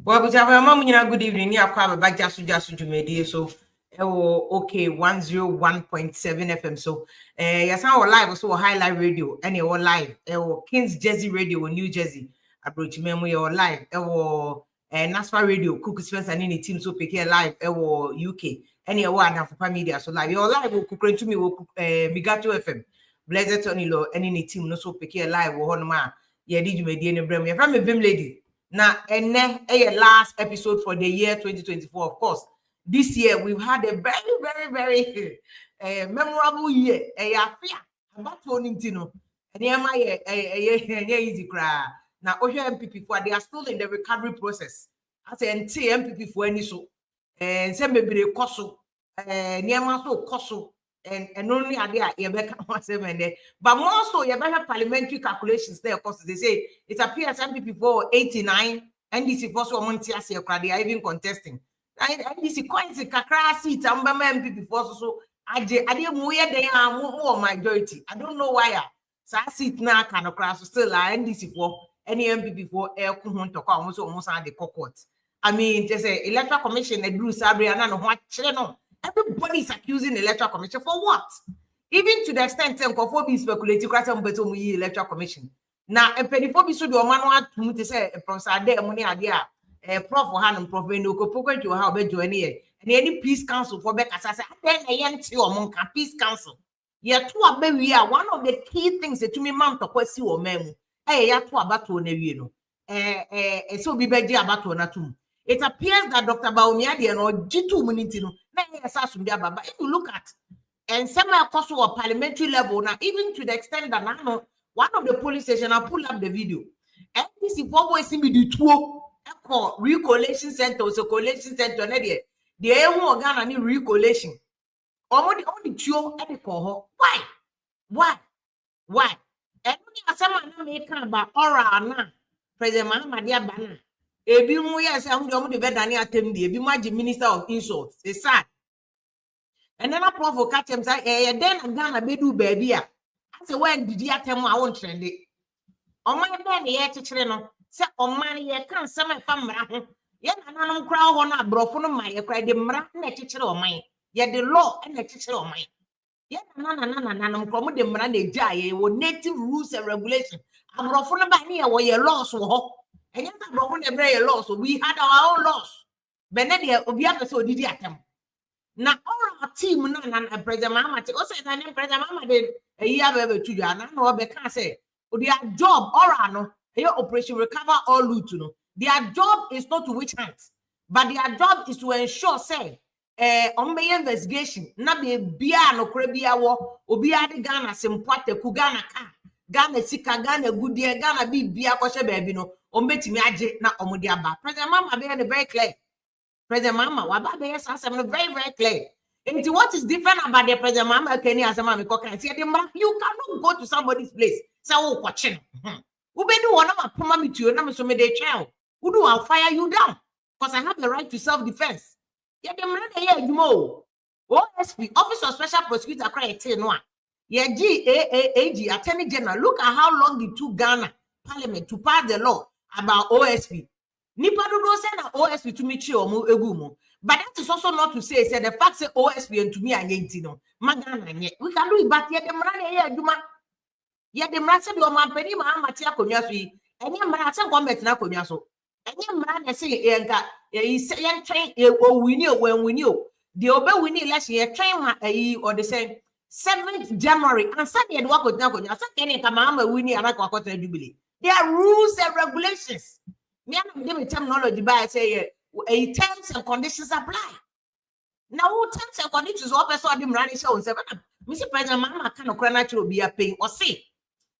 Well, but I have good evening. You have a back just to media. So, okay, 101.7 FM. So, yes, our live, so highlight radio, and your live, Kings Jersey Radio, New Jersey, approach memory or live, NASFA Radio, Cook Spencer and any team so pick here live, UK, any one for media. So, live, your live will cook to me, Migato FM, Blessed Tony Law, any team no so pick here live, or Honma, yeah, did you make the Bram? You're from a Vim lady. Now, and last episode for the year 2024. Of course, this year we've had a very memorable year. About Tonintino, and easy cry. Now, MPP for they are still in the recovery process. I say MPP for any so, and some maybe they coso, near so coso. And only idea but more so you better parliamentary calculations there. Of course, they say it appears MPP for 89, NDC for so months they are even contesting. NDC coins the kakra seat and MPP for so I didn't where they are more majority. I don't know why. So I sit now kind of crash still NDC for any MPP for air to come almost the court. I mean, just say electoral commission and Bruce Sabriana and what channel. Everybody is accusing the electoral commission for what? Even to the extent that be speculative electoral commission. Now, a penny for be so the man to say a professor there money idea, a prof for hand and prof no go to how be join here. And any peace council for back as I said, then a young among peace council. Yeah, two are we are one of the key things that to me mount to question or memo. Eh, ya to about to no. So be beji about to natum. It appears that Dr. Baumiadi and or G2 Munitino. But if you look at and some across a parliamentary level now, even to the extent that now one of the police station, I pull up the video. And this is what boys see me do two recollation center, so collation center. The air organ and recollation. Only two at the call. Why? And when someone make about Ora, President Mahama, dear Banner. Ebi mu yes am the bedani atem di ebi ma minister of insults it's sad and then I provoke catch him say then Ghana bedu baby a say when did atem a won trend o man ben ye kekere no say o man ye kan sem e fa mra ho ye nananom kra ho na brofo no man ye kra de mra na kekere o man ye the law na kekere o man ye nananom kra mo de mra na eja ye wo native rules and regulations abrofo no ba ne ye wo ye laws wo ho. And laws, so we had our own laws. Benedia, we have so did atem. Now, all our team, and President Mahama, also the name President Mahama did a year over 2 years. I know they can't say, their job, or no, your operation recover all loot. Their job is not to witch hunt, but their job is to ensure, say, on my investigation, not be a no Caribbean war, or be at the Ghana, Simpote, Kugana, Ghana, Sika, Ghana, good dear, Ghana, be Bia Kosha baby, no. President Mahama be very clear. President Mahama, what very clear. And what is different about the President Mahama? You cannot go to somebody's place. Say, oh, watching. Who be do one of my promise to you? I'm so many child. Who do I'll fire you down? Because I have the right to self-defense. Yeah, the man you more. OSP, Office of Special Prosecutor, cry no. Yeah, GAAG, Attorney General. Look at how long it took Ghana Parliament to pass the law about OSP. Nipa do say that OSP to me or egumo. But that is also not to say the fact say OSP and to me and yentino. Magana we can do it, but yet the man here Juma. Yet the man said your man penny matia konyasu. And your man say one better konyaso. And your man say yanka he say train we knew when we knew. The obey we need last year train or the same 7th January and Sunday and walk with Nakonya. Sunday Kamama winnie and I got jubilee. There are rules and regulations. Me and them terminology by say terms and conditions apply. Now, terms and conditions what person them running show and say, Mr. President Mahama kind of natural be a paying or say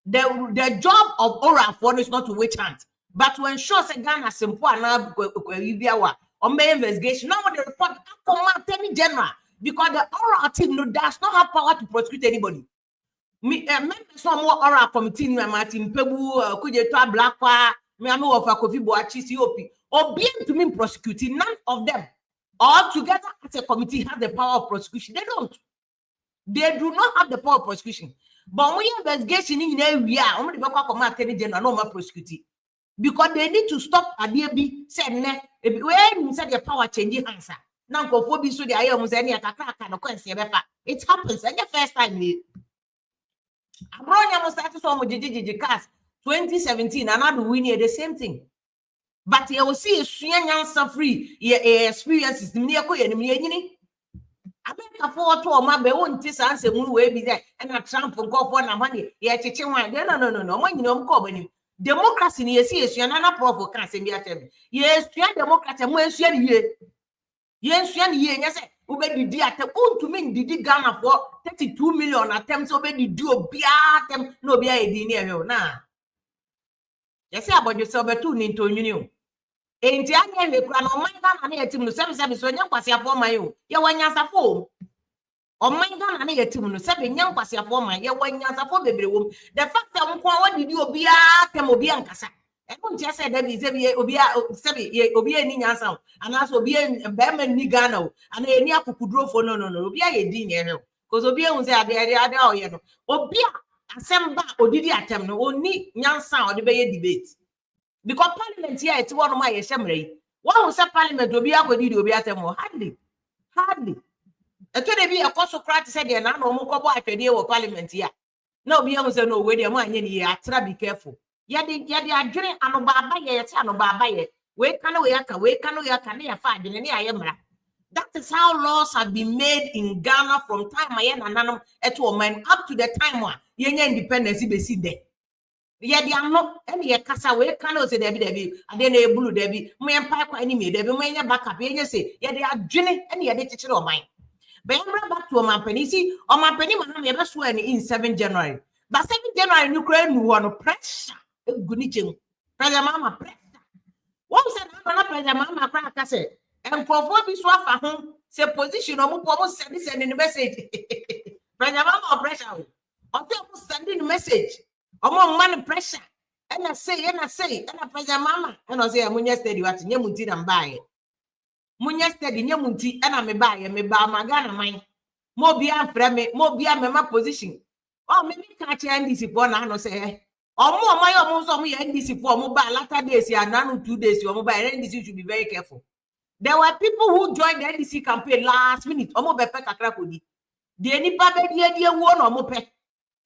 the job of oral for is not to witch hunt, but to ensure say Ghana simple and or may investigation. Now the report Attorney General because the oral team does not have power to prosecute anybody. Members some more oral committee Martin Pebu Kujetwa Blackwa me am of a Kofi Boachi COP or being to me prosecuting none of them all together as a committee have the power of prosecution. They do not have the power of prosecution. But when investigation in area only the Attorney General no more prosecute. because they need to stop Adiebi said ne when said the power changing answer. Now go be so the I almost any attack no it happens and the first time Abronya must start so much cast 2017 another win the same thing. But you will see a swian free experiences near Koyan. America for to my own tis answer moon way be there and a Trump and go for money. Yeah, no, when you know company. Democracy near see you not proper can't say yes, you are Democrat and when yes, yes, obey the attempt to mean the Ghana for 32 million attempts obey do be attempt no be a dinner now. Yes, about yourself a two into union. Ain't I never crown on my gun and a team to 7 so young was your for my own. You want your phone. On my gun and a team to 7 young was your for my your one years for baby room. The fact that what did you be a Temobiancasa? I don't just say that is Obia Nina sound, and also be a Berman Nigano, and a near Kukudro for no, be a dinner. Because Obia was there, the other, Obia, Assembly, or did you attempt no only young sound debate debate. Because Parliament here, it's one of my assembly. What was a Parliament to be able to do Obiatemo? Hardly. A today be a consocrat said, and I know more about a deal of Parliament here. No, beyond no way, the money, be careful. Yadi are drinking and Baba yet, and Baba yet. Wake can we can find in any Ayamra. That is how laws have been made in Ghana from time I am at woman up to the time one. Young independence be seen there. Yadi are not any casa way cannot say Debbie, and then a blue Debbie, my empire enemy, Debbie, my backup, you say, yet they are drinking any other teacher of mine. But I'm back to my penny, see, on my penny, Mahama ever sworn in 7 January. But 7 January, Ukraine, won pressure. President Mama pressure. What said President Mama crack say, and for what be swap at home, say position almost sending the message. President Mama pressure. Or sending the message. Among money pressure. And I say, and I President Mama, and I say, Munya steady what Yamuti and buy it. Munya steady Yamuti, and I may buy my gun mine. More beyond frame, more beyond my position. Or maybe catch NDC for now, say. Or more, my almost on me NDC for mobile latter days, yeah, none 2 days, your mobile NDC should be very careful. There were people who joined the NDC campaign last minute, or more pepper crackody. The any public idea one or more pet.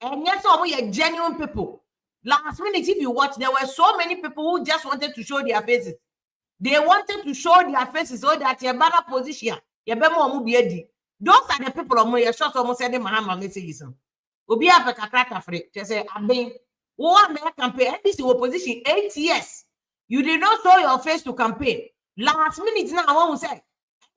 And yes, or more genuine people. Last minute, if you watch, there were so many people who just wanted to show their faces. They wanted to show their faces so that your better position, your better mobiedi. Those are the people of your shots almost sending Mahama messages. Obi a peka krata free. Just say, I've been. One campaign, this opposition 8 years. You did not show your face to campaign. Last minute now, I want to say,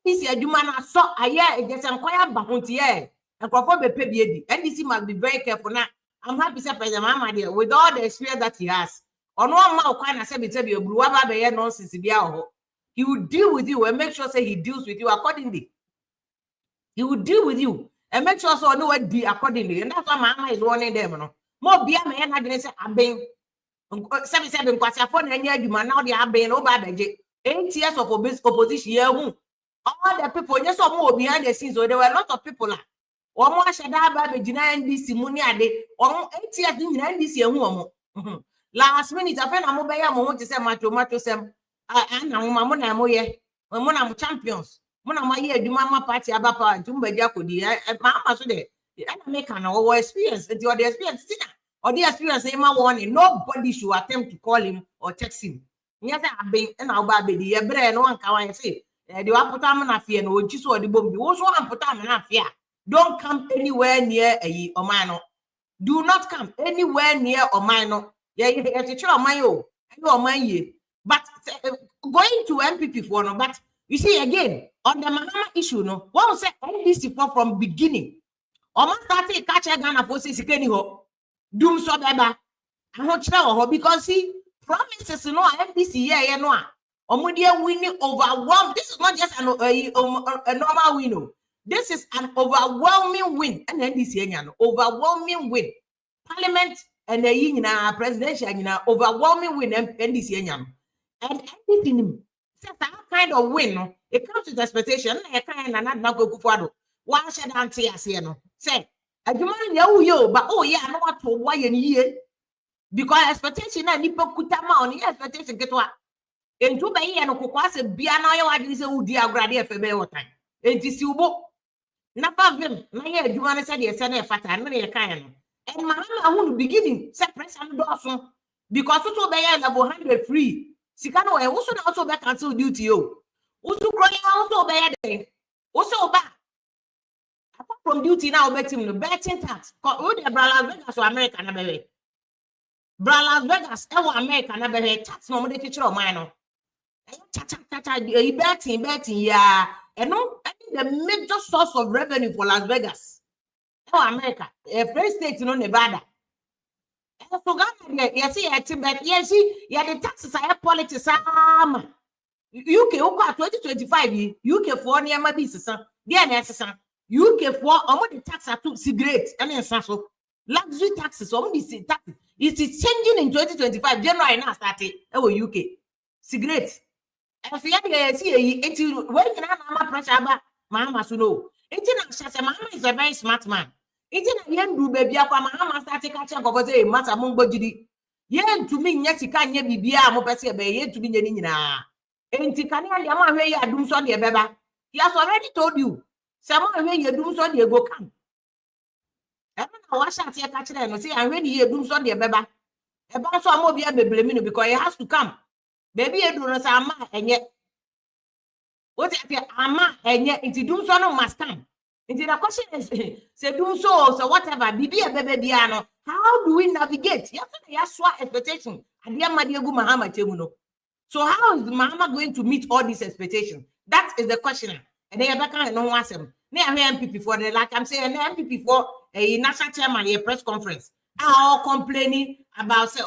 this year, you man saw a year, it gets inquired about here. And perform a baby. NDC must be very careful now. I'm happy to say, President Mahama there, with all the experience that he has. On one mouth, kind of say, you blew up by nonsense. He will deal with you and make sure say he deals with you accordingly. He will deal with you and make sure so no what do accordingly. And that's why Mahama is warning them, you know. More be a man, I didn't say, I've been 77 phone and you man now they have been over 8 years of opposition. All the people just saw more behind the scenes, so there were a lot of people. Or more should have by NDC money a day, or 8 years in NDC. Last minute, I found a mobile moment to say, Mato Sam, and Mamma Moye, Mona champions. Mona Maya, do Mama party about Jumba Jacodi, and Mama today. The American or experience, and the experience, or the experience, warning. Nobody should attempt to call him or text him. Yes, I've been and our baby, a brain, no one can say. The Apotamana fear, no, just or the bomb, you also want Potamana fear. Don't come anywhere near a Omano. Do not come anywhere near Omano. Yeah, you have to try my own, but going to NPP for no, but you see again, on the Mahama issue, no, one said NDC from beginning. Omo started catch Ghana for say sikeni ho doom so beba ahon kire ho because see promises no NDC here no a omo dey winning overwhelming. This is not just a normal win, no. This is an overwhelming win and NDC enya no overwhelming win. Parliament and the presidential overwhelming win NDC enya no. And NDC says that kind of win no, it comes with expectation e kan na na go kufuado one shed anti as no say adwuma no ya wo but oh yeah no what why ye because expectation na nipa kutama on expectation ketwa entu be ye no kokwa se bia na ye wadini se udi agrade efe be wotan enti si ubo na pavim na ye adwuma ne se de se na e fata na ye kan no and Mahama hu beginning se pressure no do so because so be ye level 100 free sika no e wo so na also be cancel duty o wo so kro ya also be ye den wo so ba apart from duty now betting no betting tax wo de Las Vegas or America na be Las Vegas e wo America na be tax no mo de kire o man no cha you betting yeah and no the major source of revenue for Las Vegas e wo America free state no Nevada so Ghana you see but you see yeah the taxes are politics UK ukwa 2025 UK for niam bi sesa dia na sesa UK for omo the tax to cigarette and ensa so luxury taxes omo the tax it is changing in 2025 January now started e UK cigarette if you dey see enti when you na pressure ba Mahama so no enti na say Mahama is a very smart man enti na ye ndu baby akwa Mahama start catch am go say matter mo gbogidi ye ntumi nya sika nya bibia mo pese be ye ntumi nya ni nyina enti kan ya dia ma hwe ya dum so de beba he has already told you say ma hwe ya dum so de go kan e na wa sha tie ka kire no say ahwe ni ya dum so de beba e ba so am obi abeble mi no because he has to come baby edu no say ama enye what if ama enye enti dum so no must come enti the question is say dum so whatever bibi bebe bia no how do we navigate ya so expectation ade amade egu Mahama chemu no. So how is Mahama going to meet all these expectations? That is the question. And then back and no one them. They are NPP for the like I'm saying NPP for a national chairman a press conference. All complaining about say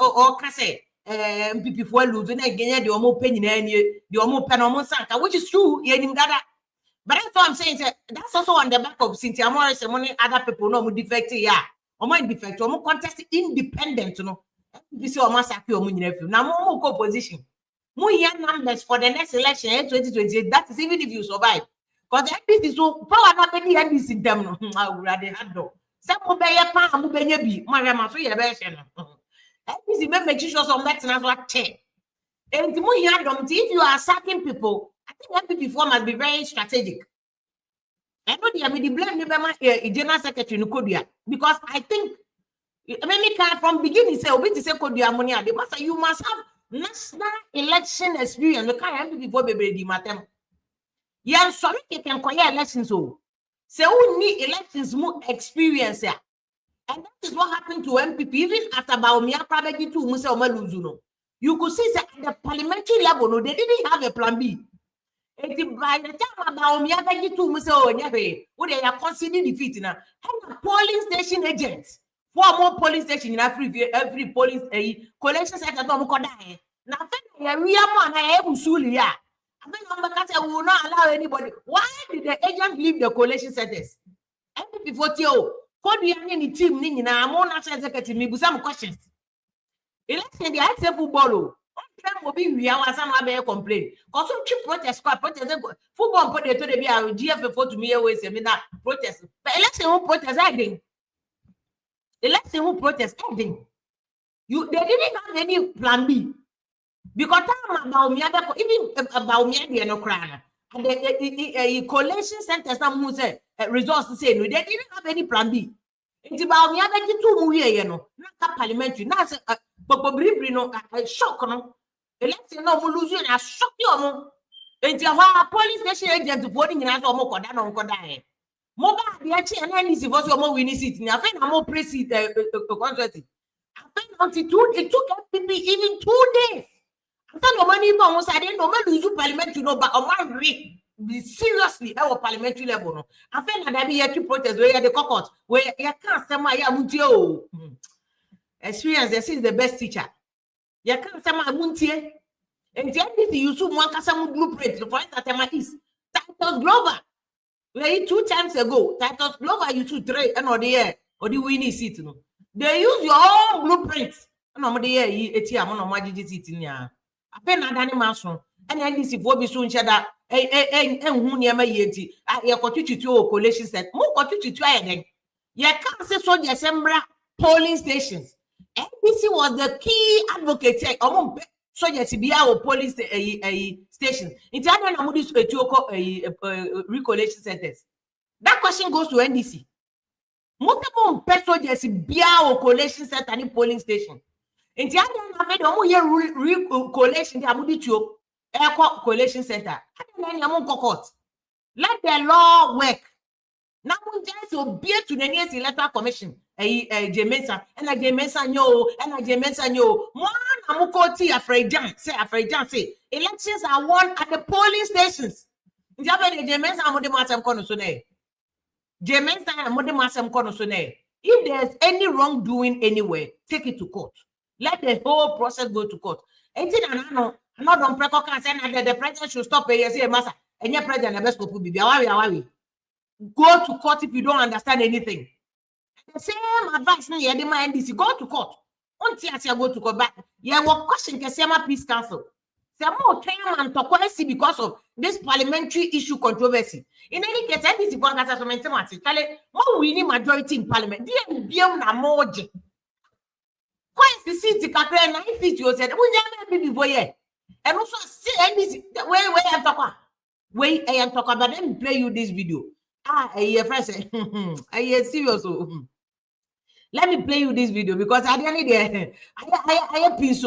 say NPP for losing again the omo penny the omo pen sanka, which is true. But that's what I'm saying. That's also on the back of Cynthia Morris and many other people no defect yeah. Omo defect, omo contest independent, you know. NPP say omo saki omo nyina na mo go position. More numbers for the next election 2028. That is even if you survive. Because NDC is so power not many NDC in them. No, I would rather have done. Some will be a pan, will be a bee. My grandma, so you're version. NDC make sure some maintenance what check. And if you are sacking people, I think NPP form must be very strategic. I know they are the blame the general secretary in Kodia because I think many can from beginning say Obi to say Kodia money. They must say you must have national election experience. We can't have before baby di matem. Yeah, sorry, you can call elections. So we need elections more experience. And that is what happened to MPP. Even after Baumia Prabegi to Musa Omaluzuno, you could see that at the parliamentary level, no, they didn't have a plan B. And by the time Baumia Begi to Musa Onyabe, what they are considering defeat now, and the polling station agents. 4 more polling stations in every polling collection center. Now, we will not allow anybody. Why did the agent leave the collection centers? And before Tio, could be any team Nina, I'm on national executive, me with some questions. Election, the I say football. Will be we are some other complaint. Because some cheap protest, football put it to the GF to me always seminar protest. But election won't protest, I think. Election who protest ending. They didn't have any plan B. Because about me, even about me, no crown. And the collation centers now say results to say no, they didn't have any plan B. It's about me, I get 2 million, you know, not parliamentary. Now, but shock, no. Election no lose you and shock you. It's a police station agent voting in as almost Kodan. Mobile the actually and NDC vs winning seat. I think I'm more president controversy. I think until it took MPP even 2 days. After no money almost I didn't know lose parliament to know but on my seriously our parliamentary level. No. I think that be here to protest where the cockot where you can't say my muntie experience this is the best teacher. You can't say my muntie and the NDC you so one kasam blueprint for instance is Titus Glover. 2 times ago, Titus Glover you 3 and or the year or the winning seat. No, they use your own blueprint. And on the year, it's here, on my seat in here. I pay not any master. And NDC for be soon shut up. And who near my yeti. I got you to collation set. More got you to try again. You can't say so, December polling stations. NDC was the key advocate. So yes, or police stations. It's recollection centers. That question goes to NDC. Multiple soldiers or collation center and polling station. In the other collation, collation center. Let the law work. Now, just obey to the nearest electoral commission. Jemensa, and a Jemensa no, and a Jemensa no. One Amukoti afraid say elections are won at the polling stations. Jemensa Modemasam Konosune. Jemensa Modemasam Konosune. If there's any wrongdoing anywhere, take it to court. Let the whole process go to court. And not on precoca and the president should stop paying a massa. And your president, the best will be go to court if you don't understand anything. The same advice na yede ma NDC, go to court. Unti asia go to court, but yeah, what question Kesema Peace Council? Some more Kenyan to because of this parliamentary issue controversy. In any case, NDC for that so maintain more winning majority in parliament. DM na moje. Quite the seat kakre 9 feet you said, we never be before here. And also see NDC where I am talking. Wait, I am talking about them play you this video. I serious. Let me play you this video because I didn't need I peace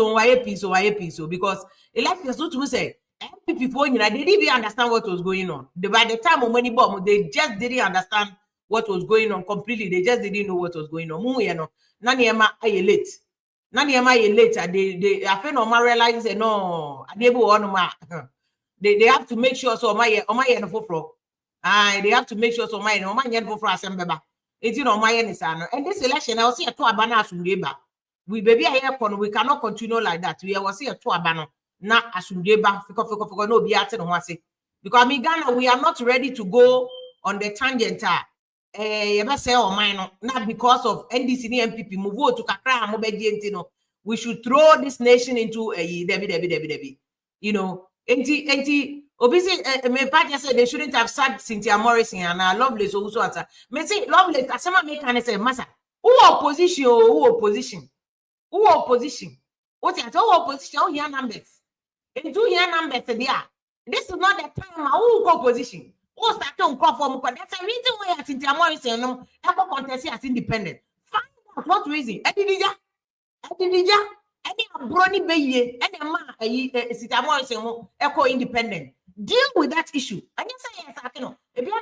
because elections to say NPP for they didn't even understand what was going on. By the time of money bomb, they just didn't understand what was going on completely. They just didn't know what was going on. Naniema I late. Naniema I late. They I feel no realize no they have to make sure so my for they have to make sure so my for assembly. It's my and this election I will see a 2 abana asumdeba. We baby we cannot continue like that. We will see a 2 abana na asumdeba no be at no say because me Ghana we are not ready to go on the tangent not because of NDC NPP move to kakra mo be we should throw this nation into a debi you know obviously, my party said they shouldn't have sacked Cynthia Morrison and Lovelace also answer. Me say Lovelace, as someone make can say, Massa, who opposition? What you all opposition? Oh, here numbers. And 2 year numbers there. This is not the time. Who opposition? Who start to call for? That's a reason why Cynthia Morrison no ever contest as independent. Find out what reason. Edidija. Any brony beye, any man, Cynthia Morrison echo independent. Deal with that issue. And you say, yes, I know. If you are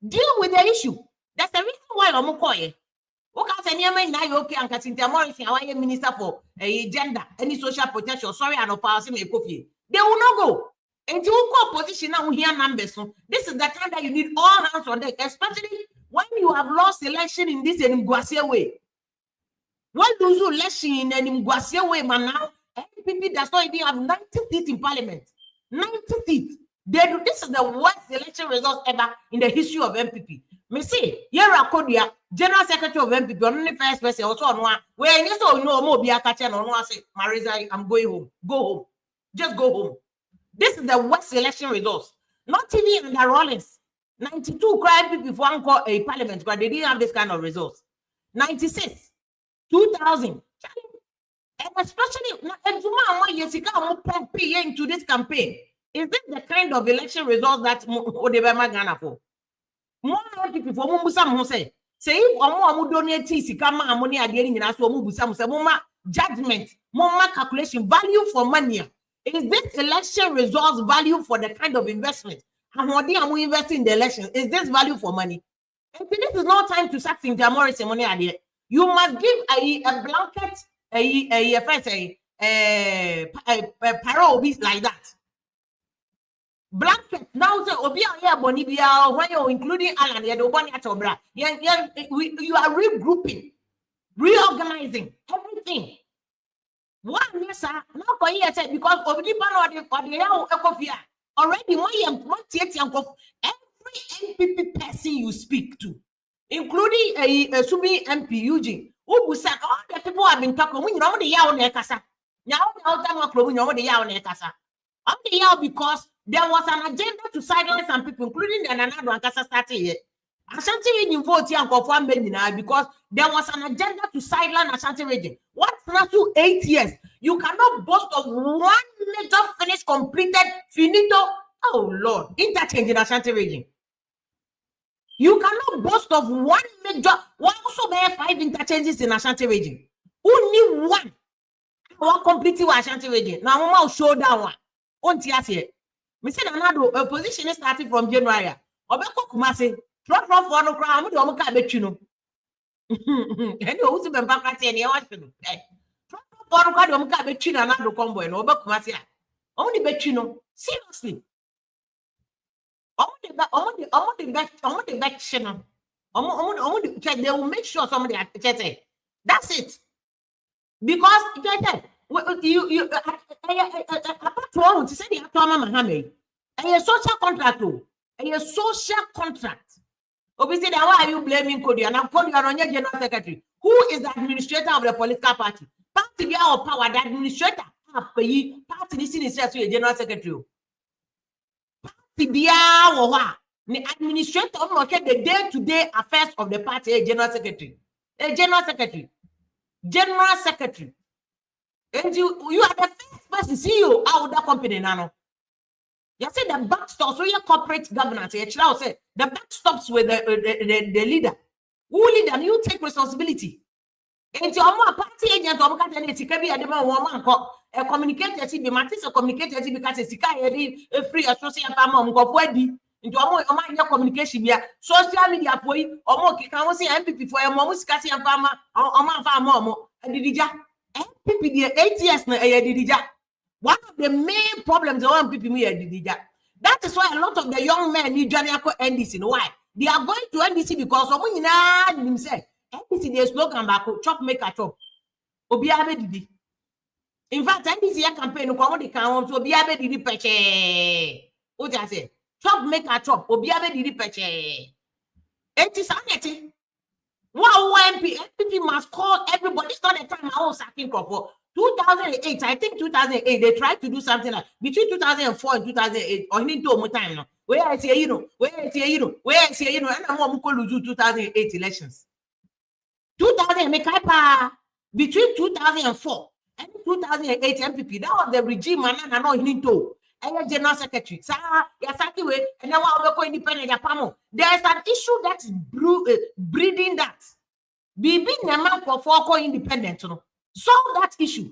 deal with the issue. That's the reason why I'm calling. Okay, and Cynthia Morrison, our minister for gender, any social protection, sorry, and power, they will not go. And you go position now here numbers. This is the time that you need all hands on deck, especially when you have lost election in this Nguasia way. When lose election in an Nguasia way, man, now NPP does not even have 90 seats in parliament. 90 seats. This is the worst election result ever in the history of NPP. Me see, Yera Kodia, General Secretary of NPP, only first person also on one. Where you so no more be a catcher no one say, Marisa, I'm going home. Go home. Just go home. This is the worst election results. Not even under Rollins. 92 crime people before encore a parliament, but they didn't have this kind of results. 96, 2000. And especially into this campaign. Is this the kind of election results that Odebema Ghana for? More people for Musa say if Omo donate Sikama ammonia adhering in us Musa judgment, more calculation, value for money. Is this election results value for the kind of investment? And what they are investing in the election? Is this value for money? And this is no time to sack Cynthia Morrison money idea. You must give a blanket parole like that. Blanket now say Obia Bonibia when you're including Alan you are regrouping, reorganizing everything. One yes, sir. Now said because already every NPP person you speak to, including a Sumi MP Eugene, who said all the people have been talking. We know the yaw nekasa. I'm the yaw because there was an agenda to silence some people, including the Nanado and Kasa starting here. Ashanti region vote here and confirm because there was an agenda to sideline Ashanti region. What's not to 8 years? You cannot boast of one major finish completed finito. Oh Lord, interchange in Ashanti region. You cannot boast of one major. Why also there 5 interchanges in Ashanti region? Only one. One completed Ashanti region. Now I'm going to show that one. On TSA. We said another position is starting from January. Obeko Kumasi. Drop off one of crown. We don't bet you know. And you also been back at any watch. Drop off one of crown. We can't bet you another combo. And Obeko Kumasi. Only bet you know. Seriously. They will make sure somebody at that's it. Because you apart from to say the Mahama, a social contract, a social contract. Obviously, why are you blaming Kodi? And I'm calling you on your general secretary. Who is the administrator of the political party? Party be our power, the administrator. Party this is the general secretary. The administrator of the day-to-day affairs of the party, a general secretary. General secretary. And you are the first person CEO out of that company now. You say the back stops with your corporate governance. Say the back stops with the leader. Who leader? And you take responsibility. And your party agent or communicate be matters communicate because it's a free associate farm into communication social media for you or can see MPP for a moment farmer or farmer and MPP the 8 years na one of the main problems the one MPP that is why a lot of the young men need join NDC. Why? They are going to NDC because someone in himself NDC the slogan back chop make a chop obiabe didi. In fact, NDC campaign no come the count obiabe didi peche. What I say? Chop make a chop obiabe didi peche. It is sanity. Wow, MPP must call everybody. It's not the time I was sacking for 2008. I think 2008 they tried to do something like between 2004 and 2008. Or need to more time now. Where I say and I'm going to lose 2008 elections. 2000 between 2004 and 2008 MPP. That was the regime and I know need to. General secretary, and now we're going independent. There's an issue that's breeding that. Be man for independent. Solve that issue.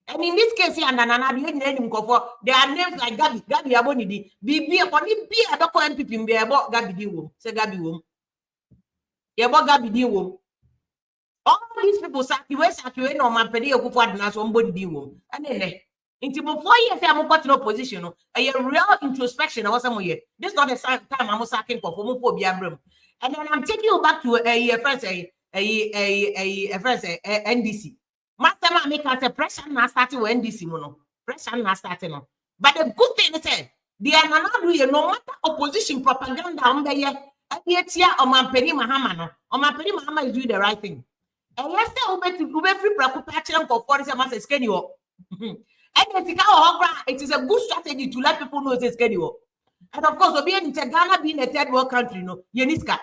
And in this case, there are names like Gabi Abonidi, be a doctor MPP, be about Gabi, say Gabi. Gabi. All these people sacrifice no man pedi okufu na somebody di wo and into 4 years I'm got no position a real introspection was some year. This is not the time I'm sacking for and then I'm taking you back to a friend NDC. Master make us a pressure na starting with NDC mono pressure na starting no. But the good thing is they are not doing no matter opposition propaganda on the year or Mahama no or Mahama is doing the right thing. And let's say we free preoccupation for 47 months schedule. And it is a good strategy to let people know it's schedule. And of course, Ghana being a third world country, no, Yeniska.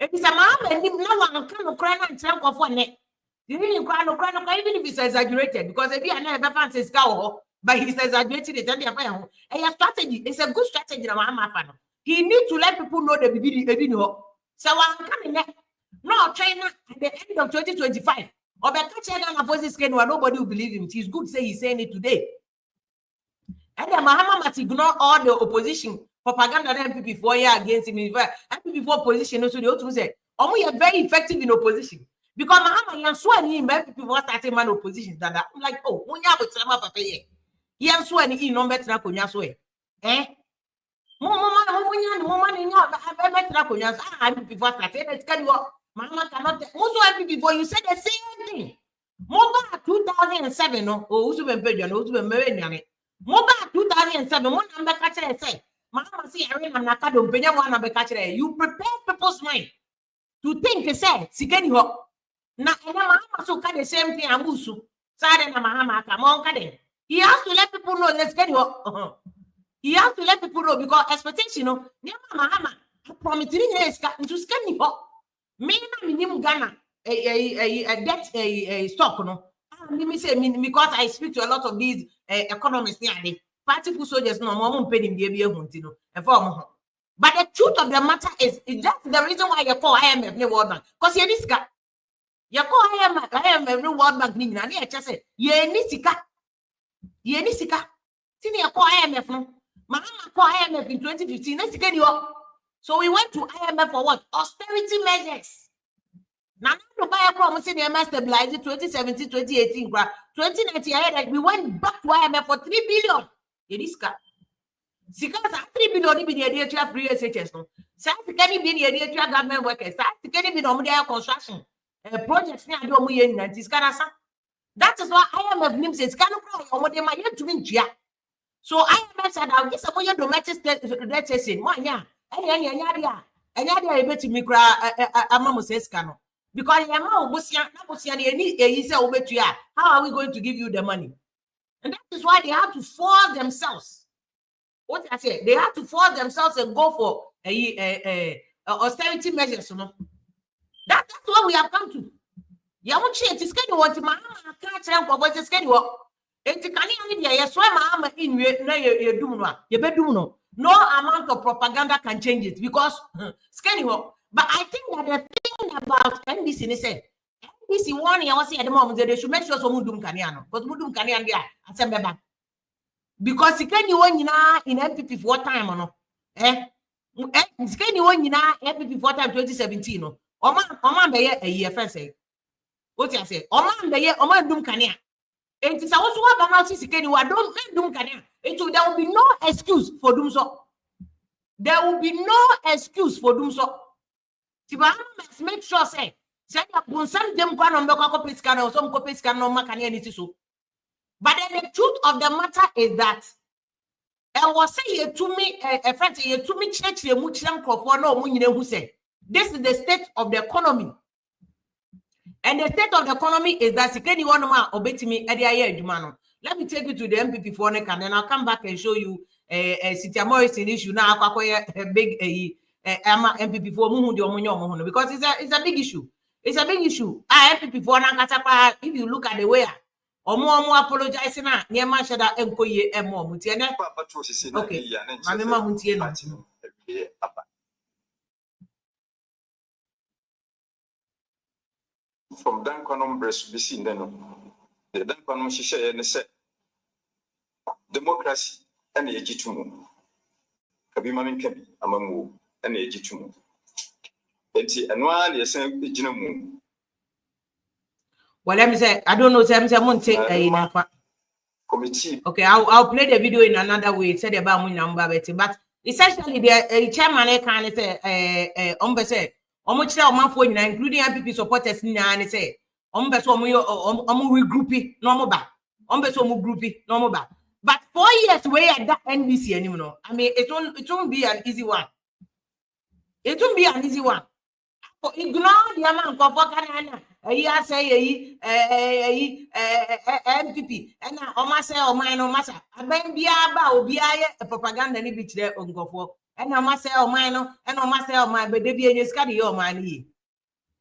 It is a man and no one can cry and trunk of one neck. You didn't cry, even if it's exaggerated, because if you are never fancy scour, but he's exaggerated it and a strategy. It's a good strategy. He needs to let people know the baby. So I'm coming. No, China at the end of 2025. Or nobody will believe him. It is good to say he's saying it today. And then Mahama must ignore all the opposition propaganda that MPP 4 years against him. MPP 4 opposition also they also say, we are very effective in opposition. Because Mahama you swear him MPP 4 starting man opposition. I'm like, oh, he swear he no better na konya swear. MPP 4 started. Mama cannot. Most MPP you said the same thing. Mobile 2007 no. Oh, who's been paid? Who's been married? Mobile 2007. One number catcher say. Mama see Aaron and Nakado. Penya one number catcher. You prepare people's mind to think. Say, Sikeni ho. Na Mama so can the same thing. Amusu. Sare na Mahama come on kade. He has to let people know. Let's get ho. He has to let people know because expectation, Mahama promising is to scan me up. Me na minimum Ghana a debt a stock no. Let me say because I speak to a lot of these economists near the party soldiers no more pay him the but the truth of the matter is that's the reason why you call IMF the World Bank because you this guy you call IMF the World Bank ni na e che say ye ni sika tini you call IMF no Mahama call IMF in 2015 na sika di o. So we went to IMF for what? Austerity measures. Now, to buy a promise in the MS stabilized 2017, 2018, 2019. We went back to IMF for 3 billion. It is cut. Because 3 billion be the idea of free SHS. No, so can be the idea of government workers. That can be no construction projects. That is why IMF names is kind of what they might to mean. So IMF said, I'll get some of your domestic debt in 1 year. Because how are we going to give you the money? And that is why they have to force themselves. What I say, they have to force themselves and go for austerity measures. That's what we have come to. You won't change. It's kind of what Mahama can't tell what it's kind of. It's kind of yes, why Mahama in your bedroom. No amount of propaganda can change it because but I think that the thing about NDC is say NDC one year was at the moment they should make sure some mudum kaniano because mudum kanian there at because can you in NPP for time or no can you in NPP for time 2017 no Oman be a year first say what I say Oman be Oman dum kania. And it's also about don't do there will be no excuse for doing so. There will be no excuse for doing so. Let's make sure say some them go on copy scan or some copy scan no can anything so. But then the truth of the matter is that I was saying to me a friend to me church the mucham no who say this is the state of the economy. And the state of the economy is that anyone obey me at the year. Let me take you to the MPP for neck and then I'll come back and show you a City Morrison issue now. A big MPP for because it's a big issue. It's a big issue. MPP for if you look at the way or more apologizing near Mashada Mkoye and more Mutiana. Okay, Mamma Mutiana. From Danquanom Breast be seen then. The Danquanom she share and said democracy and a Jitumu. Kabimamin Kabi among and a Jitumu. And one is a Jinamu. Well, let me say, I don't know, someone take a committee. Okay, I'll play the video in another way. Said about my number, but essentially, the chairman can say, including MPP supporters, say, regrouping, no more. But 4 years away at that NDC anymore. I mean, it won't be an easy one. It won't be an easy one. Ignore the amount of what I say MPP and Omasa or mine or Massa. I bang a propaganda ni bitch there on go for and Omasa or mine and Omasa or mine, but they be a scary your money.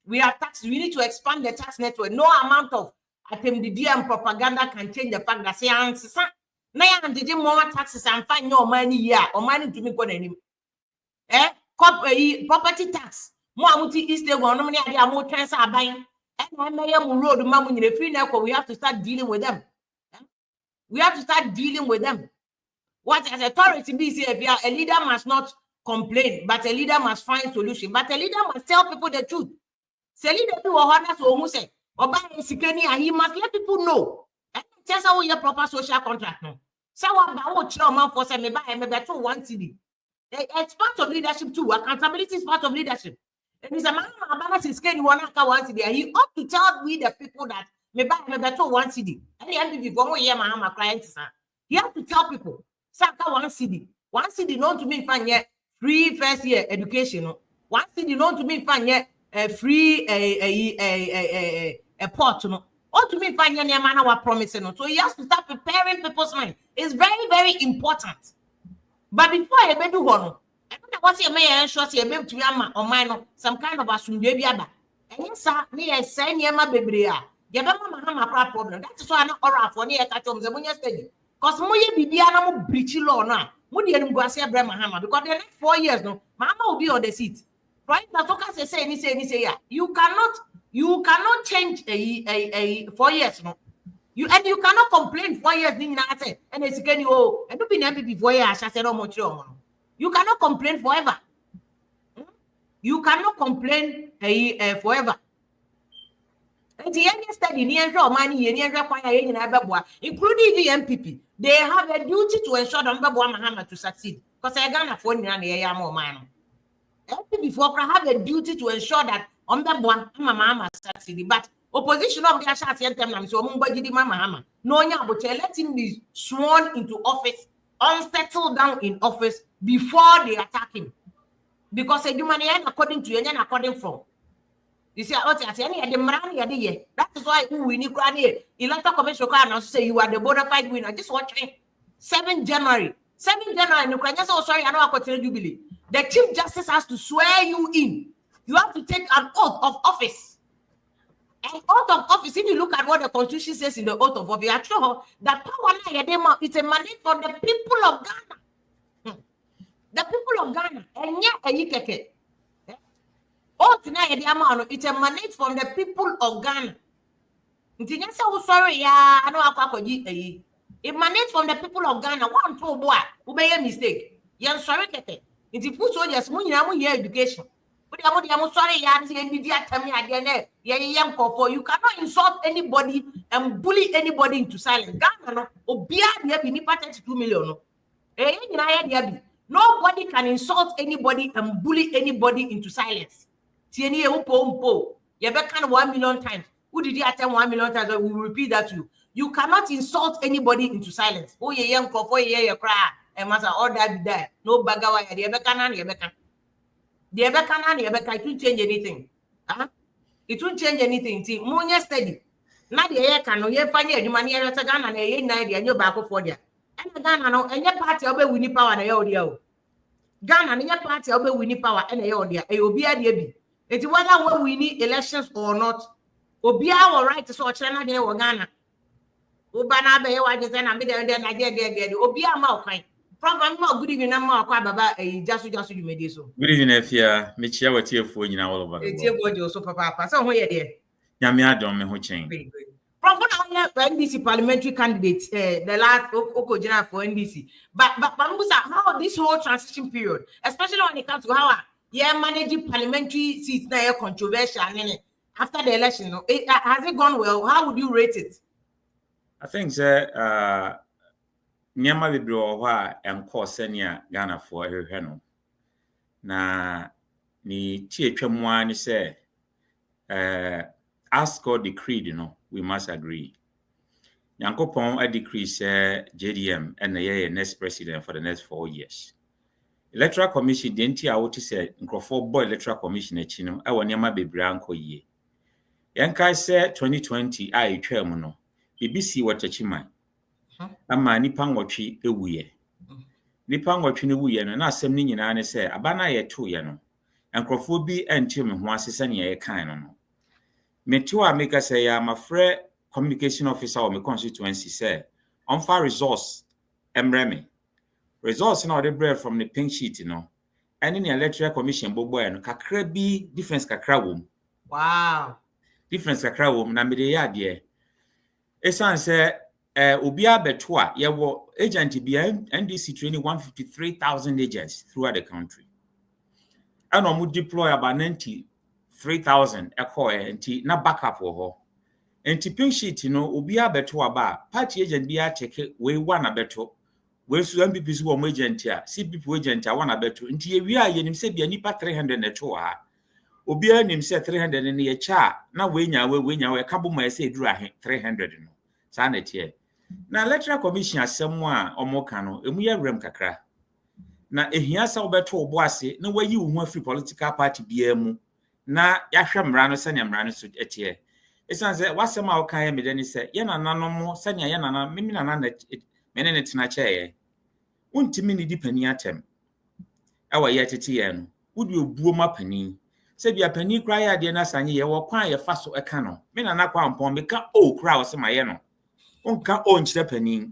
We have tax, we need to expand the tax network. No amount of and propaganda can change the fact that say answer. Now did more taxes and find your money here or money to me go any property tax. East no money are more transfer buying. And road in the free network, we have to start dealing with them. We have to start dealing with them. What as authority be say if you are a leader must not complain, but a leader must find solution. But a leader must tell people the truth. Say leader to honor so who say or buy a security and he must let people know. And tell how your proper social contract no. So what man for say me buy me better 1 cedi. It's part of leadership too. Accountability is part of leadership. And it's a man balance is getting 1 cedi. He ought to tell we the people that me buy me better 1 cedi. And the MPP for 1 year Mahama clients. He has to tell people, Saka 1 cedi. 1 cedi known to me find yet free first year education. 1 cedi known to me find yet free a port. Or to me find yet man our promising. So he has to start preparing people's mind. It's very, very important. But before I be do one, what's your mayor short your baby to yama or mine some kind of assume baby aba. And yes, sir, me I say near my baby. Mahama problem. That is why I'm not around for near Katom the Munya study. Cause Moya Bibiana breachy law now. Moody and Guasia Mahama because the next 4 years no, Mama will be on the seat. Right now, say, yeah. You cannot change a 4 years, no. You cannot complain 4 years, and it's again you and you been MPP 4 years. I said, no much. You cannot complain forever. You cannot complain forever. And the young study near money, including the MPP, they have a duty to ensure that Mahama to succeed. Because I got a phone in more man. Before have a duty to ensure that Mahama succeed. But opposition of the Asha so Mahama. No, but let him be sworn into office, unsettled down in office before they attack him. Because a human according to you and according from. You see, that is why we need to electoral commission and say you are the bona fide winner. Just watching 7 January. 7 January, so sorry, I know I continue jubilee. The Chief Justice has to swear you in. You have to take an oath of office. An oath of office, if you look at what the Constitution says in the oath of office, you are sure that power it's a mandate for the people of Ghana. The people of Ghana. And yet, it's a mandate from the people of Ghana. Sorry, I know it emanates from the people of Ghana. One two boy, obey a mistake. You're sorry, Kete. It's a put on your smooth education. But I'm sorry, you cannot insult anybody and bully anybody into silence. Ghana, no, 2 million. Nobody can insult anybody and bully anybody into silence. You can 1 million times. Who did you attend 1 million times? We will repeat that to you. You cannot insult anybody into silence. Oh, yeah, young for you cry. And must all that be there. No bagawa, the Ebeka. It won't change anything. It won't change anything. See, Munya steady. Not the air can no ye find your money at Ghana and a night and your back for you. And Ghana no, and your party obey winning power and a audio. Ghana and your party obey winning power and a audio. A obia debi. It's whether we need elections or not. Obia will right to so China de Ghana. Ubana be wa je na me de Nigeria obia ma okan from good evening na ma akwa baba jasu you made so good evening afia me chia watiefo nyina all over the world etiefo de so papa so ho ye de nyame adom me ho chen from now NDC parliamentary candidate the last okojina for NDC but how this whole transition period especially when it comes to how managing parliamentary seats na controversial after the election has it gone well? How would you rate it? I think that nyama bebre wo ha enko senia Ghana for ehwe no na ni tie twam ani say as God decreed we must agree. Yankopon a decree say JDM and the next president for the next 4 years. Electoral Commission denti a woti say nkrofo boy Electoral Commission achi no e wo nyama bebre anko yie. Yankai say 2020 a etwam no BBC watachiman ama nipa nwotwe ewuye nipa nwotwe ne wuye no na asem ni nyina ne se abana ye to ye no enkrofo bi enti me ho asese ne ye kan no meto a meka say ya mafre communication officer of my constituency say on far resource emreme resource na the bread from the pink sheet and in the electoral commission bobo no kakra bi difference kakra wom wow difference kakra wom na me de ya de esan say obia beto a ye wo agent bia NDC training 153,000 agents throughout the country and omu deploy about 93,000 enti na backup wo ho enti pink sheet obia beto aba party agent bia check we one abeto we su MPP su wo agent a CPP agent a one abeto enti ye wi a ye nim se bia nipa 300 neto ha obia nim se 300 ne ye cha na we nya we kabo ma se duru ahe 300 no sa na tie na electoral commission asem a omoka no emu ye rem kakra na ehia sa obeto obo ase na wayi wo ho afri political party bia mu na yahwe mra no se ne mra no so etie esan se wasem a okan ye me de ni se ye nananom se ne ye nana memi nana mene ne tena che ye untimi ni di pani atem ewa ye tete ye no wodi obuo ma pani se bia pani kra ya de na sanye ye wo kwan ye fa so eka no me na na kwa mpon me ka o kra wo se ma ye no onka o nkyere pani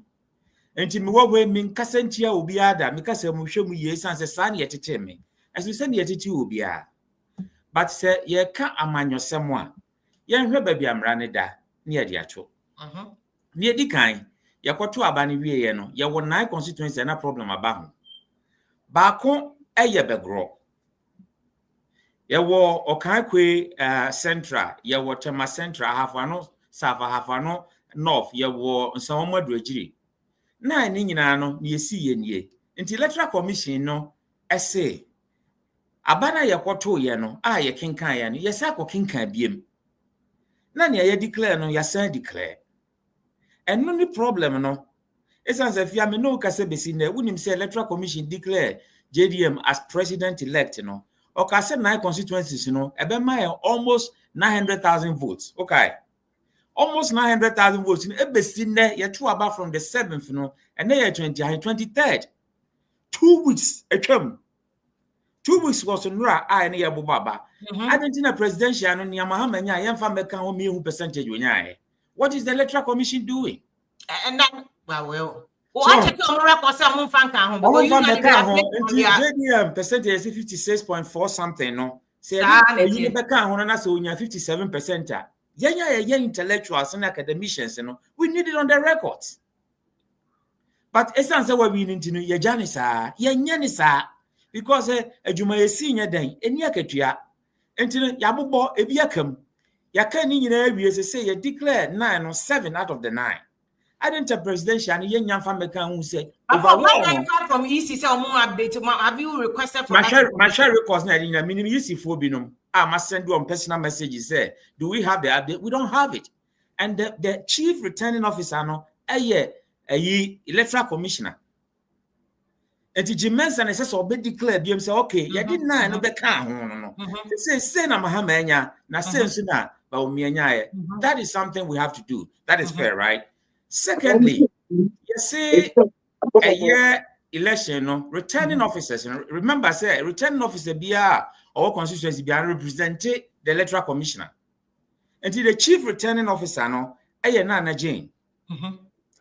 enti me wo we min kasa ntia obi ada me kasa mu hwemu ye sanse sa na ye tete me aso se na ye tete obi a but se ye ka amanyosem a ye hwe ba bia mra ne da ne ye de acho ne di kan ye kwoto aba ne wie ye no ye wo 9 constituency na problem aba ho baako eye begro ye wo okankwe central ye wo tema central hafano safa hafano north ye wo nsawomo aduragiri na ni nyina no ne yesi ye nie nti electoral commission no ese abana ye kwoto ye no a ye kenkan ye no ye sa ko kenkan biem na ne ye declare no ya san declare eno ni problem no esanse fia me no kase besi na wunim se electoral commission declare JDM as president elect no okay say 9 constituencies no ebe my almost 900,000 votes okay almost 900,000 votes no ebesi na ye to about from the 7th no and then 23rd 2 weeks etwam 2 weeks was nra I na ye bobaba Argentina presidential no ni Mahama nya ye mfa meka ho me hu percentage onya what is the electoral commission doing and that well I check on record some fan can JDM percentage is 56.4 something no say you beka ho na say onya 57% a yenya intellectuals and academicians no we need it on the records but essence we win ntino ye jani sa yenya ni sa because adwuma yesi nya dan eni akatua ntino yabobo ebi akam yaka ni nyina awie say ye declare 9 no 7 out of the 9 I didn't presidential and yen yamfa meka who say from EC say omo update have you requested for my share records na minimum EC for binum I send you on personal messages say do we have the update we don't have it and the chief returning officer no electoral commissioner and the Jimenez and says obe declare them say okay you did na no be kan ho no say na Mahama enya na say na ba omianya that is something we have to do that is fair right. Secondly, you see a year election, no returning officers. Remember, say returning officer BR or constituency BR represented the electoral commissioner. Until the chief returning officer, no, Nana Jane.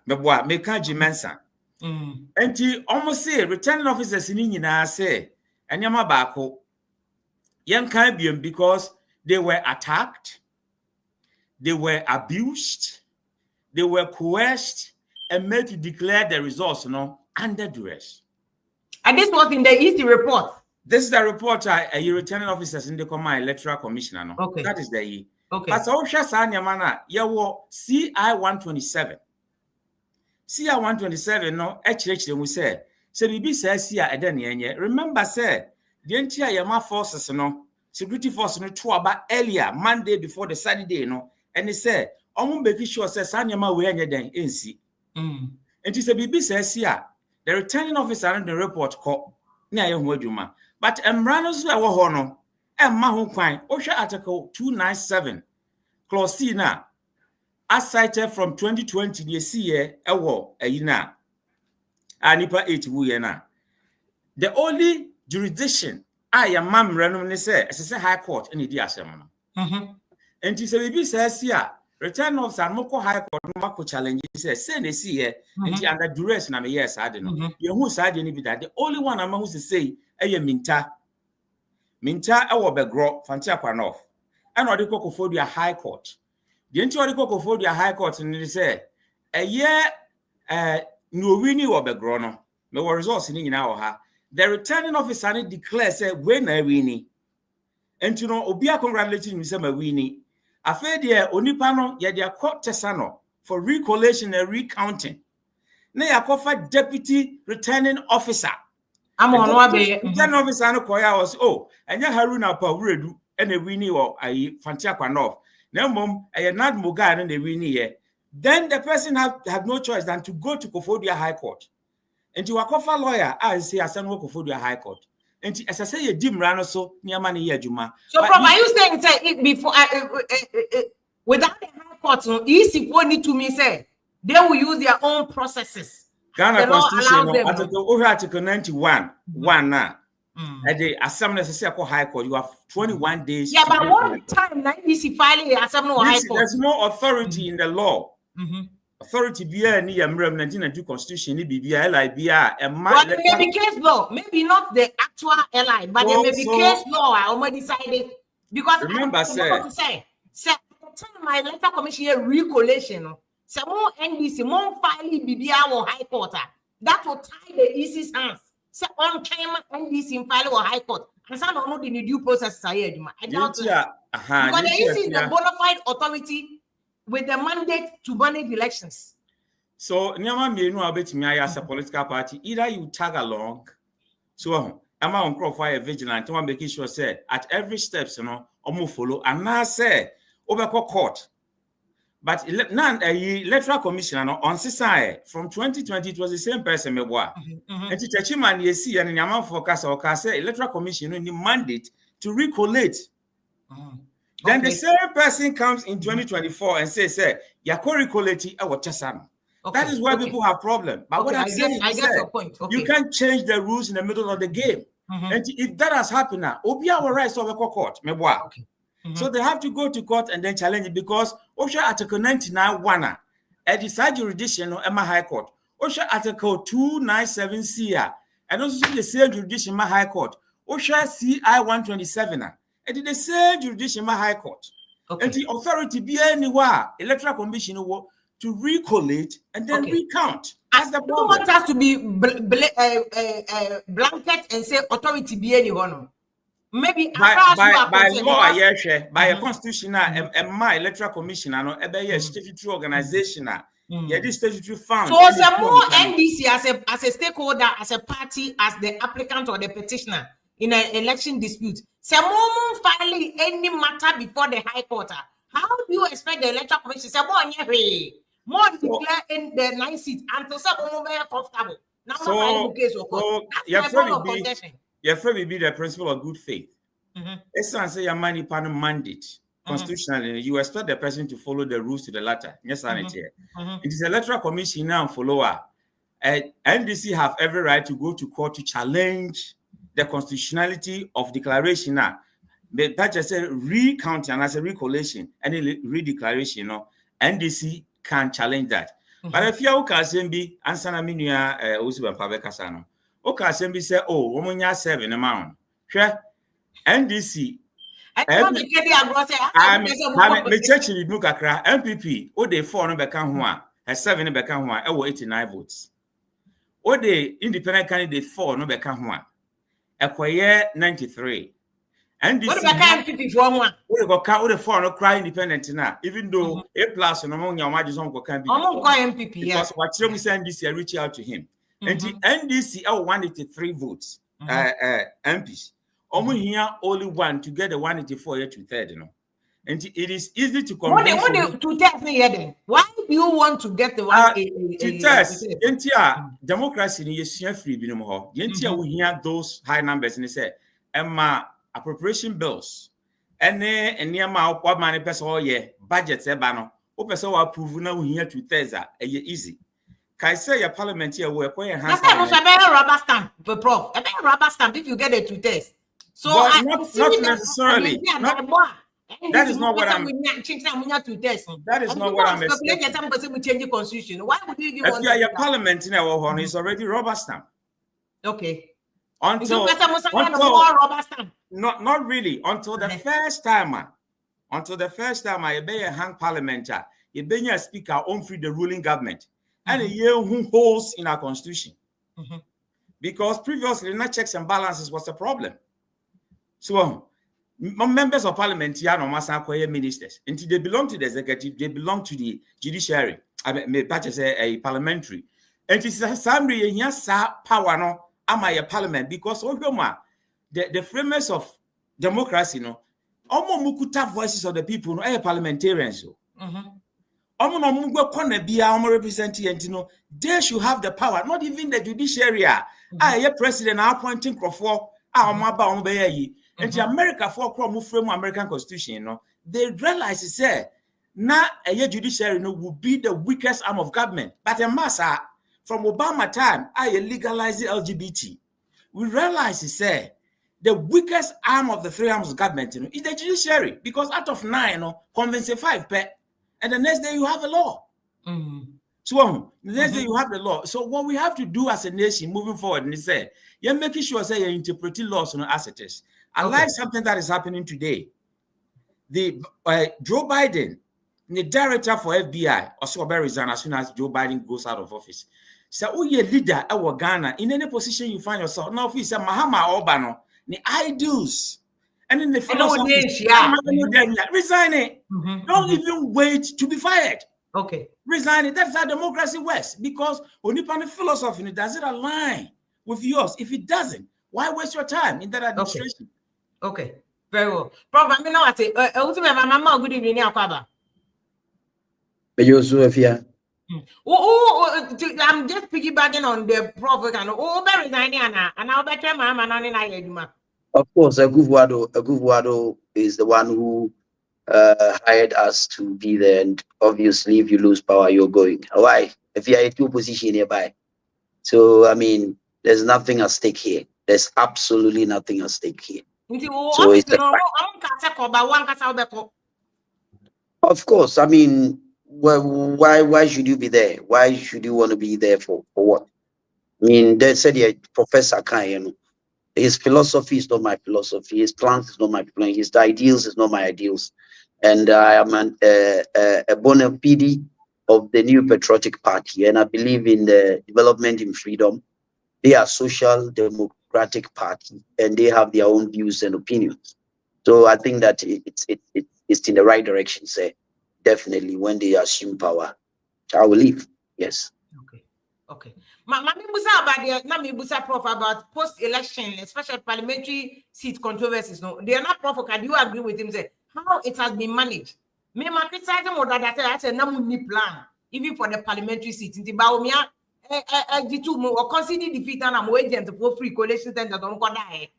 But what make Jimensa? Until almost say returning officers in say and Yama Bako young Caribbean because they were attacked, they were abused. They were coerced and made to declare the results, under duress. And this was in the EC report. This is the report. A returning officers in the command electoral commissioner. No, okay, that is the E. Okay. But Osha Sanyamana, yawo CI 127. CI 127. No, HH we say. So we says here at the remember, say the entire Yama forces, security force, two about earlier Monday before the Saturday, and they said. Make sure says Sanyama we anya den NC. And it is a BB says here the returning officer and the report call near your waduma. But Emranos were hono and Mahu Quine, OSHA article 297, clause C now, as cited from 2020, you see a war a yina. Anipa 8 wuyena. The only jurisdiction I am mam randomly say as a high court in the DSM. And it is a BB says here. Return of Moko High Court Mako challenge says, send a see here, and under duress, and yes, I don't know. You who side any bit that the only one among who's to say, Minta, our begro, Fantia Quanoff, and what the Cocofodia High Court. The entire Cocofodia High Court, and they say, a year, no winnie or begrono, no results in our the returning officer declares, when I winnie, and to know, Obia congratulating me, some winnie. Afedia onipano ya dia court tesano for recollation and recounting. Na ya kofa deputy returning officer. I'm on one day. Returning officer no koya was anya Haruna pa wuredu ene wini or ayi Fantia Kwanoff. Na mom not Muga and the wini here. Then the person have no choice than to go to Kofodia High Court. And to a kofa lawyer, I say asanwo Kofodia High Court. And as I say, you dim rano so near money here, Juma. So, Prof, are you saying it before without the high court, easy for need to me say they will use their own processes Ghana Constitution, Article 91, 1 now. At the assembly high court, you have 21 days. Yeah, but one time, NDC filing assembly high court. There's no authority in the law. Authority be a near 1992 constitution, maybe case law, maybe not the actual LI, but there may be case law. I already decided because remember, at the time my electoral commission recollation, some more NDC, more filing BBI or high court. That will tie the EC's hands. So on time NDC in filing or high court. And some don't know the due process. I doubt it. Because the EC is the bona fide authority with the mandate to manage elections. So, as a political party, either you tag along, so I'm on profile vigilant, I'm making sure say at every step, I'm follow, and now say over court. But electoral commission on CSI from 2020, it was the same person. And to Chachiman, you see, and Yaman focus or say electoral commission in the mandate to recollate. Then the same person comes in 2024 and says, "You're co-recollating our Chasam." That is where people have problem. But what I'm saying is your point. You can't change the rules in the middle of the game. And if that has happened now, Obi our rights over court. So they have to go to court and then challenge it because OSHA Article 99 1 at the side jurisdiction of Emma High Court. OSHA Article 297C and also the same jurisdiction of High Court. OSHA CI 127 and the same jurisdiction of High Court. And the authority be anywhere electoral commission to recollate and then recount. That's the problem. No one has to be blanket and say authority be anyone. Maybe by law, by a constitution, and my electoral commission, a statutory organization, this statutory found. So, some more NDC as a stakeholder, as a party, as the applicant or the petitioner in an election dispute. Some more filing any matter before the High Court. How do you expect the electoral commission? Some more declare in the 9 seats until some more very comfortable. Now, your friend be the principle of good faith. It's say your money panel mandate constitutionally. You expect the person to follow the rules to the letter. Yes, it is electoral commission now follower. NDC have every right to go to court to challenge the constitutionality of declaration now. But that just a recounting and as a recollation, any redeclaration, NDC can challenge that. But if you are be answer na minua Osuba Pabekasa no. Okasembi say, oh, womunya 7 amount. Sure. NDC. Me church in book akra NPP. O de 4 no beka ho a 7 no beka ho a e wo 89 votes. O de independent candidate 4 no beka ho a ekoye 93. NDC. What about NPP for one? O de 4 no cry independent na even though A+ no mo nya maji so nko kan NPP. Because what you say NDC reach out to him. And the NDC 183 votes, MPs. Here only one to get the 184 to 2/3, And it is easy to convince. Why do you want to get the 184? To test, democracy is free. We hear those high numbers and they say, Emma appropriation bills. And near my what money person budgets ebano. Person approve now here 2/3 easy. Can say your parliamentary work where that's a rubber stamp, Prof. A rubber stamp if you get it to test. So not necessarily. That is not what I'm. That is not what I'm expecting. Change constitution. Why would you give? If you are your parliament in our horn, it's already rubber stamp. Okay. Until not really until the first time. Until the first time I be a hang parliamentar, you be a speaker on free the ruling government. And a year who holds in our constitution. Because previously, not checks and balances was a problem. So, members of parliament, ministers, until they belong to the executive, they belong to the judiciary. I mean, a parliamentary. And it's a summary, yes, power, no, am I a parliament? Because the framers of democracy, almost mukuta voices of the people, no, parliamentarians. They should have the power, not even the judiciary. President appointing Crawford, and the America for American Constitution, they realize now a judiciary will be the weakest arm of government. But a massa from Obama time, I legalized the LGBT. We realize, say, the weakest arm of the three arms of government, is the judiciary, because out of 9, convince 5 pet, and the next day you have a law. So the next day you have the law. So what we have to do as a nation moving forward, and say, you're making sure say you're interpreting laws as it is. I like something that is happening today. The Joe Biden, the director for FBI, also resign as soon as Joe Biden goes out of office. So, who you leader at Ghana in any position you find yourself? Now, if you say Mahama or Obano, the ideals, and then the philosophy, resign it. Don't even wait to be fired. Resign it. That's how democracy works. Because when you find a philosophy, does it align with yours? If it doesn't, why waste your time in that administration? Very well. Prof, I mean, now I say, Mama, good evening, Akaba. I'm just piggybacking on the Prof. And I'll better Mama. Of course, Govt is the one who hired us to be there, and obviously, if you lose power, you're going. Why? If you are in two positions nearby. So, I mean, there's nothing at stake here. There's absolutely nothing at stake here. So it's of course, I mean, why should you be there? Why should you want to be there for what? I mean, they said Professor Khan, his philosophy is not my philosophy, his plans is not my plan, his ideals is not my ideals. And I am a bona fide of the New Patriotic Party, and I believe in the development in freedom. They are social democratic party, and they have their own views and opinions. So I think that it's in the right direction. Say, definitely when they assume power, I will leave. Yes. Okay. Mami Busa Prof about post-election, especially parliamentary seat controversies. No, they are not Prof. Can you agree with him? Say how it has been managed. Me criticize him that I say no plan even for the parliamentary seat. In the Baumia, or consider defeat and I'm waiting for free coalition that don't go die.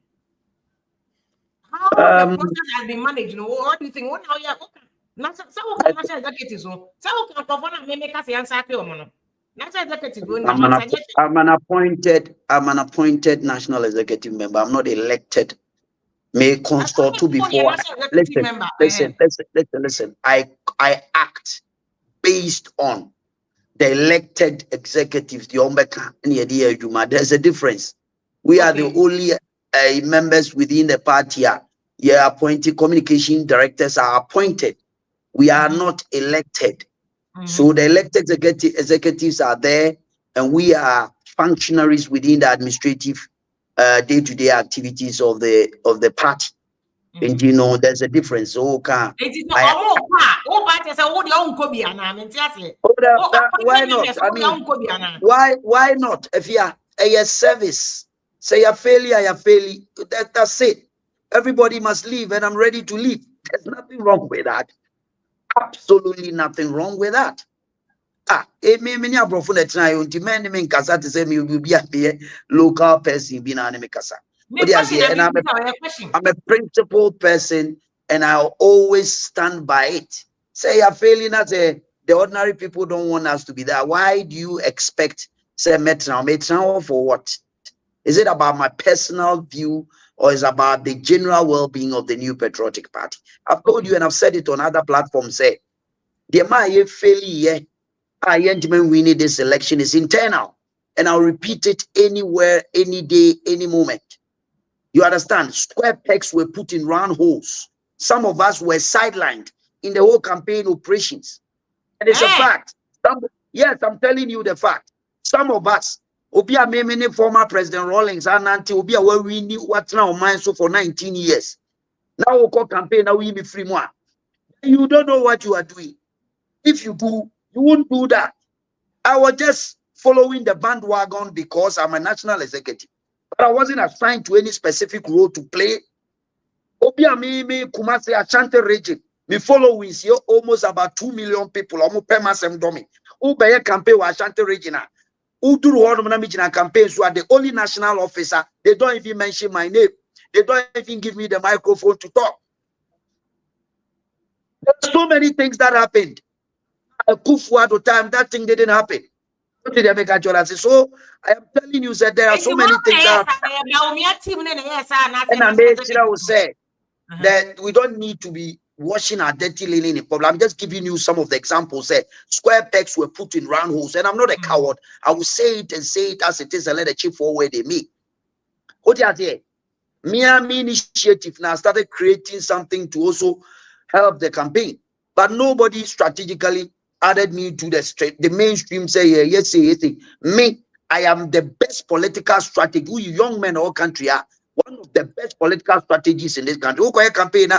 How the process has been managed? What do you think? What now? Yeah, okay. Some can national executives. Some can perform and make us answer to I'm an appointed national executive member. I'm not elected. May consult to before. Listen. I act based on the elected executives. There's a difference. We are the only members within the party. Appointed communication directors are appointed. We are not elected. So the elected executives are there, and we are functionaries within the administrative day-to-day activities of the party. And you know, there's a difference. Why not? I mean, why not? If you are a service, say you're failure, that's it. Everybody must leave, and I'm ready to leave. There's nothing wrong with that. Absolutely nothing wrong with that. Local person and I'm a principled person, and I'll always stand by it. Say you're failing as the ordinary people don't want us to be there. Why do you expect say metro for what? Is it about my personal view, or is it about the general well-being of the New Patriotic Party? I've told you, and I've said it on other platforms, say the failure winning this election is internal, and I'll repeat it anywhere, any day, any moment. You understand? Square pegs were put in round holes. Some of us were sidelined in the whole campaign operations, and it's a fact. Yes, I'm telling you the fact. Some of us, Obia Memene, former President Rawlings, and until Obia where we knew what's now mine so for 19 years. Now we call campaign, now we be free more. You don't know what you are doing. If you do, you won't do that. I was just following the bandwagon because I'm a national executive, but I wasn't assigned to any specific role to play. Obia me Kumasi Ashanti region. Me followings here almost about 2 million people. Almost per masem domi. Ubaya campaign wa Ashanti region. Uduru Hormonamijina campaign, so are the only national officer. They don't even mention my name. They don't even give me the microphone to talk. There's so many things that happened. At Kufuor time, that thing didn't happen. So I am telling you that there are so many things that and I made sure say that we don't need to be washing our dirty linen in public. I'm just giving you some of the examples. Square pegs were put in round holes, and I'm not a coward. I will say it and say it as it is and let the chip for where they meet. What you say? Miami initiative now started creating something to also help the campaign, but nobody strategically added me to the mainstream. Say yes, me. I am the best political strategy. We young men in our country are one of the best political strategies in this country. Okay, campaign,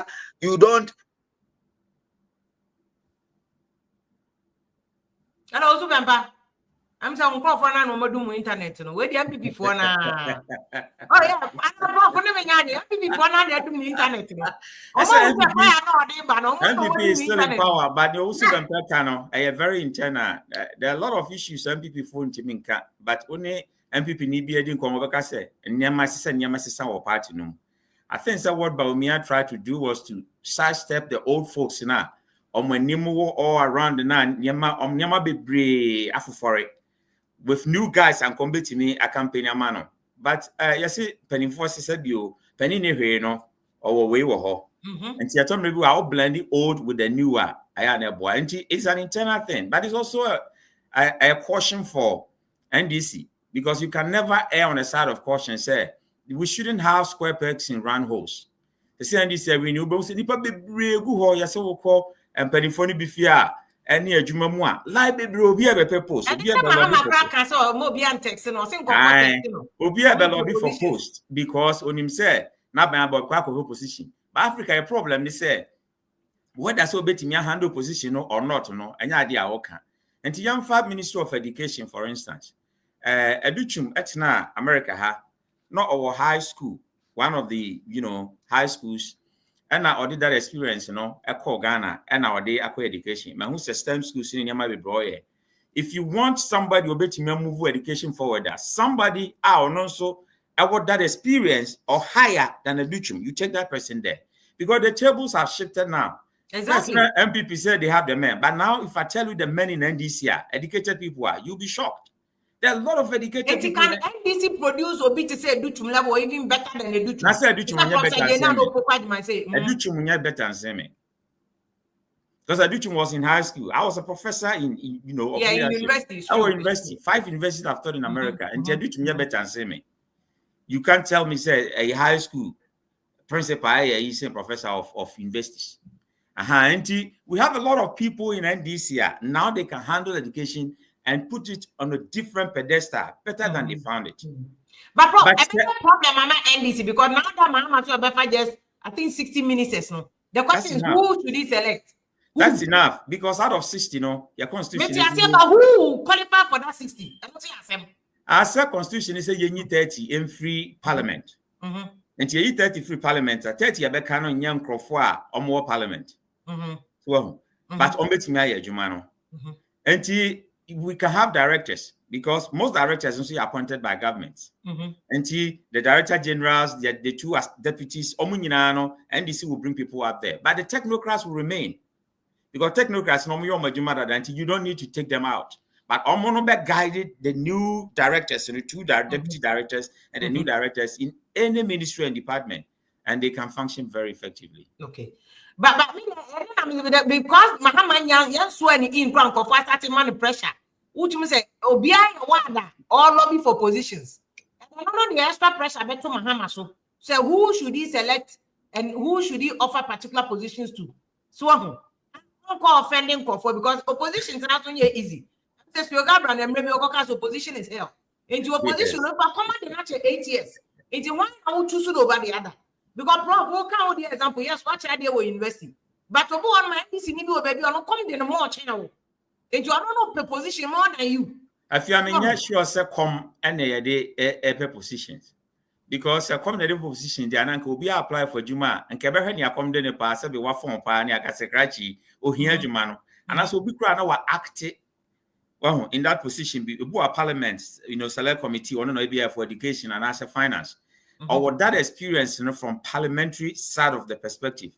you don't. And also, remember, I'm saying, for now, no do internet. No, where the NPP for now? Oh yeah, I'm for never NPP for now. They do internet. NPP is still in power, but they also are very internal. There are a lot of issues NPP phone to me, but only NPP need be adding convocation and Nyamasi or party no. I think that what Baumia tried to do was to sidestep the old folks now. When Nimu all around the nine, Nyama be brave for it. With new guys and combating me a campaign mano. But you see, Penny Force said you, Penny no, or way or and Tiatom maybe I'll blend the old with the newer. I am a boy, and it's an internal thing, but it's also a caution for NDC because you can never err on the side of caution. Say we shouldn't have square pegs in round holes. The NDC we knew, but we said, "Nipa be brave, go ho, yes, we call and Penny Phone be fear." Any a jumamwa like baby obi a purpose obi a lobby for post because on him say na ban about kwako position but Africa a problem they say whether so betimi handle position or not no anya ade a woka enti young fab Minister of Education for instance educhum etna America ha not our high school one of the high schools. And I did that experience, I call Ghana and our day education. My who's STEM schools in Yamabe boy. If you want somebody who bet you move education forward, somebody also about that experience or higher than a duchum, you take that person there. Because the tables have shifted now. Exactly. MPP said they have the men, but now if I tell you the men in NDC are educated people are, you'll be shocked. There are a lot of educated people. Can NDC produce or be to say Duchum level or even better than a Duchum? I said Duchum better than me. Because Duchum was in high school. I was a professor in university. I was university. 5 universities I've taught in America. And Duchum better than me. You can't tell me say a high school principal is a professor of universities. And we have a lot of people in NDC now they can handle education and put it on a different pedestal, better than they found it. But problem, I'm at NDC because now that Mahama just, I think 60 minutes. No, the question is who should he select? That's enough because out of 60, your constitution. But who qualify for that 60? I don't see our constitution is you need 30 in free parliament. And you need 30 free parliament. 30 you can on young crofwa or more parliament. Well, but on bet me Jumano. And we can have directors because most directors also are appointed by governments. And the director generals, the two as deputies, NDC will bring people up there. But the technocrats will remain. Because technocrats normally you don't need to take them out. But Omonobe guided the new directors and the two deputy directors and the new directors in any ministry and department, and they can function very effectively. Okay. But because Mahama young swear in ground for starting money pressure, which means Obia Wada all lobby for positions. And I don't know the extra pressure bet to Mahama. So who should he select and who should he offer particular positions to? So don't call offending for because opposition is not easy. Says your government and maybe your opposition is hell. Into opposition, come on 8 years. Into one I will choose over the other. Because Prof, count the example, yes, what idea we're investing. But to go on my NDC, baby, I don't come in more channel. And you don't know the position more than you. If you are not sure, sir, come and they positions. Because a common position, the anank will be applied for Juma and Cabernet, you come then a pass, be what form pioneer, Casakrachi, or here Jumano. And as will be crying our active. Well, in that position, be a parliament, select committee, or no ABF for education and as a finance. Or what that experience, from parliamentary side of the perspective.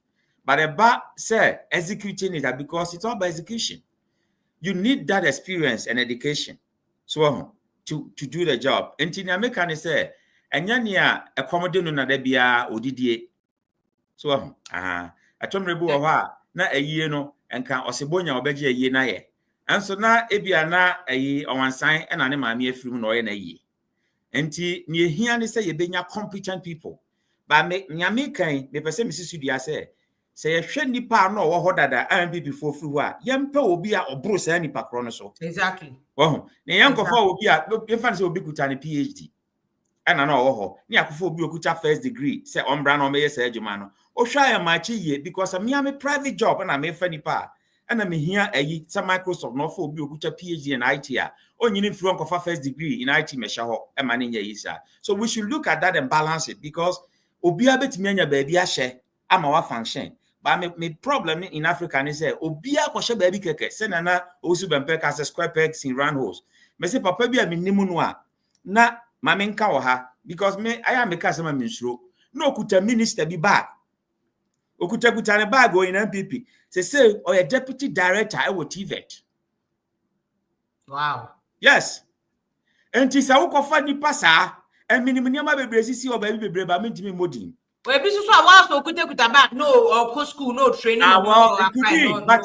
But about say executing it because it's all about execution. You need that experience and education So to do the job. Enti America ne say enya nia accommodate no na da bia odidie. So atomrebu wo ha na ayie no enka osebonya obeje ayie na ye. Anso na ebia na ayi owansan na ne maame afirim na oye na ayie. Enti ne ehia ne say ye benya competent people. Ba me nyame kan me pese me sisu dia say ye hwe nipa na wo ho dada NPP fo firi ho a yempe obi a obro sa nipa kro no so. Exactly. Wo ne yankofo obi a yefa say obi kuta ne PhD. Ana na wo ho ne akofo obi okuta first degree say ombra na o meye say adwuma no. O hwa ya ma chi ye because me am a private job na me fa nipa ana me hia ayi sa Microsoft no fo obi okuta PhD in IT a onyini firi onkofa first degree in IT mesha ho e ma ne nya yi sa. So we should look at that and balance it because obi abetimi anya ba bia hye ama wa function. But me problem in Africa is say obi akoshe ba bi keke se na osu bempe ka square pegs in round holes. Me say papa bi a menimu no a na ma me nka wo ha because me I am make asema minsuro no okuta minister bi bag okuta ne bag o in NPP say or a deputy director I will TVET. Wow. Yes. Enti sa wo kofa nipa sa e minimu niam bebre sisi o ba bi bebre ba mentimi modin. We be so was no kuta back no or school no training well, it could be, no, but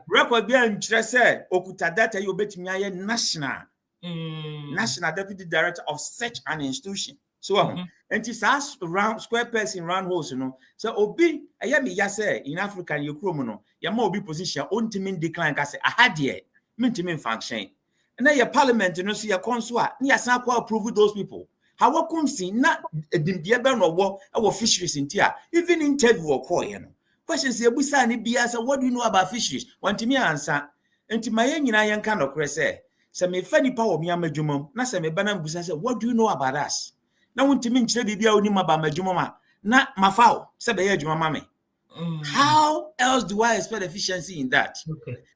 record be and say okuta data you betimi aye national national deputy director of such an institution. So and it's us round square person round holes, you know. So obi ayami ya say in Africa you kromo no ya ma obi position ontimin decline ka say ahadie mintimin function. And then your parliament you know see your consul ni asan kwa approve those people. How come see na dimdia be no wo our fisheries in tia even interview or call you know. Questions you busa ni bia say what do you know about fisheries? Want me answer. Enti maye nyina yen kan no say me fa nipa wo me amadwumam na se me bana busa say what do you know about us? Na wontimi nkyere bibia oni ma ba amadwumam na mafao se be ye adwuma ma me. How else do I expect efficiency in that?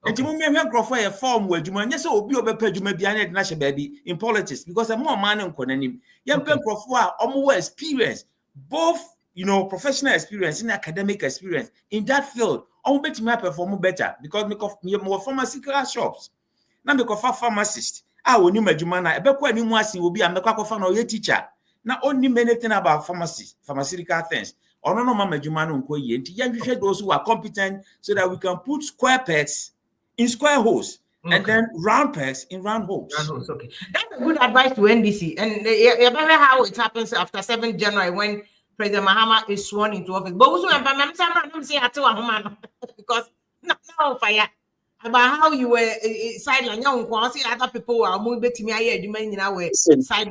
Enti mo me nkrofo ye form wo adwuma nya se obi obepa adwuma bia na de na hye baabi in politics because a more man nkonanim ye mpe nkrofo a omo wo experience both you know professional experience and academic experience in that field omo betimi perform better because me pharmaceutical shops na me kofa pharmacist woni madwuma na ebekwa animu asen obi amekwa kofa na oye teacher na onni anything about pharmaceutical things ono no madwuma no nko ye nti yanhwehwe those who are competent so that we can put square pegs in square holes and then round pegs in round holes. Okay, that's a good advice to NDC and you remember how it happens after 7th January when President Mahama is sworn into office. But also I'm saying because no fire about how you were sideline. Other people were moving to me.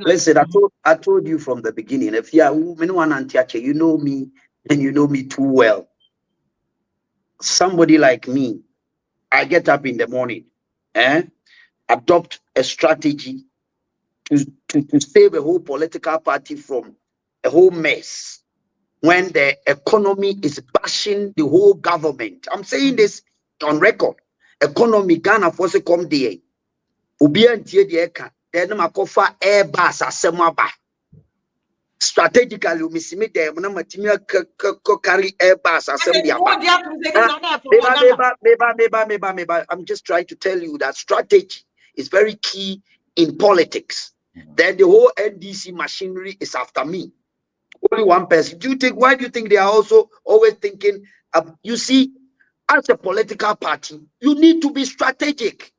Listen, I told you from the beginning. If you are you know me and you know me too well. Somebody like me, I get up in the morning, adopt a strategy to save a whole political party from a whole mess when the economy is bashing the whole government. I'm saying this on record. Economy Ghana force come there. Ubi antie de eka. Then makofa airbus asemaba. Strategically, we see me there. Muna matimia carry airbus assembly. I'm just trying to tell you that strategy is very key in politics. Then the whole NDC machinery is after me. Only one person. Why do you think they are also always thinking? You see, as a political party, you need to be strategic.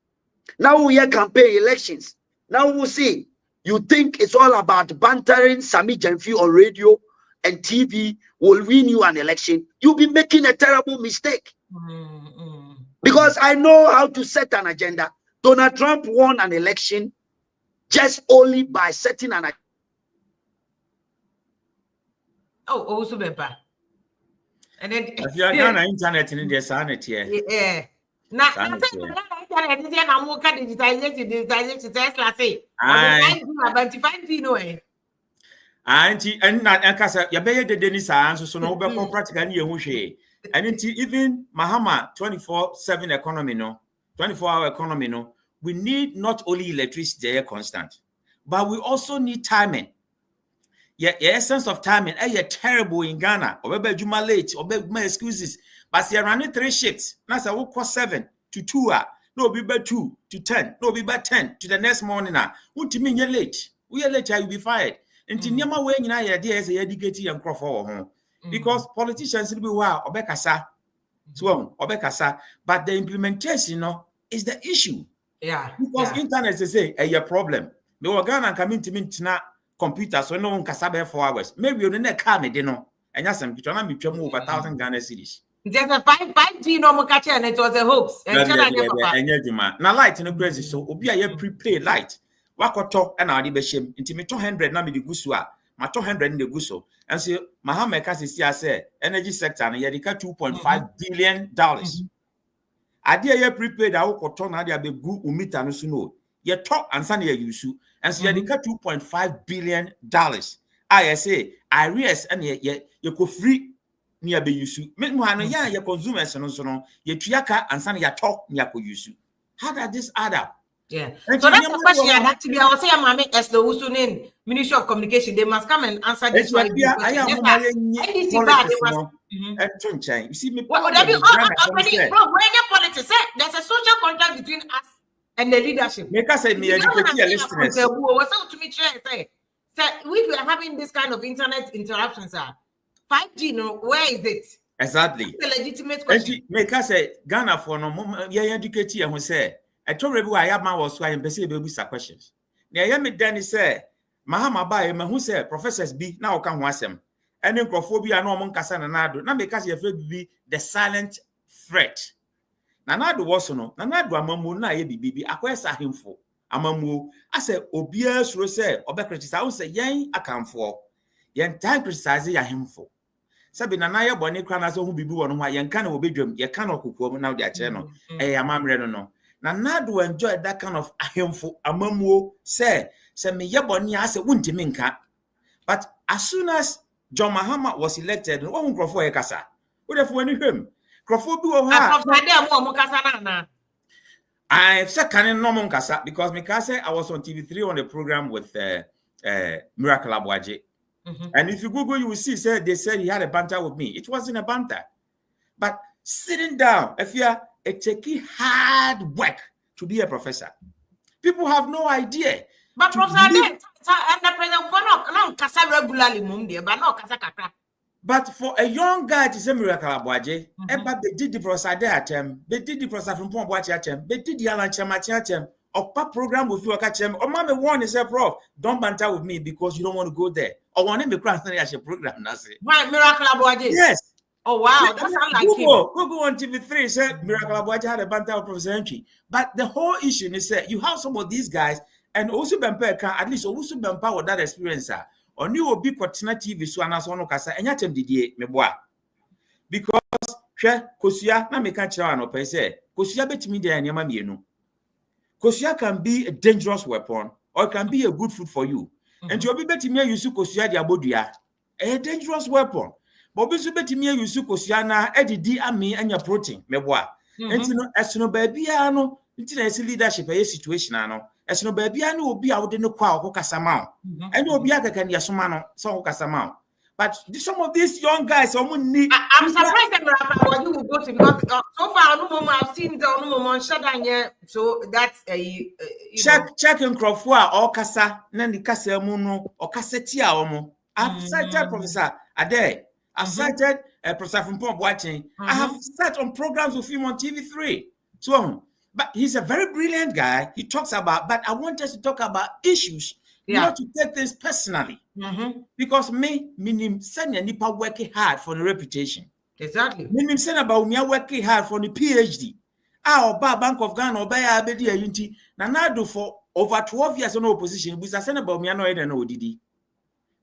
Now we are campaign elections. Now we'll see. You think it's all about bantering Sami Jenfi on radio and TV will win you an election. You'll be making a terrible mistake. Because I know how to set an agenda. Donald Trump won an election just only by setting an agenda. Oh, also better. And then if you are on internet in the sanity, yeah. Now, internet is now more digitization. Tesla say, and Kasa, Yabe de Denis answer so no better practically a mushe. And even Mahama 24/7 economy, no 24-hour economy, no. We need not only electricity constant, but we also need timing. Yeah, essence of timing. You're terrible in Ghana. Or maybe Juma late, or maybe excuses. But you're running 3 shifts. That's a work 7 to 2 hours. no be by 2 to 10, no be by 10 to the next morning. Won't mean you're late? We are late, you'll be fired. And Tinyama way in idea as a educated and crawford because politicians will be wow, Obekasa, so Obekasa, but the implementation is the issue. Yeah. Because internet they say a problem. The organ come into me computer, so no one can sub 4 hours. Maybe you don't come, and yes, I'm trying to move over 1,000 Ghana cedis. There's a 5G normal catcher, and it was a hoax. Now, light in the crazy, so Obi a prepaid light. Wakoto and Adi Beshim, intimate 200 Nami de Gusua, my 200 in the Guso. And so Mahama Cassia energy sector and Yadika $2.5 billion. I dear prepaid our cotton, I be good umita no suno. Ye talk and Sunday Yusu, and so Yadika $2.5 billion. I say, I realize and ye could free near be Yusu. Meanwhile, your consumers and so ye triaka and Sunday talk near Yusu. How does this add up? Yeah. So that's the question I had to be. I was saying, Mami, as the Usunin Ministry of Communication, they must come and answer this question. NDC bad, they must. You see me. Well, when your politics, there's a social contract between us and the leadership. Make us say, me educate your listeners. To me, say, if we are having this kind of internet interruptions, 5G, no, where is it? Exactly. It's a legitimate question. Make us say, Ghana for no moment, yeah, educate you, who say. I told you I have my was why I'm busy questions. Near me, Danny said, Mahama by who said, Professors B now can watch them. And then Crophobia no mon Cassan and Nado, not because you're afraid to be the silent threat. Nanado was no, Nanado Amamu na baby, acquire him for Amamu. I said, Obias Rose, Obecratis, I will say, Yang, I come for. Yan time criticizing him for. Sabina Naya Bonnie Cranas who be one why Yan can obey them, you cannot cook now their channel. Eh, Amam Reno. Now, Nadu enjoy that kind of ahemfo amamuo say me yeboni ase wunti minka. But as soon as John Mahama was elected, one Crawford Ekasa. What if when him? Crawford do I said can no monkasa because Mikase I was on TV3 on the program with Miracle Abwaje. And if you Google, you will see they said he had a banter with me. It wasn't a banter. But sitting down, if you are it's taking hard work to be a professor. People have no idea. But Professor, but for a young guy to say Miracle Abwaje, they did the professor there at him. They did the professor from Pombwachi at him. They did the Alan Chamati at him. Or program with you at him. Or Mamma one is a prof. Don't banter with me because you don't want to go there. Or one name as a program. Why Miracle Abwaje? Yes. Oh wow, that sounds like Google on TV3 said Miracle Abwaje had a banter with Professor Entry. But the whole issue is that you have some of these guys and also Bempe can at least also Bempe with that experience. Or new will be Kotina TV so and as one casa and yatem Didier Meboa. Because Kosia na make a no per se. Kosia bet me there and Yamamieno. Kosia can be a dangerous weapon or it can be a good food for you. And you'll be betting me you see Kosia Diabodia. A dangerous weapon. But we should bet me you see Kosiana, Eddie Ami and your protein, Meboa. And you know, as no baby, no, it's a leadership a situation. As no baby, I will be out in the crowd, Hokasamau. And you'll be other can Yasumano, so Hokasamau. But some of these young guys, need. I'm surprised that you will go to because so far, no moment I've seen the no moment shut down here. So that's a check in Crawford or Casa, Nandy Casamuno or Cassetia Omo. I've cited Professor Ade. I've cited Professor from Pomp watching. I have sat on programs with him on TV3. So, but he's a very brilliant guy. He talks about, but I want us to talk about issues, not to take things personally. Because meaning send a nipa working hard for the reputation. Exactly. Meaning send about me working hard for the PhD. Our Bank of Ghana or Baya Abedi Unity. Now do for over 12 years on opposition. We send about me and ODD.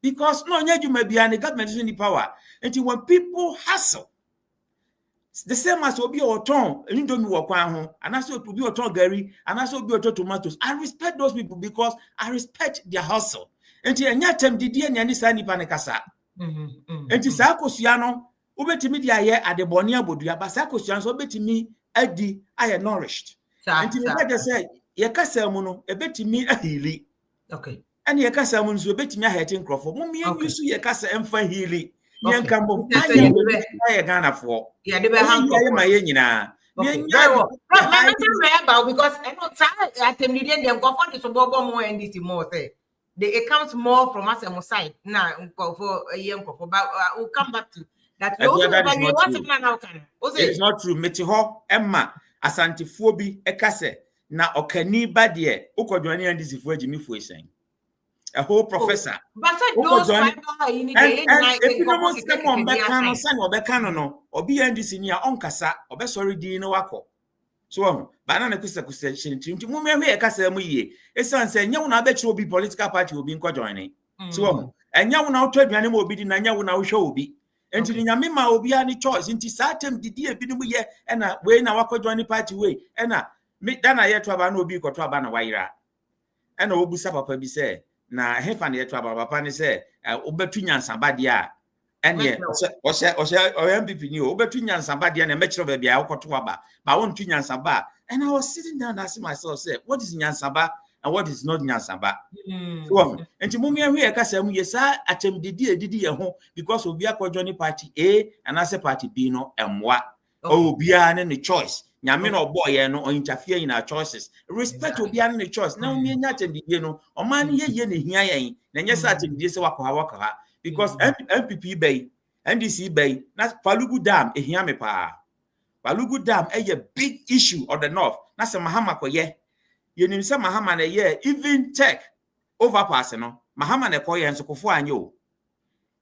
Because no, you may be an government in the power. Until when people hustle, the same as will be your tongue, and you don't walk home, and also it will be your tongue, Gary, and also be your tomatoes. I respect those people because I respect their hustle. Until a yatem did any sani panicasa. Until Sarkosiano, Ubeti media here at the Bonia Bodia, but Sarkosians obeti me, Eddie, I am nourished. Until the say, Yakasamuno, a beti me a healy. Okay. And Yakasa Muns will bet me a hating Crawford. Mummy, you see Yakasa and fine healy. Young Cambo, I Ghana for. Yeah, they were hungry. My yenina. Okay, very well. Because I know at the median them go for the suburban more NDC more say. It comes more from us on side. Now for a young couple, but we'll come back to that. It is not true. Metiho Emma Asantifobi Ekase na okani badie ukodwani NDC for Jimmy Fuesen. A whole professor. But those tribal in if you know someone Bekano no obi NDC nia onkasa obesori di no wako. So banana kusa shinti mume hwe ekasa mu yie esan se nya wona be obi political party obi nko join. So enya wona otwa aduane mo obi di na nya wona wo hwe obi. Enti nyame ma obi ani choice nti satem didi ebi no mu ye na we na wako join party we na me dana ye to aba na obi ko to aba na wayira. Na obusa papa bi se na hefa na ye to aba papa ni se obetu nyansamba dia ene o se MPP ni obetu nyansamba dia na mechiro ba bia akoto aba ba won tu nyansamba. And I was sitting down asking myself, say, what is nyansamba and what is not nyansamba? So and to mummy we ekasa mu yesa atem didi ho because obi akwadwo party A and as a party B no emwa obi an ne choice nyame no boy no interfere in our choices. Respect obi an ne choice. Now me nya atem didi no o man ye ne hia yen na nya sa atem didi se wakwa because MPP bay NDC bay na Palugu Dam ehia me pa. Palugu Dam a big issue on the north. Na se Mahama ko ye. Yenim se Mahama na ye even check overpass no. Mahama na ko ye enso kofo anye o.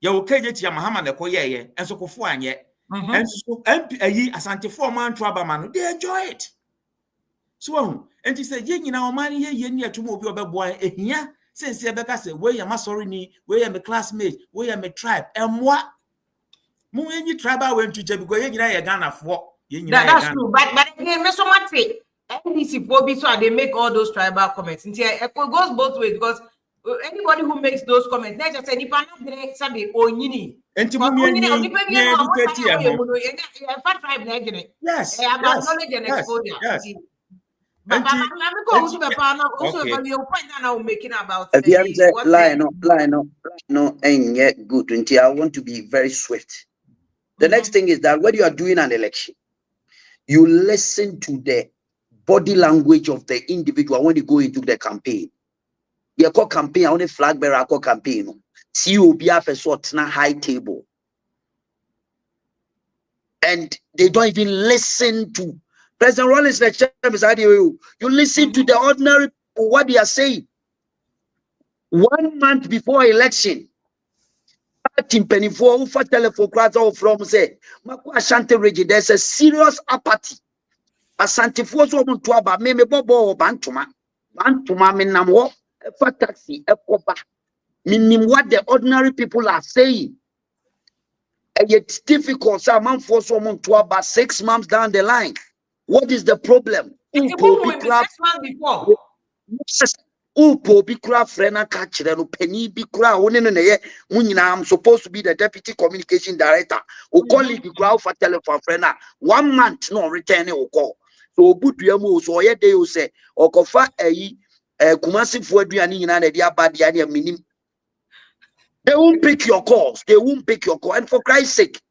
Ye o keje tia Mahama na ko ye enso kofo anye. Enso MP ayi Asante for man trouble man they enjoy it. So enti se ye nyina o man ye ni atomo obi obeboa ehia sense e beka se we ya masori ni we ya me classmate we ya me tribe emwa mu enyi tribal went to je because ye nyina ye Ghana for. That's true, but again, me so much say NDC phobia, so they make all those tribal comments. It goes both ways because anybody who makes those comments, they just say, "If I'm not there, somebody onyini." Yes. No, and yet good. Until I want to be very swift. The next thing is that when you are doing an election, you listen to the body language of the individual when you go into the campaign. You call campaign, I only flag bearer call campaign. See you be a sort na high table. And they don't even listen to President Rollins lecture. You listen to the ordinary people, what they are saying. 1 month before election, Timpani for ufa telephone crowds from say Maku Ashanti region, there's a serious apathy. Asante for so to aba me bobo bantuma minamwo for taxi ekoba minim what the ordinary people are saying. And it's difficult, so man for someone to aba 6 months down the line. What is the problem? 6 months before. Upo bikura frena kachire no penny bikura one no ye munyina. I'm supposed to be the deputy communication director. O colleague bikura for telephone frena 1 month no return o call. So obuduam o so ye dey o say okofa ayi kumasi fu aduane nyina na dia ba dia na minim. They won't pick your calls. They won't pick your call. And for Christ's sake,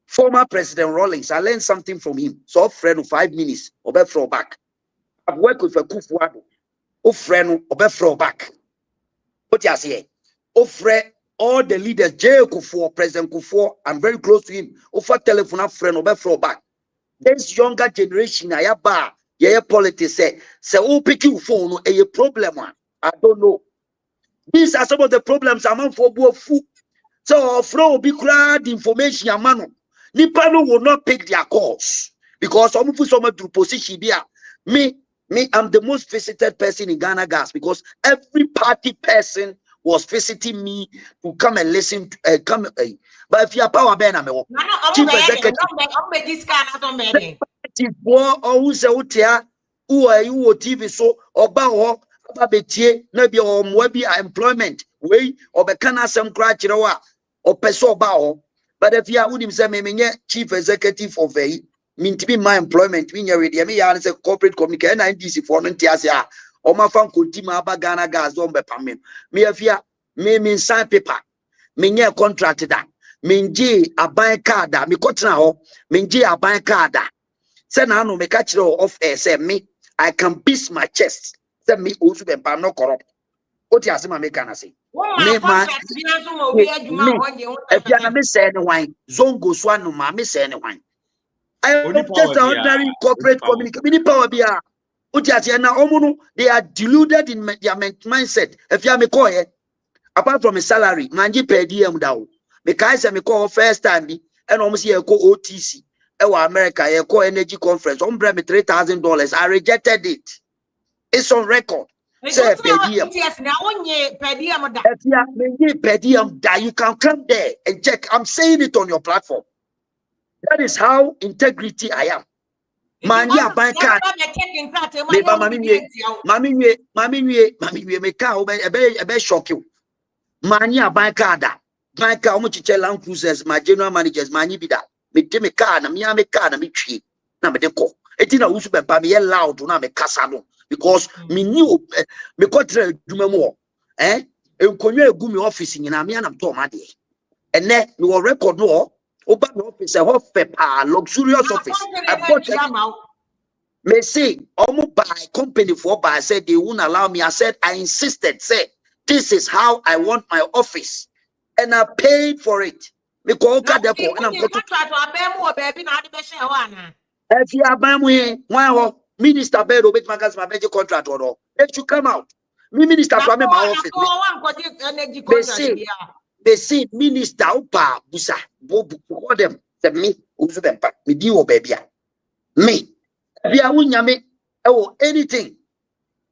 former President Rawlings, I learned something from him. So friend of 5 minutes obe throw back. I've worked with a Kufuado. O friend obe throw back. What you say? O friend, all the leaders, J. Kufuor, President Kufuor, I'm very close to him. Offer telephone friend obe throw back. This younger generation, I ba politics say who pick you phone a problem. I don't know. These are some of the problems among for food. So throw be crowd information amano. Nipano will not pick their calls because some of some to position there. Me, I'm the most visited person in Ghana Gas because every party person was visiting me to come and listen to but if you are power ben I'm chief executive who are you TV so oba betie na bi o mwa employment we obekana sem kra kire wa o peso ba ho but if you unim say me menye chief executive of mintibi my employment we nya we dey me ya say corporate communication na NDC for no ntiase a o ma fan kontima aba Ghana Gas o mbepam me afia me sign paper menye contract da menje aban card me kotena ho menje aban card Say now no me catch off air. Say me, I can beat my chest. Say me also be no corrupt. What you asema me can say? Me man, me. If you are me say any wine, zongo swan no ma me say any wine. I am just an ordinary corporate communication. Mini power be a. What you say now? Omono they are deluded in their mindset. If you are me call here, apart from a salary, manji per diem down. Because I me call first time be, and almost here call OTC. America, I call energy conference. Ombre me $3,000. I rejected it. It's on record. Say per diem. You can come there and check. I'm saying it on your platform. That is how integrity I am. Man, yeah, buy card. Mami, me car. I be shock you. Man, yeah, buy card. Buy car. How much you Land Cruisers? My general managers, man, you be that. Me take me car. Na me car. Na me tree. Na me deko. Etina usu be pa me loud. Na me kasano. Because me knew me kotre dumemo. Enkonyo egu me office nyina me anam to ma de. Ene me wo record no over the office a hot luxurious office. I bought it. Me say almost buy company for buy. I said they won't allow me. I said I insisted. Say this is how I want my office, and I paid for it. Me call and I'm going to. If you are buying why minister bed obey magazine my major contract or no, let you come out. Me minister from my office. They say minister upa busa bobu for them. Say me usu them pa me di o baby me bia wunya me anything.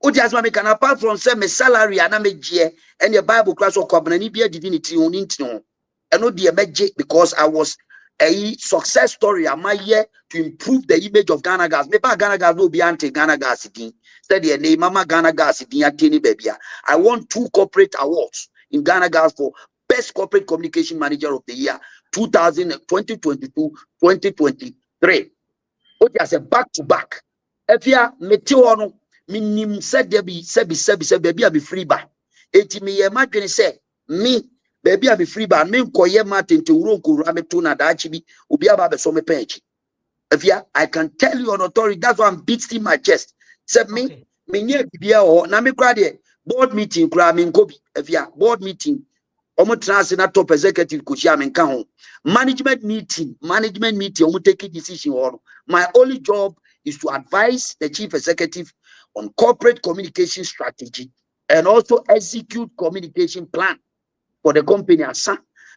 Oti asma me can apart from say me salary and me gie and the Bible class or covenant ni bia divinity on intino. And no the meje because I was a success story. Am I here to improve the image of Ghana Gas? Me pa Ghana Gas no be anti Ghana Gas din. Said the name Mama Ghana Gas din atini baby. I won 2 corporate awards in Ghana Gas for Best Corporate Communication Manager of the Year 2022-2023. What you say back to back. If you are meteor minim said there be baby I be free ba. Eti me imagine say me baby I be free ba me nkoye Martin to uronko rameto na da chibi obi aba be so me page. If you I can tell you on authority that's why I'm beating my chest. Say me me near bibia o na me kra de board meeting kra me nkobi. If you board meeting top executive management meeting taking decision. My only job is to advise the chief executive on corporate communication strategy and also execute communication plan for the company.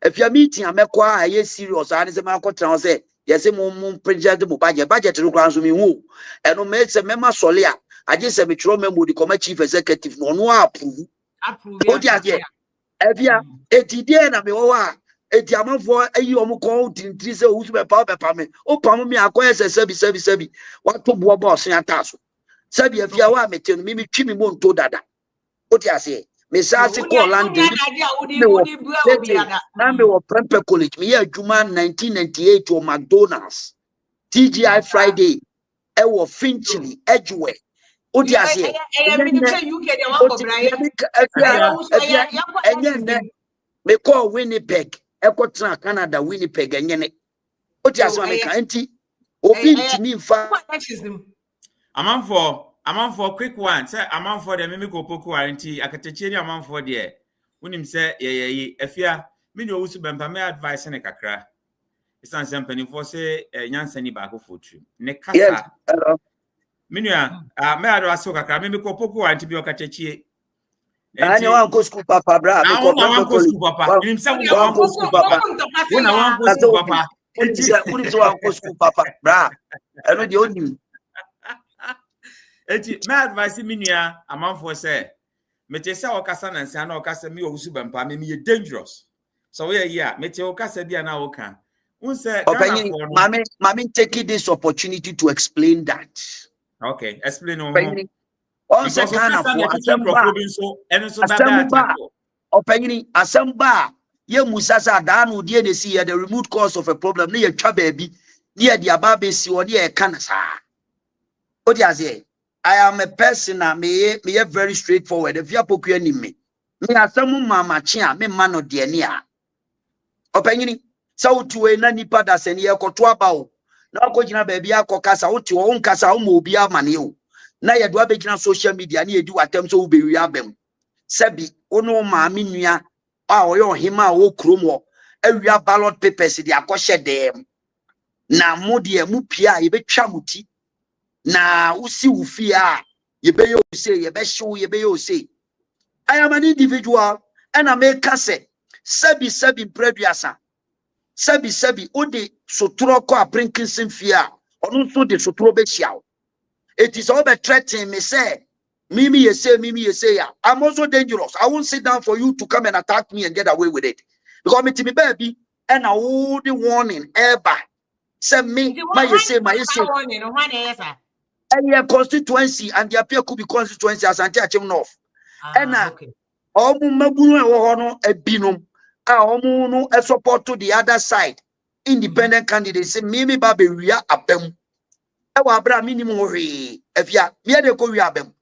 If you're meeting I'm serious and say yes budget me and no make a member solia I just say me the chief executive no approve. Evia etidie na me wa etiamafo ayi omuko tintiri se usu be pa me o pam me akoye se sebi wato bo boss ataso sebi evia wa metenu mi twi mi monto dada o ti ase me sa se ko land na me wo Prempeh College me ya adwuma 1998 o McDonald's TGI Friday e wo Finchley Edgeware. Odi ase me call Winnipeg ekotra Canada Winnipeg enyene odi ase me kan nti obi ntimi mfa amam for quick one say amam for the me ko poku warranty akateche ni amam for there unim say ye afia me no wusu bempa me advice ne kakra isan sempani for say nyansa ni ba ko fotu ne kasa Minua, me ado aso kakra me ko poku anti bi okatechie. Ani wan ko school papa bra, me ko wan ko school papa. Nim se wan ko school papa. Wona wan ko school papa. Enti wan ko school papa bra. Eno de onim. Enti me advice minua amanfo say me te se okasa na nsia na okasa me owusu bampa me ye dangerous. So we here me te okasa bia na oka. Unse Ghana for Mami taking this opportunity to explain that. Okay, explain on. Also, Ghana for Asamba. Ye Musasa Danu, dear the sea, the remote cause of a problem near Chababy, near the Ababesi or near Canasa. What do you say? I am a person, I may very straightforward. If you are poking me, me are some mamma chia, me man of dear near. Opinion, so to a nanny padas and ye cotua bow. na ko gina ba bia ko kasa wo ti wo nkasa wo mo bia mane o na ye do abegina social media na ye di watem so wo be wi abem sabi ono maami nua a oyo ohima a wo krom wo awia ballot papers di akɔhye dem na mo de mu pia ye betwa muti na usi ufi a ye be yo say ye be show ye be yo say I am an individual and I make say sabi preduasa sabi ode sotro ko aprinkinsin fia onu so de sotro be hia it is all be threatening me say mimi ye say ya I'm also dangerous. I won't sit down for you to come and attack me and get away with it because me baby and I would warning ever say me my you say warning constituency and the appear could be constituency as anti-achim north and okay omu mabunu e wo no ebinom a omu no e support to the other side independent candidates say mimi ba be wia abem e wa bra minimum hwe afia me de ko wia abem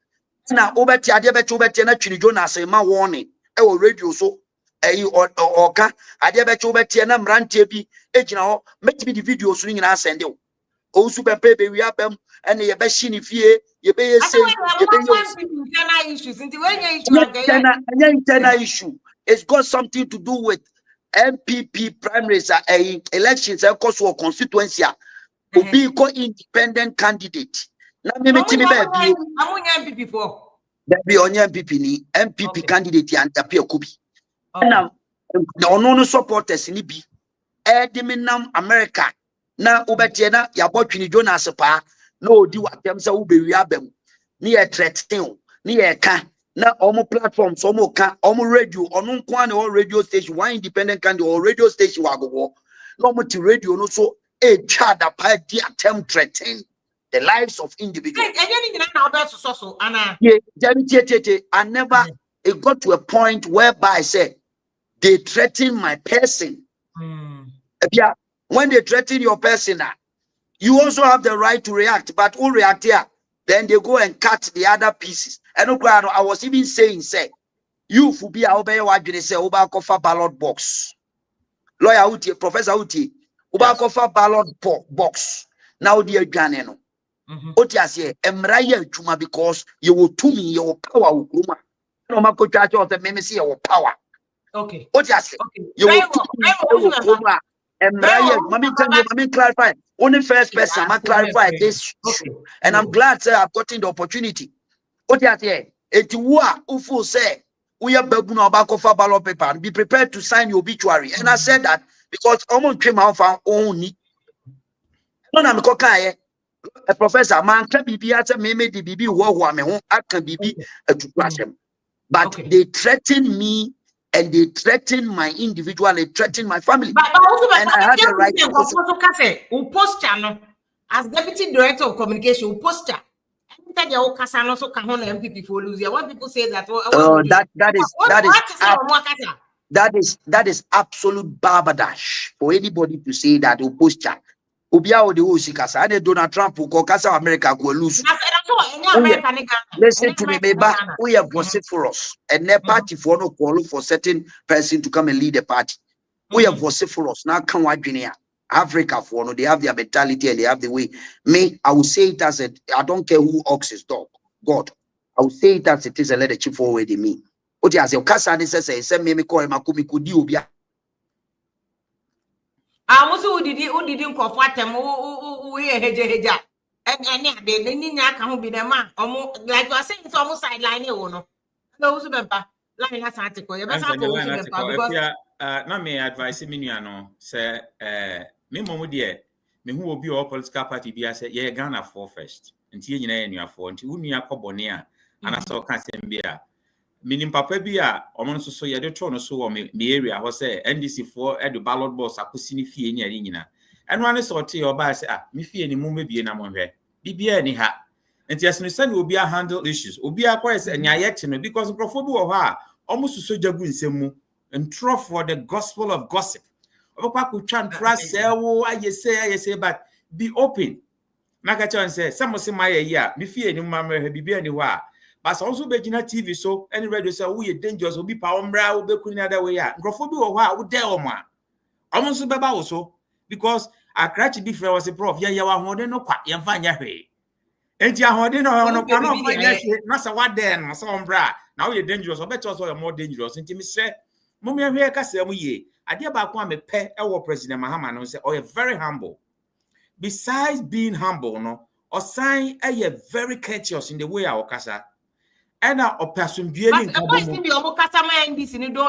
na obeti ade beti obeti na twini Jonas ma warning e wo radio so eyi oka ade beti obeti na mrantie bi ejina ho metimi di video so nyina sende o osu pepe be wia abem ene ye be hyi ni fie ye be ye say ye be internal issue. It's got something to do with NPP primaries elections course or constituency be independent candidate na me metimi ba bi NPP for that be on NPP ni NPP candidate and appear kubi na no supporters ni bi edminam America na obetie na yabotwini Jonas pa na odi watem se wo be wi abam ni e threaten ni e ka na omo platforms omo ka omo radio onu nko na radio station one independent candidate or radio station wagogo no mo ti radio no so e twa da pa di attempt threaten the lives of individuals. I never it got to a point whereby I said they threaten my person. Yeah, when they threaten your person, you also have the right to react, but who react here? Then they go and cut the other pieces. And I was even saying, say, you for be obey what you say, Uba cover ballot box. Lawyer Uti, Professor Uti, Uba cover ballot box. Now dear Janeno. Otiase, Emraya Chuma because you will to me your power. No Mako Chacho of the Memesi your power. Okay. Otiase, you will to me your Emraya, clarify. Only first person, I clarify this. And I'm glad, sir, I've gotten the opportunity. Otiase, it wa ufu say, we are babu about for ballot paper and be prepared to sign your obituary. And I said that because almost came out for only. No, I'm cocaine. A professor man can be at a meme the BB who me home I can be to class him. But they threaten me and they threaten my individual, they threaten my family. And I had the right to post channel as deputy director of communication, poster. MPP for lose. When people say that, that is absolute barbardash for anybody to say that poster. Ubia o de usikasa ane Donald Trump ko kasa America ko lose. Listen to me, Beba. We are vociferous, and their party for no call for certain person to come and lead the party. We are vociferous. Now come what Guinea, Africa for no, they have their mentality and they have the way. Me, I will say it as I don't care who ox is dog. God, I will say it as it is a let the chief forward in me. What you as your casa says, send me call him Makumi Kudi Ubia. Who didn't comfort them heja and they can't be the man like you are saying it's almost sideline no line that article not me advice me no say me momu de me who obi or political party be say ye Ghana for first nti ye nyina ye nua for nti unua kobone a ana so ka sem bia minim papa bi a omo nso so ye de to no so wo me area ho say NDC for the ballot box akosi ni fie ni ari nyina eno ane so te oba say me fie ni mu mebie na mo hwe bibia ni ha nti asno sane obi a handle issues obi akwa say nya ye te no because crofo bi wo ho a omo suso jagu nsem mu ntro for the gospel of gossip obakwa ko twa ntra sewo ayese but be open na ka chan say some say my ya me fie ni ma hwe bibia ni ho a but also be gina TV so any radio say we dangerous obi pa omra we be kuni other way ya grofo bi wo ho a wo de o ma omo so beba wo so because Akrachi be fair was a prof. Yeah, you are holding no quack, you find your way. And you are holding no not what then, some bra. Now you're dangerous, or better also you're more dangerous. And Timmy said, Mummy, here, Cassamu, I dear about one pay our President Mahama and say, oh, you're very humble. Besides being humble, no, or sign a very courteous in the way our casa. And a person being don't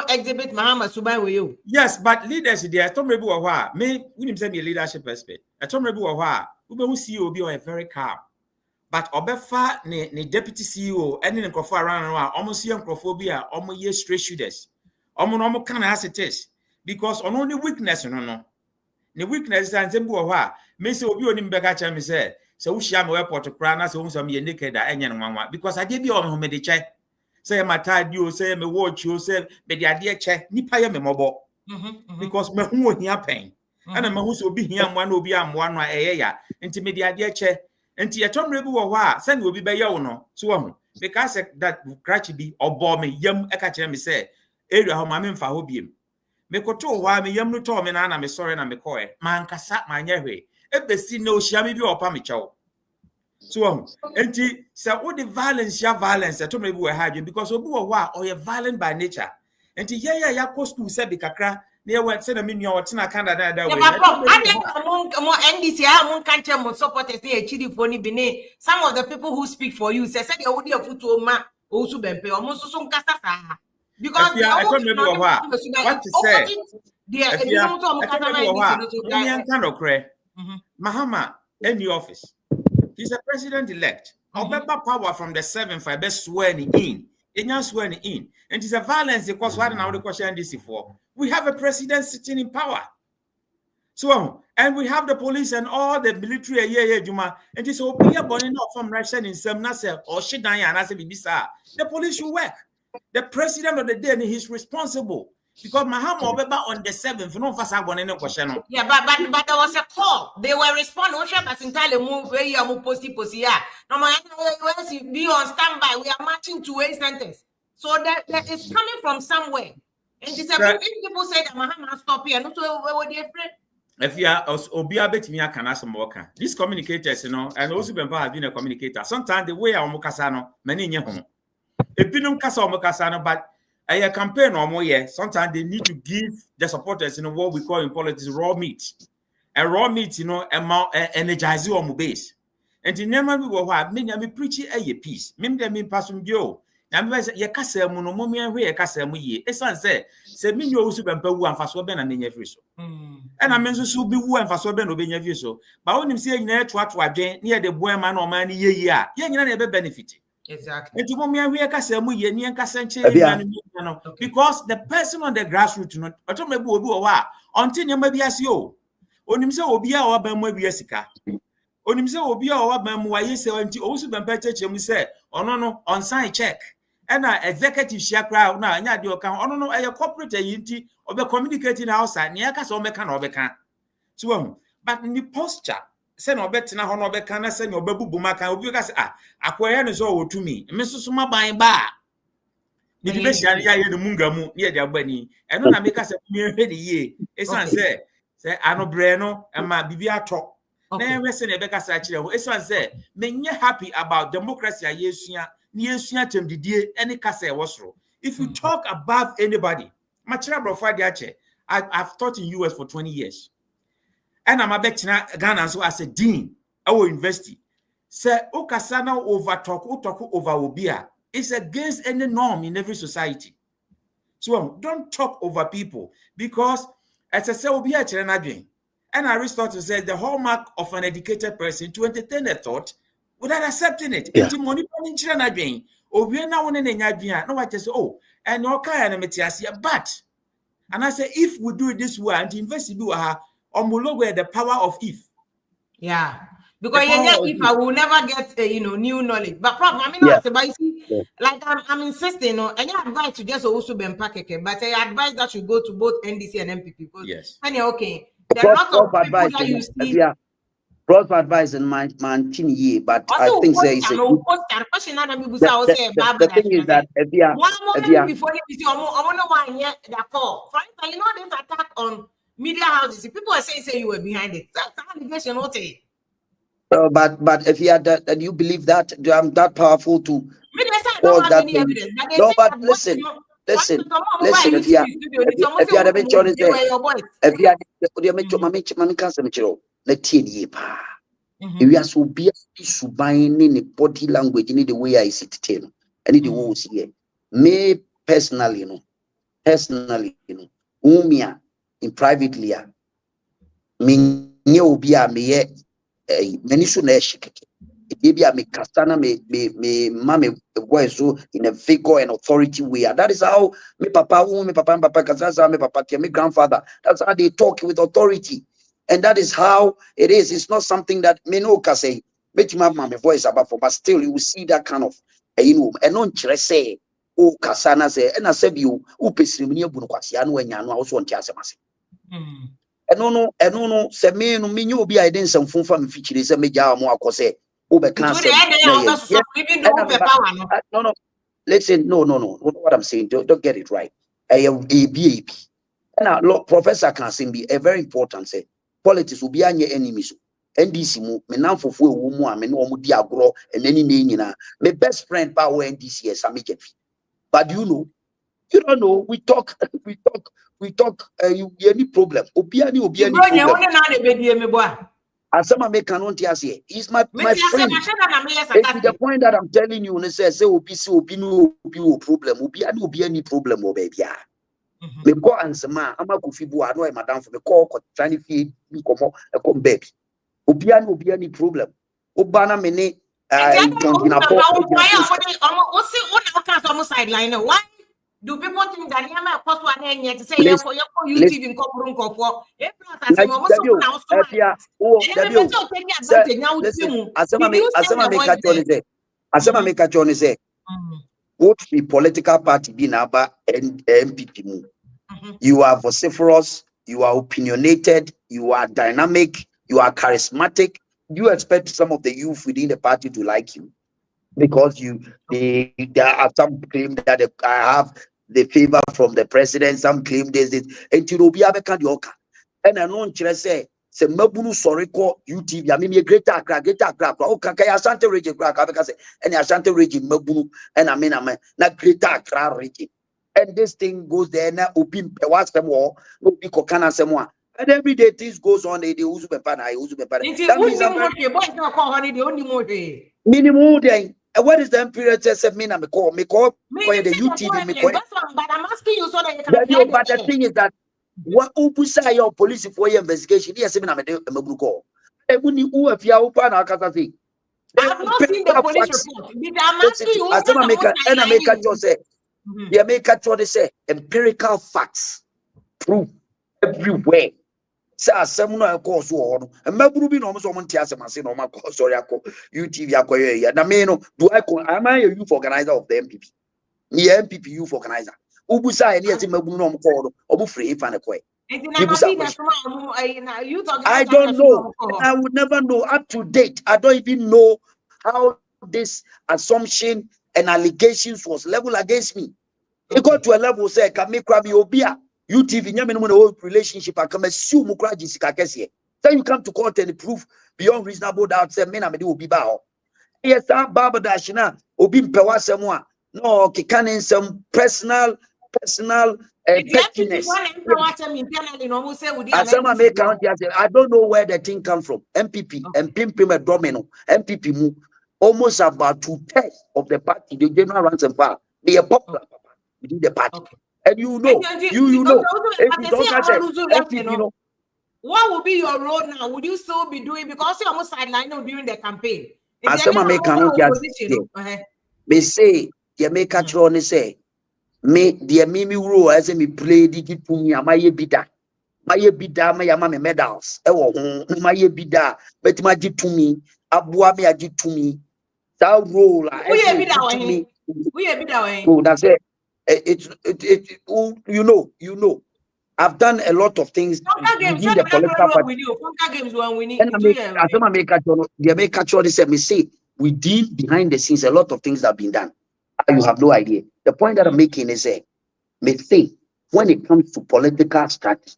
exhibit Mahama Subai with you. Yes, but leaders there, I told me about me, we send me a leadership aspect. I told me about who CEO be very calm. But Obefa, the deputy CEO, and then go for around almost young crophobia, almost year straight shooters. Almost kind of as it is. Because on only weakness, no. The weakness and Zembu, Miss Obi on him back at me said. So we shall airport to crown us home some naked because I gave you all home check. Say my tired you say me watch you say, but the idea check nipa me mobile because me who here pain. And I'm who will be here one will be one ya into me the idea check. And the atom rebu or send will be by you no so because that cratchy be or bore me yum ekache me say area home I'm in for hobium. Me koto wa me yum no to me na me sorry na me koe man kasa man yewe. Ebesi no shiami bi opa me chawo so enti say all the violence to me we had because obi wo wa or violent by nature enti ya cost to say bikakra na e say na me nua o tena Canada that way mo NDC amon kanche mo supporters dey chidi for ni bini some of the people who speak for you say dey odi afutu ma osu bempe o mo so nkasa sa because I told me what to say Mahama in the office. He's a president-elect. Obeba power from the 7th, I best swearing in. Swearing in. And it's a violence because what now the question NDC for. We have a president sitting in power. So, and we have the police and all the military Juma. And this will be a burning up from Russian in some Nasa or Shidaya and Asa Bibisa. The police should work. The president of the day, he's responsible. Because Mahama Obeba on the 7th, no fast any question. Yeah, but there was a call. They were responding. But entirely move where you are posty. No matter be on standby. We are marching to a sentence. So that is coming from somewhere. And it's people say that Mahama stop here. Not so where they afraid. If you are Obia bet me, I can ask some worker. These communicators, and also Bemba have been a communicator. Sometimes the way I'm Mokasano, many in your home. A pinum Casa Mokasano, but a campaign or more, sometimes they need to give the supporters what we call in politics raw meat. And raw meat, energize you on my base. And in never we were what many me preaching a piece. Mim them in passum yo. And we say ye kasa mu no mommy and we kasa mu ye. Esan say me you also be wu and faso be na nenya friso. And I mean so be wu and faso be no be nya friso. But when him say nyina to adwen near the boy man or man ye a. Ye nyina na be benefit. Exactly. Because the person on the grassroots, until you may be as you. Onimse Obia or Bamwesica. Onimse Obia or Bamway also been better say, oh no, on sign check. And executive share crowd now, and you account, oh no, a corporate unity or be communicating outside, Niakas or Mecan or Becan. So, but in the posture. Send or bet na hono be kana send your babu bumaka obi ka say akwaya no so to me suma ban ba ni be sia ya ye no munga mu ne de agbani eno na me ka say me hwede ye esan say anobre no e ma bibi ato na we say ne be ka say akire ho esan say me happy about democracy yesua ni yesua temdidie ene ka say wosoro if you talk above anybody machira brofa de ache I've taught in US for 20 years. And I'm a bet Ghana so as a dean, our university. Say, Okasana over talk over Obia. It's against any norm in every society. So don't talk over people because as I say, Obia Chiranadwin. And Aristotle says the hallmark of an educated person to entertain a thought without accepting it. It's money from Chiranadwin. Obia na one in Yadwin. No, I just say, oh, and no kind of metiasia. But, and I say, if we do it this way and invest in the power of if. Yeah. Because if I will never get new knowledge. But problem, I mean, but you see, like I'm insisting on any advice to just also be packaged, but I advise that you go to both NDC and NPP. Yes. And okay. There are lots of people that you see. Yeah. Proper advice in my man ye, but I think there is a good... The thing is that before this attack on media houses. People are saying you were behind it. That's allegation, not it. But if you had that, and you believe that I'm that powerful to cause that any evidence. No, but listen. If you had a mention, if you if you are so be in the body language, in the way I sit it, and it was here. Me personally, umia in privately, me nyobia me many soon maybe I make castana me mommy voice so in a vigor and authority way. That is how me papa and papa Kazaza, me papa, me grandfather. That's how they talk with authority. And that is how it is. It's not something that me no can say, make my voice about for, but still you will see that kind of and non say, oh Kasana say, and I said you who pessimia bunuquasiano and Yano also on Tiasamasi. And no, say me no me you be I didn't some fun from feature is a major more say. No, listen, no. What I'm saying, don't get it right. I am a BAP. And now, Professor can be a very important say. Politics will be your enemies. NDC mu, me now for woman, me no mudi agro, and any name. My best friend power NDC is a major. But you don't know. We talk. You any problem? Obiani problem. And some make an ontiasi. He's my friend. It's the point that I'm telling you. When say obi no problem. Obi any problem o baby. Me call answer ma. Ama kufibu ano madam for me call trying to feed me come baby. Obi any problem. Obana mene. Why do people think that you have a one yet to say you TV in Kopurum? What the political party be now and NPP? You are vociferous, you are opinionated, you are dynamic, you are charismatic. You expect some of the youth within the party to like you because there are some claim that I have the favor from the president. Some claim this, and you be a kind of and I know say Mabunu sorry call UTV. I mean, a greater crack. Oh, Asante region crack. And Asante region Mabunu, and I mean, not greater crack region. And this thing goes there now. Upim was some more, no pico can some more. And every day things goes on. They use the pan. I use the pan. Minimum day. And what is the imperial said? Me call the UTV. But I'm asking you so that you can. But the thing is that. What say your police for your investigation? Yes, I'm a call. I have not seen the police report. I'm asking you. I make a say empirical facts proof everywhere. Say someone calls on and maybe no someone tells him I say no my sorry I call UTV. Do I call am I a youth organizer of the MPP? Me MPP youth organizer. Ubusa and yes, Mabuno called or free fan a quay. I don't know. I would never know up to date. I don't even know how this assumption and allegations was leveled against me. It got to a level say, can make Krabi Obia, UTV, Yamin relationship, I come assume Mukraji Sikakesi. Then you come to court and prove beyond reasonable doubt, say, men, I will be bow. Yes, I'm Baba Dashina, Obim Pewasemwa. No, Kikanin some personal pettiness. I don't know where the thing come from. MPP and Pimpim Domino, MPP move almost about 2/3 of the party, the general runs and far. They are popular within the party. And you know, you know. What would be your role now? Would you still be doing because you almost sidelined during the campaign? They say you make a try say. Me dear Mimi rule as me play digit to me, my bida, my medals. My bida, but my to me, Abua me a to me. That rule, that's it. You know. I've done a lot of things within the political party. And I make a choice. Me say within behind the scenes, a lot of things have been done. You have no idea. The point that I'm making is me think when it comes to political strategy,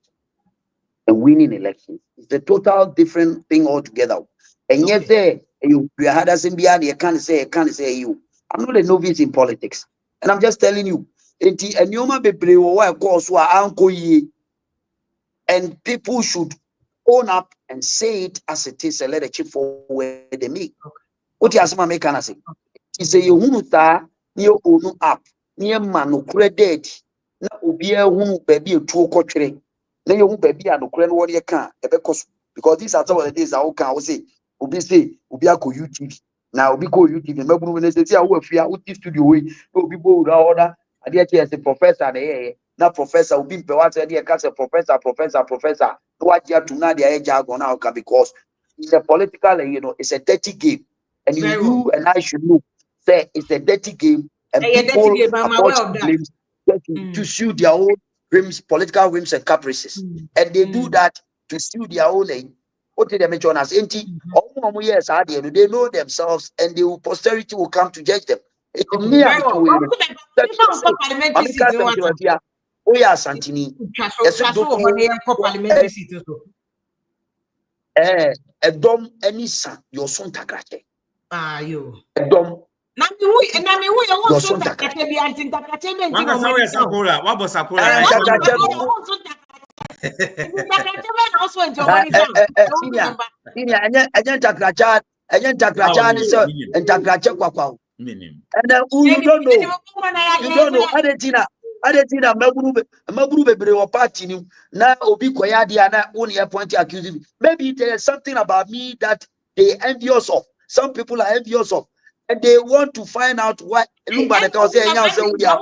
and winning elections. It's a total different thing altogether. And yes, you had us in behind, you can't say you. I'm not a novice in politics. And I'm just telling you, and people should own up and say it as it is and let the chip forward they make. What you make can say? He say you near own up, near man credit. Na ubia hunu baby to coaching. Then you baby and no what you can because these are some of the days I can say Ubi say Ubia ko YouTube. Now Ubi ko YouTube and maybe when they say I will fear what studio way Ubi bold order and yet as a professor na professor Ubi what a professor what you to now the jargon now because it's a political it's a dirty game and you and I should know say it's a dirty game and people approach blames to suit their own whims, political whims and caprices. And they do that to suit their own aim. What did they mention as empty? Yes, they know themselves and the posterity will come to judge them. It's me oh yeah, Santini. A dom any son, your son tagrate. Ah, you. A dom. Your son Adetina Maburu or party now Obi Koyadi and only appointed accusing. Maybe there is something about me that they envious of. Some people are envious of, and they want to find out what. Look by the cause saying now, so we are.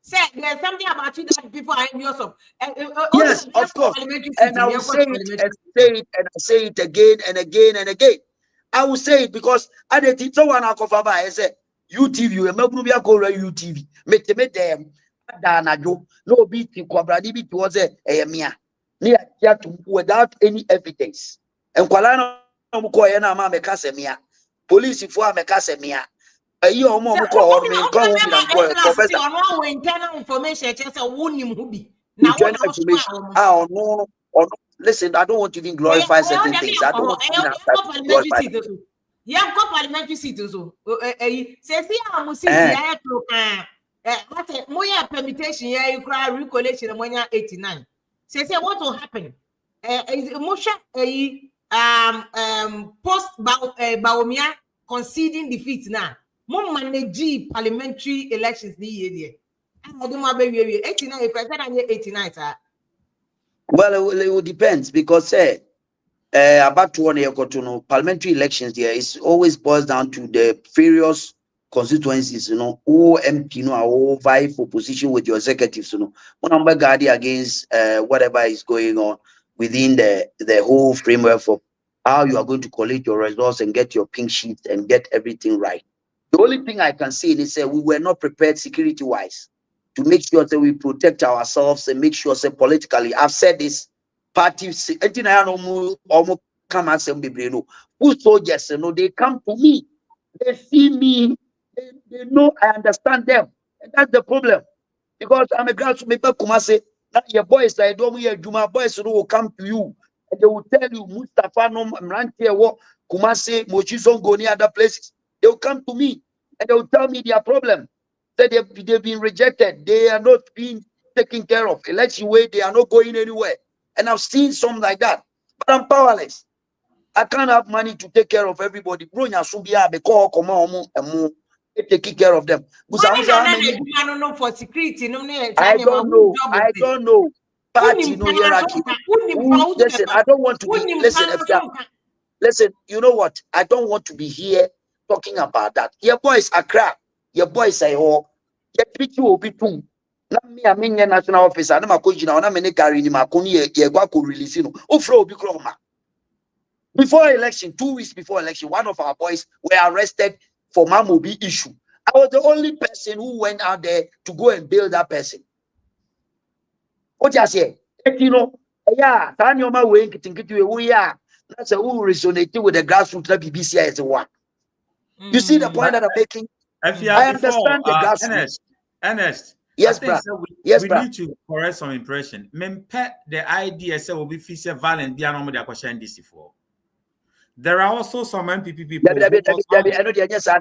There's something about you that people are envious of. Yes, of course. And I will say it and say it and I say it again and again and again. I will say it because I did someone I cover by I said UTV, and Mabubia go UTV. Make them. No beat Quabradi beat was a mia near without any evidence. And Kualano Mukoyana Mame Casemia, police if I make Casemia. A year or more internal information, just a wounding movie. No. Listen, I don't want to even glorify certain things. I don't want to glorify. Yeah, Parliamentary seats. Says Moya permutation, yeah, you cry recollection when you're 89. Say what will happen? Is Mosha post Baumia conceding defeat now? More manage parliamentary elections the year. I don't know 89, 89. Well, it depends because about 2 years ago to know parliamentary elections there is always boils down to the various constituencies, who MP, who vie for position with your executives, one number guarding against whatever is going on within the whole framework for how you are going to collect your results and get your pink sheet and get everything right. The only thing I can say is we were not prepared security-wise to make sure that we protect ourselves and make sure that politically, I've said this, parties, come and say, who soldiers, they come to me, they see me, they know I understand them. And that's the problem. Because I'm a grassroots Kumase, your boys, I don't hear Juma boys who will come to you and they will tell you Mustafa no Mrantia what Kumase, Mochison go near other places. They will come to me and they will tell me their problem. That they've been rejected, they are not being taken care of. Election way, they are not going anywhere. And I've seen some like that. But I'm powerless. I can't have money to take care of everybody. Taking care of them. For security, I don't know. Party no hierarchy. Listen, I don't want to be. Listen. You know what? I don't want to be here talking about that. Your boys are crap. Your boys say, "Oh, get you will be too." I mean, national officer. I'm a coach now. I'm a carry in my conny. Release before election, 2 weeks before election, one of our boys were arrested for Mamobi issue. I was the only person who went out there to go and bail that person. What you say? Yeah, Tanyoma way we are. That's a who resonated with the grassroots BBC as a one. You see the point that I'm making? I understand the grassroots. Ernest, Yes, I think bro. we need to correct some impression. The idea say will be fiscal violent beyond the question NDC for. There are also some NPP people. I know the yes, I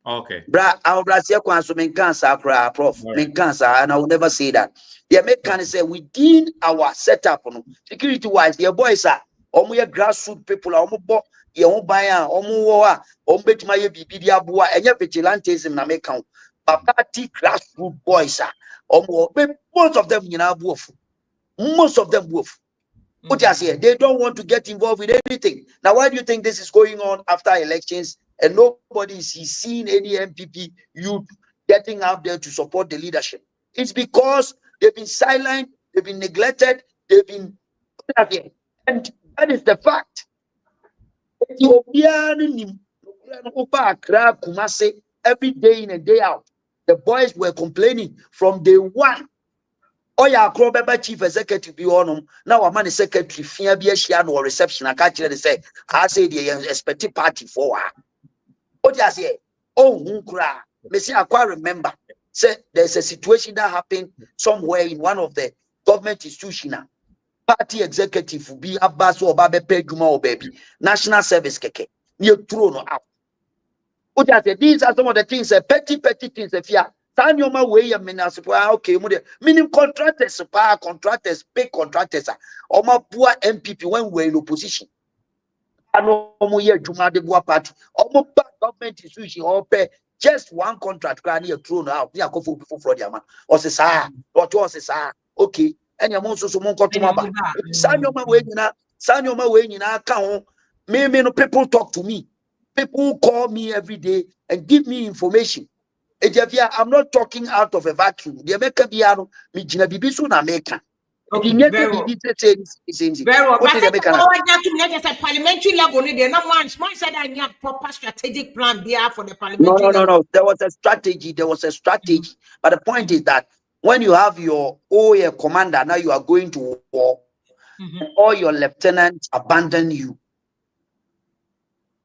okay. Bra, our Brazil consummate cancer, prof. Mean cancer, and I will never say that. The American say within our setup, security wise, the boys are we grassroots people, your buyer, war, bet my BBD Abua, and your vigilantism in American. Party grassroots boys are most of them in our wolf. Most of them wolf. They don't want to get involved with anything. Now, why do you think this is going on after elections and nobody is seeing any MPP youth getting out there to support the leadership? It's because they've been silent, they've been neglected, they've been, and that is the fact. Every day in and day out, the boys were complaining from day one. Oh yeah, Krobeba chief executive be on now a man secretary fear be a no reception. I catch it say I say the expected party for her. What you say? Oh, Munkra, Messi, I quite remember. Say there's a situation that happened somewhere in one of the government institutions. Party executive will be Abbas or Babe Pejuma or baby national service keke. You throw no out. What you say? These are some of the things, petty things. If you Tanyoma way okay, meaning contractors, big contractors, or my poor MPP when we're in opposition. I know Juma de Bois party, or government institution or pay just one contract granny thrown out. They are for the man. Or say, sir, what was it, sir? Okay, and you're also someone got to my back. Sanyoma way in our account. Maybe no people talk to me. People call me every day and give me information. I'm not talking out of a vacuum. The American Biano, Mijina Bibisu na American. Okay, very well. But at a parliamentary level, they're not one said I have proper strategic plan there for the parliamentary level. No. There was a strategy. But the point is that when you have your OA commander, now you are going to war, all your lieutenants abandon you.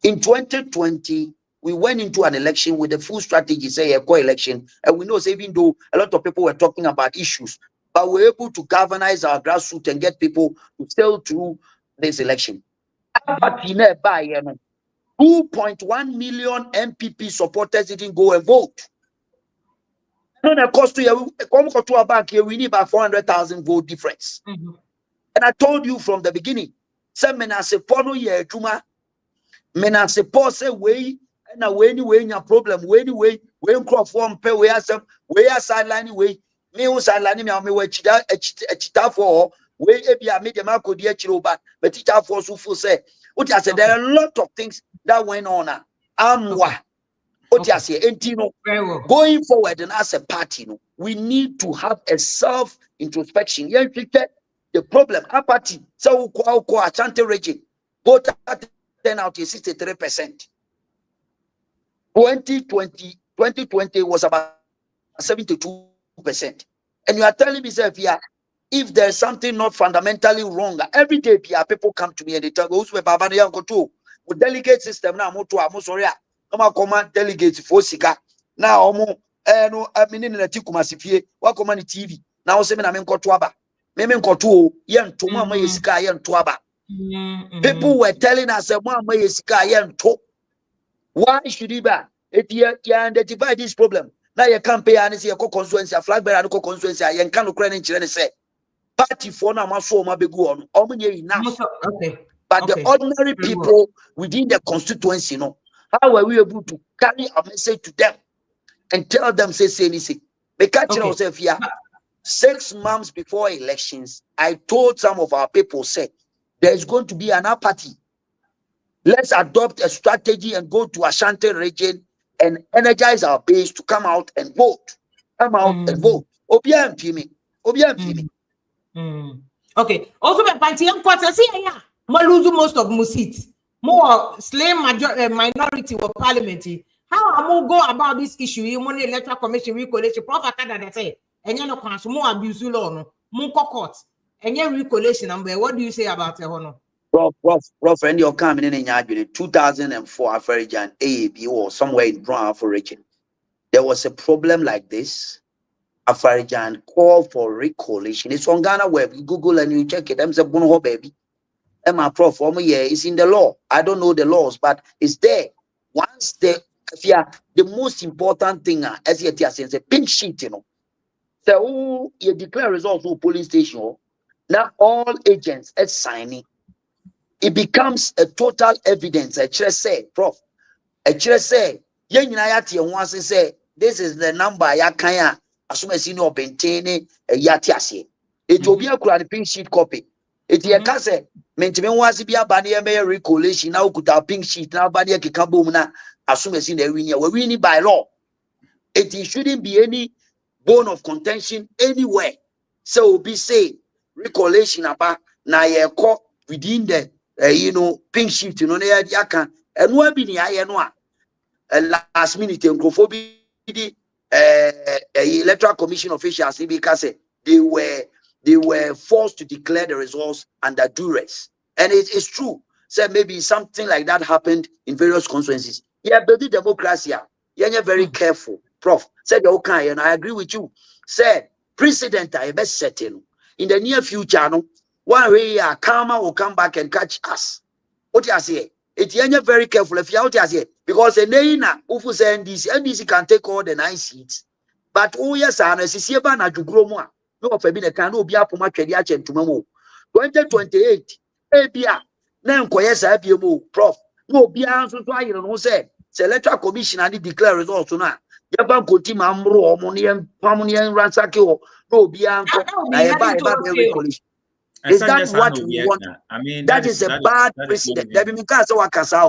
In 2020, we went into an election with a full strategy, say a co-election, and we know, even though a lot of people were talking about issues, but we were able to galvanize our grassroots and get people to sail through this election. 2.1 million MPP supporters didn't go and vote. We need about 400,000 vote difference. And I told you from the beginning, na when your problem when crop form pay we are sideline way me who sideline me we chita for we ebia me dem akodi achiro but teacher for so full say what I said there are a lot of things that went on amwa what I say entino going forward and as a party we need to have a self introspection. The problem a party so ko Ashanti region vote turn out is 63%. 2020 was about 72%. And you are telling me, if there's something not fundamentally wrong, every day people come to me and they tell me, with delegate system now, I'm delegates for Sika. Now, no, I mean, in a Tikumasifie, what command TV. Now, I'm in Kotuaba. Memen Kotu, Yan Tuma Sika, Yan Tuaba. People were telling us, Mama Sika, Yan To. Why should he identify this problem? Now you can't pay any constituency, a flag bearer constituency, and can't Ukrainian children say party for now must show my big one. But the ordinary people within the constituency, how were we able to carry a message to them and tell them say anything? Because yourself here 6 months before elections, I told some of our people, say there's going to be an apathy. Let's adopt a strategy and go to Ashanti region and energize our base to come out and vote. And vote. Okay. Also, but lose most of my seats. More slave minority or parliamentary. How am I go about this issue? You want electoral commission recollation? Prophet that say, and you know, more abuse law, more court, and your recollation number. What do you say about it, Hono? Prof, and you're coming in 2004 Afarijan AAB or somewhere in Brown region. There was a problem like this. Afarijan called for recoalition. It's on Ghana web. You Google and you check it. I'm saying, "Bono baby." And my prof, it's in the law. I don't know the laws, but it's there. Once the most important thing as you say, a pink sheet, you know. So you declare results to polling station. Now all agents are signing. It becomes a total evidence. I just say, prof. I just say, say this is the number ya kaya. As soon as you know maintain yatiasi. It will be a pink sheet copy. It ya kase. Maintain was be a banner recollation now could have pink sheet now banner kikabumna. As soon as you know we're winning by law. It shouldn't be any bone of contention anywhere. So be say recollation about na ye caught within the pink sheet, yaka and what be the last minute the electoral commission officials because they were forced to declare the results under duress. And it is true. So maybe something like that happened in various constituencies. Yeah, baby democracy. You're very careful. Prof said okay, and I agree with you. Said president I best setting in the near future. No, one way Karma will come back and catch us. What you say? It's very careful if you out here because the Naina Ufu NDC can take all the 9 seats. But oh yes, and as you see, na jugromo. No for being a can be up much to 2028. Abia then koyesa abiemo prof. No be answer to I don't say. Electoral commission and declare results now. Yaban Koti Mamro, Monian, Pamonian Ransaki, no be answer. Is that what we want? I mean, that is a bad precedent.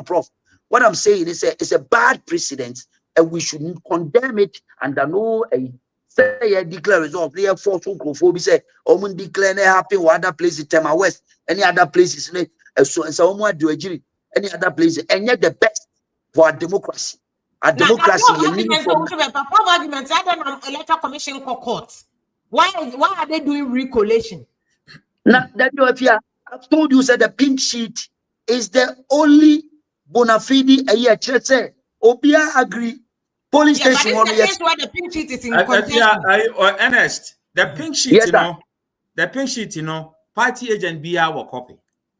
Prof. What I'm saying is it's a bad precedent, and we shouldn't condemn it. And I know say declare result. They have forced to say, declare happen or other places, Tema West, any other places, so do any other places, and yet the best for our democracy. Our democracy. Arguments. I don't know electoral commission court. Why are they doing recollation? Now that I've told you that the pink sheet is the only bona fide a year. Say, Obia agree. Police station. But that's why the pink sheet is in contention. Ernest, the pink sheet, yes, the pink sheet, party agent be our copy.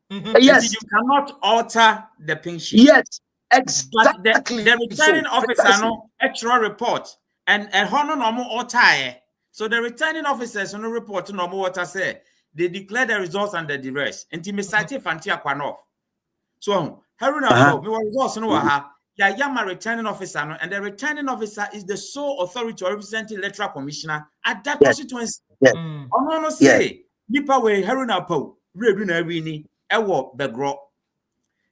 Yes, you cannot alter the pink sheet. Yes, exactly. But the returning officer no extra report and honor normal alter. So the returning officers no report to normal what say. They declare the results under duress. Intimate Fantia Quanoff. So, Haruna, we were results no Yama returning officer, and the returning officer is the sole authority to represent the electoral commissioner at that constituency. Ono say, Nipa we Haruna Po, Reduna Rini, Ewo Begro.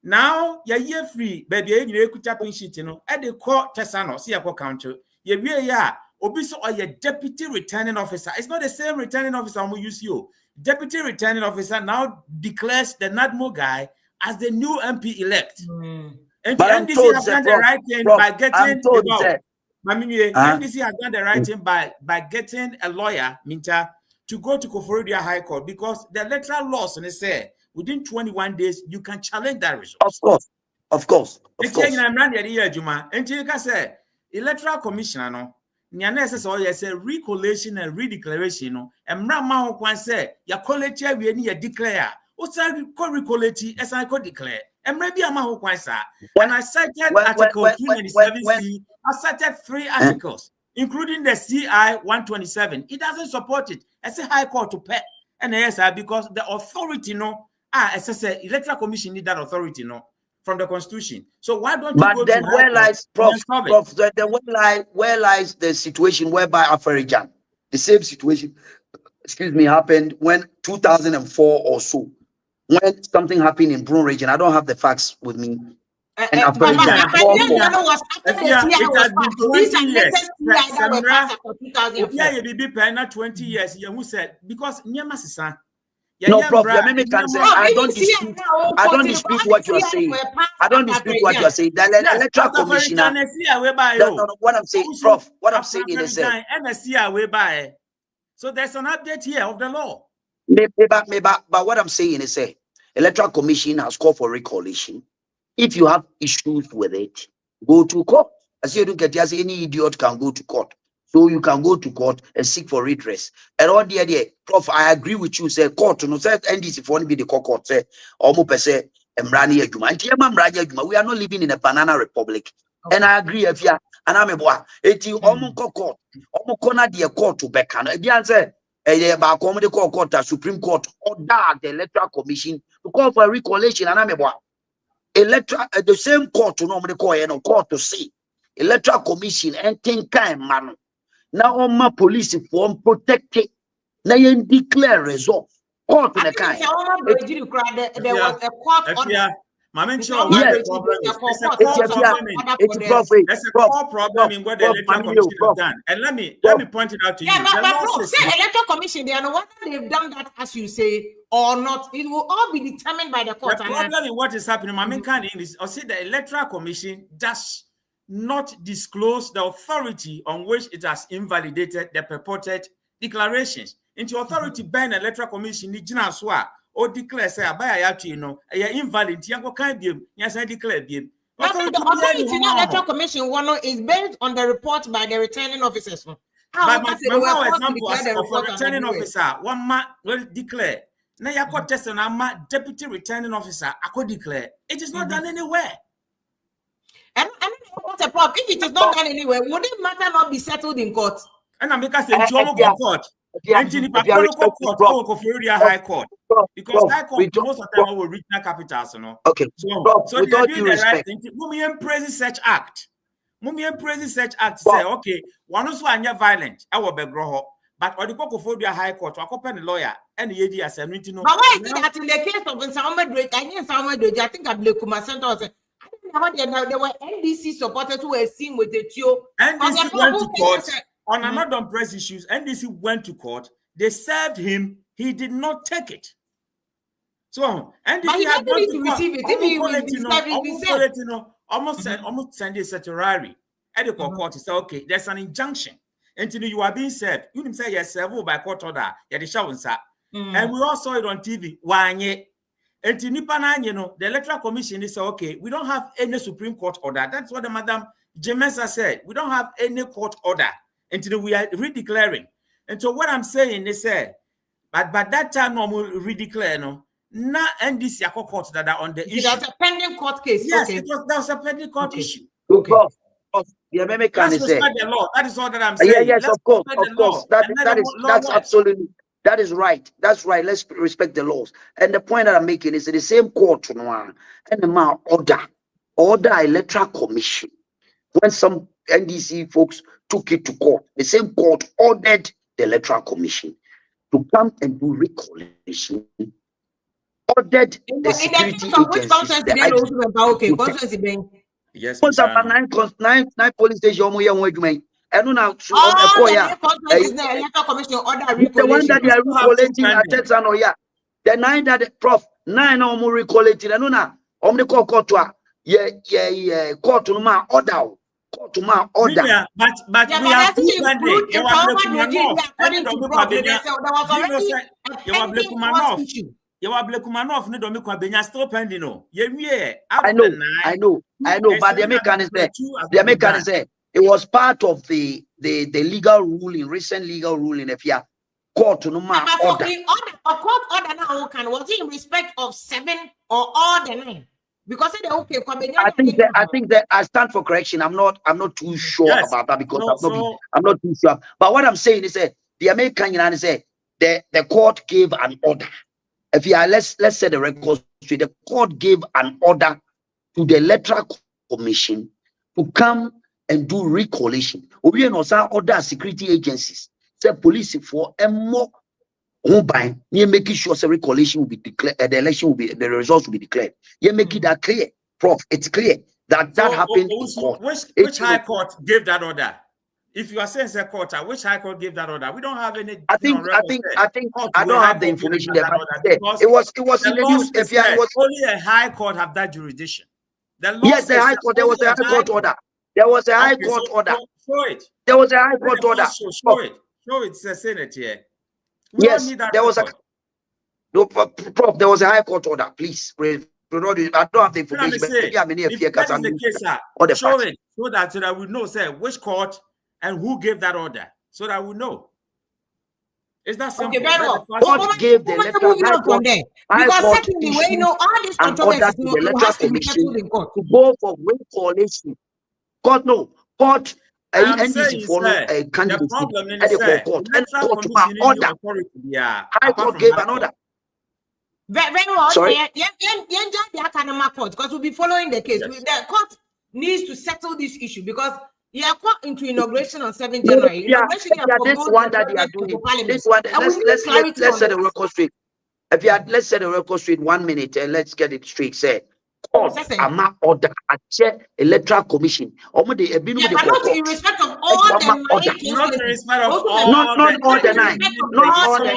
Now, ye free, baby, you could tap in shit, at the court Tessano, see a counter. Ye Obiso or your deputy returning officer. It's not the same returning officer who use you. Deputy returning officer now declares the NADMO guy as the new MP elect. And the NDC has done the right thing by getting NDC has done the right thing by getting a lawyer, Minta, to go to Koforidua High Court because the electoral laws and they say within 21 days you can challenge that result. Of course. And you can say electoral commissioner no. Nyana say recollation and redeclaration and Mrama Kwan say ya college we any declare. What's that recollate as I could declare? And maybe I'm a Kwan sa. When I cited Article 297C, I cited 3 articles, including the CI 127. It doesn't support it. As a high court to pay and yes, because the authority as I say, electoral commission need that authority from the constitution. So why don't you go then to where lies where lies the situation whereby Afarijan, the same situation, happened when 2004 or so, when something happened in Brun region. I don't have the facts with me. And Afarijan, it has been 20 years. You said because Nyama no problem. I don't dispute what you are saying. I don't dispute what you are saying. The electoral commissioner. What I'm saying, Prof. What I'm saying is so there's an update here of the law. But what I'm saying is Electoral Commission has called for recoalition. If you have issues with it, go to court. As you don't get as any idiot can go to court. So you can go to court and seek for redress. And all the idea, Prof, I agree with you. Say court, no, say NDC for be the court. Say almost per se, Mrani Ejuma. We are not living in a banana republic. Okay. And I agree if you and I'm a boy. Eti almost court, almost corner the court to Beckham. If you answer, about the court, the Supreme Court order the Electoral Commission to call for a recoalition. And I'm a boy. Electoral the same court to normally call a court to see Electoral Commission and think kind man. Now on my police form protected. Now you declare result. Court in the kind. There was a court order. Yes, there's a core problem in what the Electoral Commission has done. And let me point it out to you. Yeah, but say Electoral Commission, they are not whether they've done that as you say or not. It will all be determined by the court. The problem in what is happening, is I say the Electoral Commission does not disclose the authority on which it has invalidated the purported declarations. Into authority by the Electoral Commission, or declare say invalid. Yes, I declare the authority in the Electoral Commission one is based on the report by the returning officers. But example of a returning officer, one man will declare. Now you got test and I'm deputy returning officer. I could declare it is not done anywhere. And what's a problem? If it is not done anywhere, would it matter not be settled in court? And I'm because in court. High court because high court most of the time will regional capitals, you know. Okay. So they are doing the right thing. Mummy Praise Search Act. Say okay, one also are violent. I will be grow, but or the Cocophobia High Court to accompany the lawyer and the AD as a meeting. But why is it that in the case of I think I believe Kuma Center there were NDC supporters who were seen with the TO. NDC went to court. On another press issues, NDC went to court. They served him. He did not take it. So NDC had gone to receive it. Almost send a certiorari. At the court, he said, okay, there's an injunction. Until you are being served, you didn't say yes, served by court order. And we all saw it on TV. Until the Electoral Commission, they said, okay, we don't have any Supreme Court order. That's what the Madam Jemesa said. We don't have any court order. Until we are redeclaring. And so what I'm saying is but that time no more redeclare no. Now NDC court that are on the issue. That's a pending court case. Yes, that was a pending court issue. Okay. Yeah, let's respect the law. That is all that I'm saying. Yes, of course. That's absolutely. That is right. That's right. Let's respect the laws. And the point that I'm making is the same court and the order Electoral Commission. When some NDC folks took it to court, the same court ordered the Electoral Commission to come and do recoalition. Ordered the security agencies. Yes. Nine police stations. And now, Electoral Commission order recoalition. The one that they are recollating at Texanoya. The 9 that Prof 9 no more recollating. And now, the court court to my order. Court to my order. But we are still pending. I know. But the mechanism, it was part of the legal ruling, recent legal ruling. If you court to my order. A court order now was it in respect of 7 or all the 9? Because they're okay. I think that I stand for correction. I'm not too sure about that because I'm not too sure. But what I'm saying is that the American United say the court gave an order. If you are, let's say the record straight, the court gave an order to the Electoral Commission to come and do recoalition. We also order security agencies, say police for a more by making sure the recoalition will be declared, the results will be declared. You make it that clear, Prof. It's clear that happened. Which high court gave that order? If you are saying the court, which high court gave that order? We don't have any. I think I don't have the information there. It was in the news. If it was only a high court have that jurisdiction. Yes, the high court. There was a high court order. There was a high court order. Show it. There was a high court order. Show it. Show it. It's a Senate here. Yes, there was a. No, Prof, there was a high court order. Please, I don't have the information. But maybe I'm in here. If that is the case, sir, show it so that we know, sir, which court and who gave that order, so that we know. Is that simple? Okay, very well. Court gave the letter. Because secondly, when you know all these controversies, the letter commission to go for coalition. God no, court. NDC follow a candidate. The court and court order. High court gave an order. Very well. Sorry. Because we'll be following the case. The court needs to settle this issue because they are caught into inauguration on 7th January. This one that they are doing. This one. Let's set the record straight. Let's set the record straight 1 minute and let's get it straight. Say. Court, ama order a chair electoral commission. Not in respect of all the 9 not in respect of all not all the 9. Not all the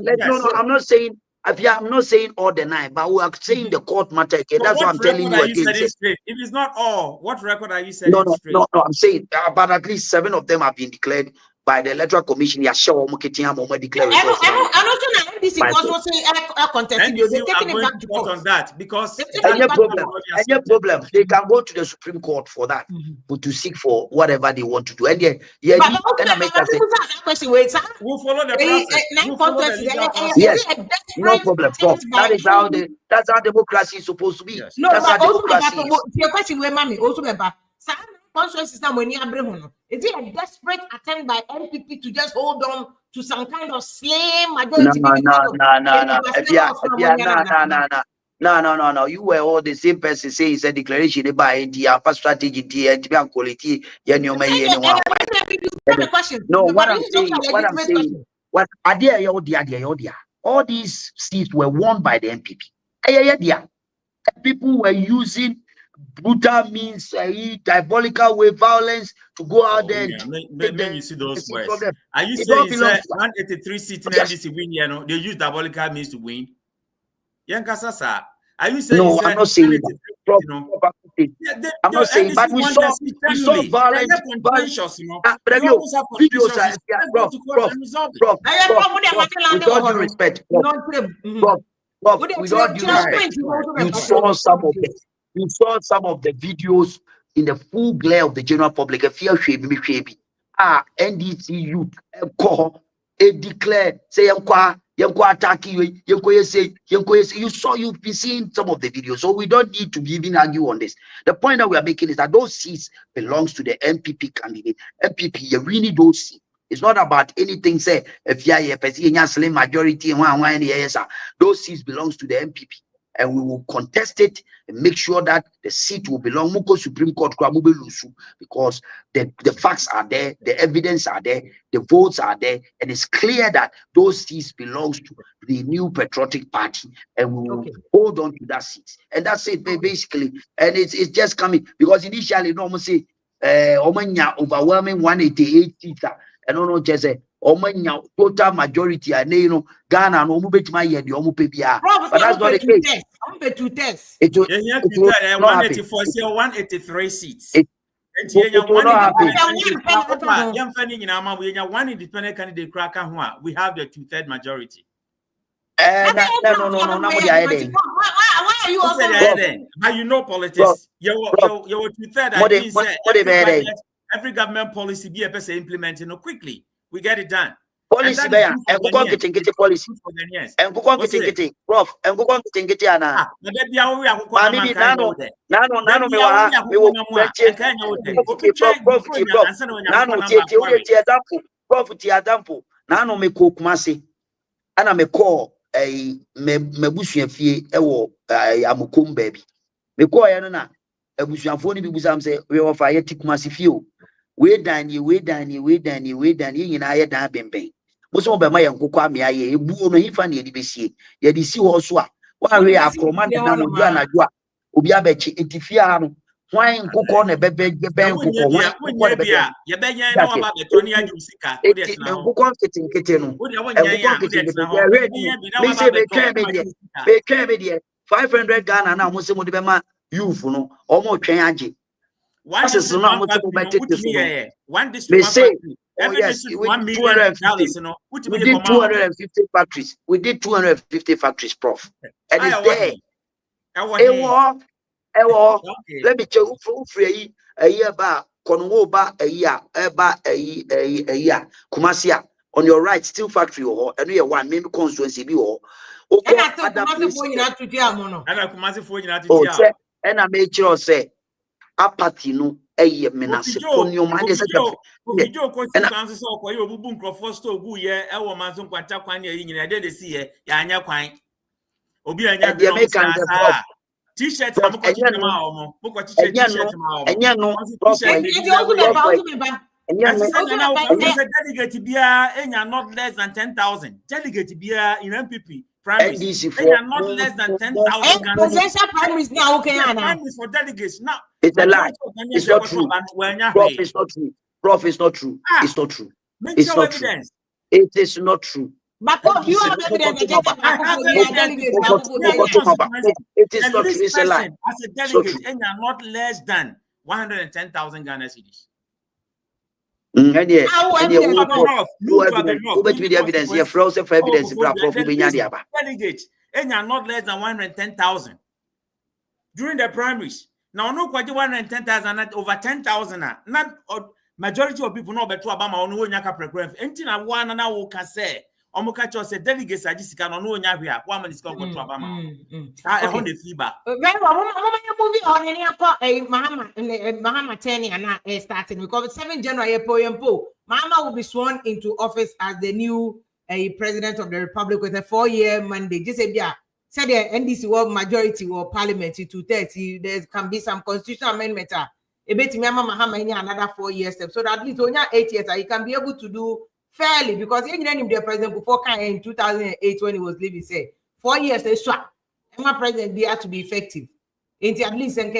9. No, I'm not saying. I'm not saying all the 9, but we are saying the court matter. Okay, that's what I'm telling you again. If it's not all, what record are you saying? No, I'm saying but at least 7 of them have been declared by the electoral commission. Yeah, sure, declared. NDC was contesting. They're taking it back to court on that because any problem. They can go to the Supreme Court for that, but to seek for whatever they want to do. And we'll follow the process. Yes, no problem. That's how democracy is supposed to be. Yes. No, that's but how also democracy is. your question where mommy also remember. Is it a desperate attempt by NPP to just hold on to some kind of slim majority? No. You were all the same person saying it's a declaration by the upper strategy, the quality. No, what I'm saying, all these seats were won by the NPP. People were using brutal means, diabolical way, violence to go out there. Maybe you see those words. Are you saying 183 seats in NDC win? You know, they use diabolical means to win. Are you saying? No, I'm not saying that. I'm not saying, but we saw violence. With all due respect, you saw some of the videos in the full glare of the general public. NDC youth declared, say, attack you. You've been seeing some of the videos, so we don't need to even argue on this. The point that we are making is that those seats belongs to the NPP candidate. NPP, you really don't see. It's not about anything. Say if you are a slim majority, those seats belongs to the NPP. And we will contest it and make sure that the seat will belong to Supreme Court because the facts are there, the evidence are there, the votes are there, and it's clear that those seats belongs to the new patriotic party, and we will hold on to that seat. And that's it, basically. And it's just coming because initially, no, say, overwhelming 188 seats. And no, just say. Total majority, and Ghana no but that's not the case. 184, 183 seats. One independent candidate we have the 2/3 majority. No. Why are you also but you know politics. You're 2/3. Every government policy be a person implementing quickly. We get it done. Policy there, and go on getting policy. And go on getting Prof. And go on getting Anna. Nano me cook massy. Anna me call a mebusian fee, amukum baby. Me call Anna, a busian phone bibusam say, we offer a tick massy few. We done you, in I dan bembe. Muso be my uncle kwame aye, ebu no hifa ne edibesi. Ye di si ho so a. Wa we a command na no dua na dua. Obi abechi entifia no. Hwan nkokọ na bebe nkokọ. Hwan be ye be yan na oba beto ni aju sika. O de na. Nkokọ kete no. Nkokọ kete be 500 Ghana na mo se mo de be ma youth no. Omo twen age. One district, one factory. One district, They one say, factory. oh Every yes, district, we $1 did million. 250. We did 250 factories. We did 250 factories, Prof. And it's there. Let me tell you, free a year back, Konwoba a year, Eba a year, Kumasia. On your right, steel factory or and we are one maybe constituency be or other places. And I made sure say apatino a year menase ponium and is a T-shirts, not less than 10,000. Delegate beer in NPP primaries. NDC they are not less than 10,000. Presidential primaries now, okay, primaries for delegates now. It's a lie. It's not true. Prof, it's not true. Prof, it's not true. It's not true. It's not true. It is not true. But you have evidence. It is not true. It's a lie. As a delegate, and you are not less than 110,000 Ghana cedis. And evidence here for evidence. Delegates, and you are not less than 110,000 during the primaries. Now, no quite 110,000, over 10,000. Not majority of people know better about my own preference. Anything I want and I will say. Omukacho said delegates are just can no nya hia one man is going to Obama. I hold the feedback. Very well, moving on any Mahama Teni and starting because 7 January Mahama will be sworn into office as the new president of the Republic with a 4-year mandate. Just say said the NDC world majority or parliamentary 230. There can be some constitutional amendment. A bit Mahama in another 4 years step. So that at least only 8 years you can be able to do fairly, because he didn't the president before in 2008 when he was leaving, say 4 years they swap. My president they have to be effective. At least 5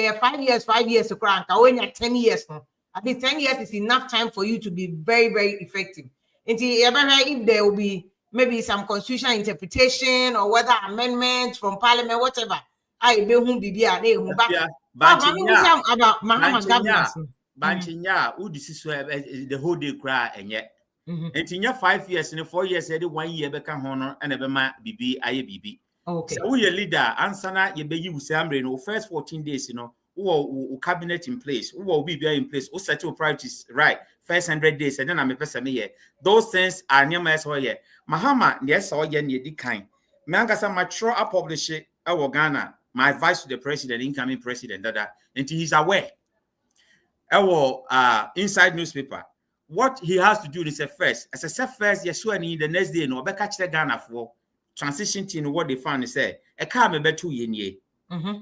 years to crank. When you're 10 years now, at least 10 years is enough time for you to be very, very effective. If there will be maybe some constitutional interpretation or whether amendments from parliament, whatever. I be whom be about Mahama's governance. Banchinya, who this is the whole day cry and yet. And in your 5 years and 4 years, 1 year become honor and ever my BB, IABB. Okay. So we a leader, answer you be you say first 14 days, who cabinet in place, who will be in place, who settle priorities right, first 100 days, and then I'm a person here. Those things are near my soil. Mahama, yes, or yen kind. Mangasa mature I publish it, our Ghana, my advice to the president, incoming president, and he's aware. Our inside newspaper. What he has to do is first, as I said first, yes, the next day, no, but catch the Ghana for transition to what they found. Say, a car may be 2 years,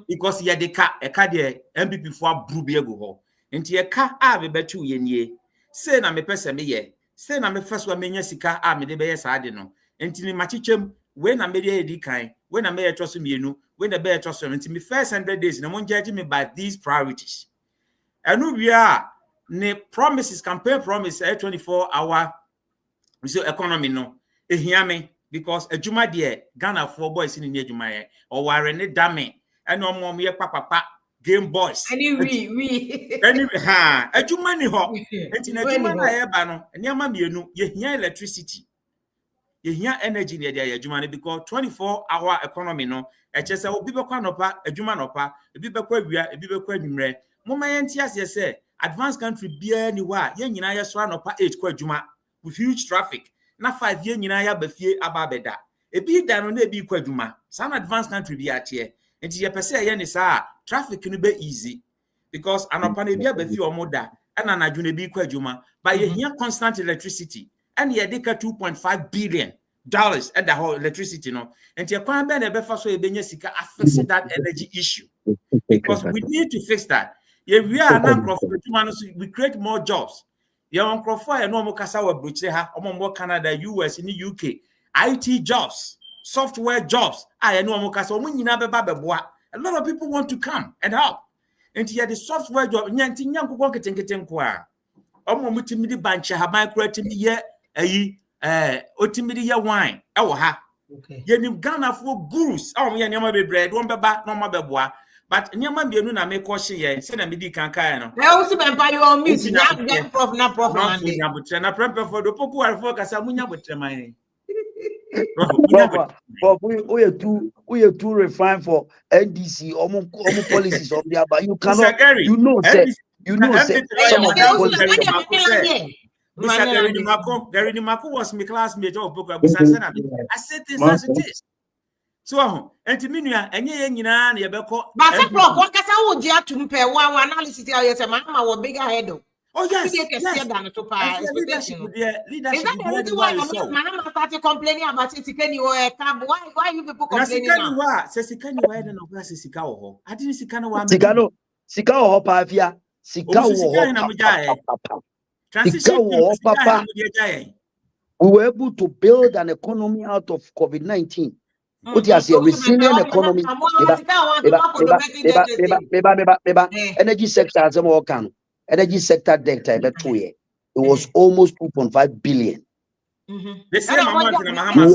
because he had the car, a car, the MPP for Brubia go, and a car, I be 2 years. Say, I'm a person, me, say, I'm a first one, Menyasika, I'm the best, I don't know. And to my teacher, when I made a decline, when I made a trust me, when the bear trust me, me first 100 days, and I won't judge me by these priorities. And who we are. Ne promises campaign promise 24-hour so economy no e hear me because ejuma de Ghana for boys in ejuma or ware ne dame and no mom ye papa game boys any we any ha ejuma ni ho enti na ejuma na ye ba no niam mienu ye hear electricity ye hear energy ne de ejuma because 24-hour economy no e chese obi be kwa nopa ejuma nopa ebi be kwa awia ebi be kwa nwumre moma ye ntias ye say advanced country bia ni wa ye nyina ye so anopa 8 kwa adwuma with huge traffic na 5 ye nyina ya bafie ababeda ebi da no na ebi kwa adwuma some advanced country bia tie enti ye pese ye ni sa traffic no be easy because anopa na bia bafie omoda ana na adwuna ebi kwa adwuma but ye here constant electricity and ye deka $2.5 billion at the whole electricity no enti ye kwan be na be fa so e benya sika affix that energy issue because we need to fix that. Yeah, we are we create more jobs. Yeah, on Crawford and normal Casawa Brucheha, more Canada, US, in the UK, IT jobs, software jobs. I know Mocasa, when you never a lot of people want to come and help. And here the software job, Yantin Yanko Walker Tinketenqua. Multimidi Bancha, have my creating yet a ultimately wine. Oh, ha. Okay. Ghana for gurus. Oh, yeah, never be bread, one baba, no mother bois. But nyama bienu na make question ye say na me di kan kai no. Na o si bempa you on mute nya prof na prof Monday. Na prof for do poku war for kasa munya botre man. Prof, we are too refined for NDC omo policies of the but you cannot you know say some of the policies. Gary Mako was my classmate of Book. I said this as it is. So, and to me, and ye na yabeko. But a prof, what can I would you to pay one analysis? Yes, a Mahama or bigger head. Oh, yes, leadership. Is that the reason why Mahama started complaining about it? Can you a cab? Why you people complaining? Says can you wear the Sicao? I didn't see Cano. Sicao Pavia, Sicao. We were able to build an economy out of COVID-19. What is a resilient economy? Energy sector as a more can. Energy sector data every 2 years. It was almost 2.5 billion. The same amount in Mahama.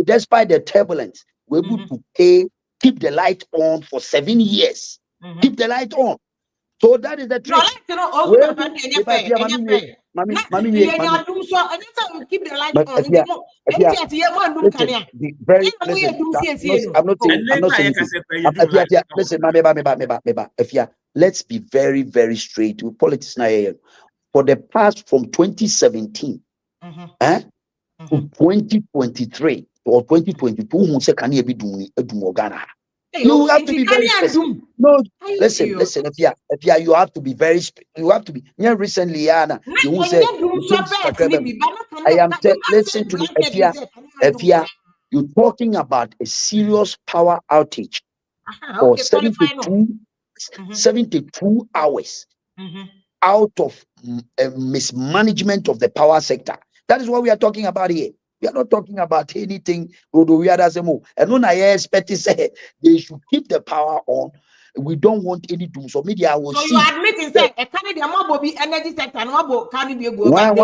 Despite the turbulence, we're able to keep the light on for 7 years. Keep the light on. So that is the trick. Keep the light on. Let's be very, very straight with politics now. For the past from 2017 to 2023 or 2022, who say can you be doing Ghana? You have to be very specific. No, listen. If you have to be very. You have to be. Yeah, recently, Anna, you say. I am. Listen to me. If you're talking about a serious power outage for 72 hours out of mismanagement of the power sector. That is what we are talking about here. We are not talking about anything. And when I expect to say they should keep the power on, we don't want any doom. So media will see. So you admitting say a Canadian mob be energy sector and what can be go back.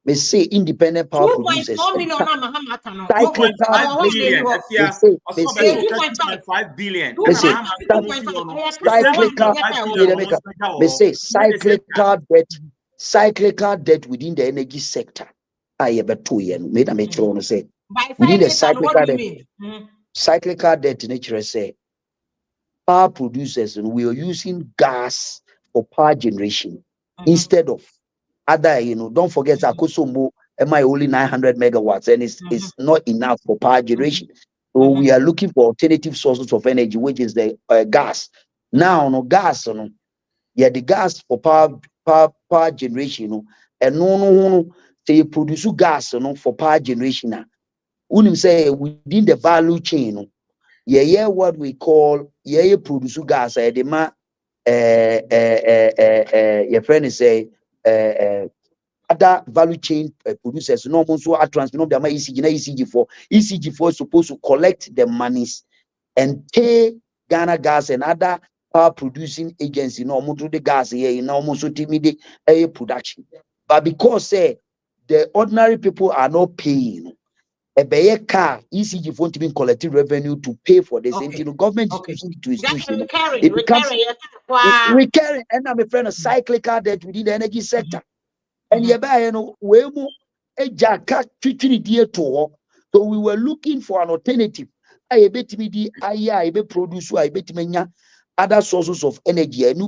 They say independent power producers. 2.4 million cyclical debt within the energy sector. I ever 2 years. Made a make sure say within the cyclical debt nature say power producers and we are using gas for power generation instead of other, don't forget Akosombo MI only 900 megawatts and it's not enough for power generation. So we are looking for alternative sources of energy, which is the gas. Now no gas, the gas for power generation, and no. They produce gas for power generation. When say within the value chain, what we call produce gas. Your friend say other value chain producers. No one so transfer no ECG4 is supposed to collect the monies and pay Ghana Gas and other power producing agency. No more to the gas here. No more so timid production. But because the ordinary people are not paying. A car, ECG phone to be collecting revenue to pay for this. And the government is using it to institution. It becomes recurring. And I'm a friend of cyclical debt within the energy sector. And we so we were looking for an alternative. I bet produce other sources of energy. And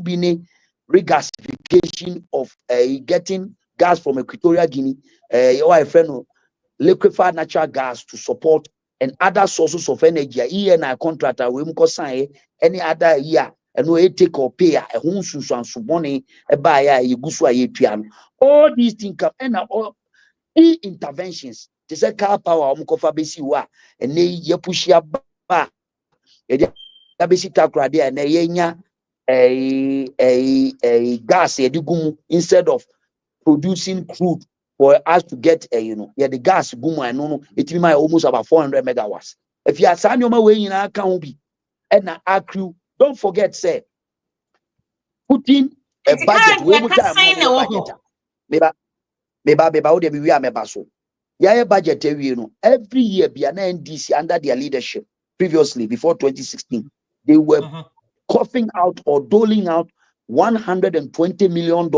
regasification of getting gas from Equatorial Guinea, or a friend liquefied natural gas to support and other sources of energy. ENI contractor we sign any other year and we take or pay a home and subone a buyer a all these things come and all interventions. This a car power basiwa and they push your bar a basic crowd and a gas instead of producing crude for us to get the gas boom and no it might almost about 400 megawatts. If you are signing your way in our can be and our crew, don't forget say putting a budget we Yeah, budget every year be an NDC under their leadership. Previously, before 2016, they were coughing out or doling out $120 million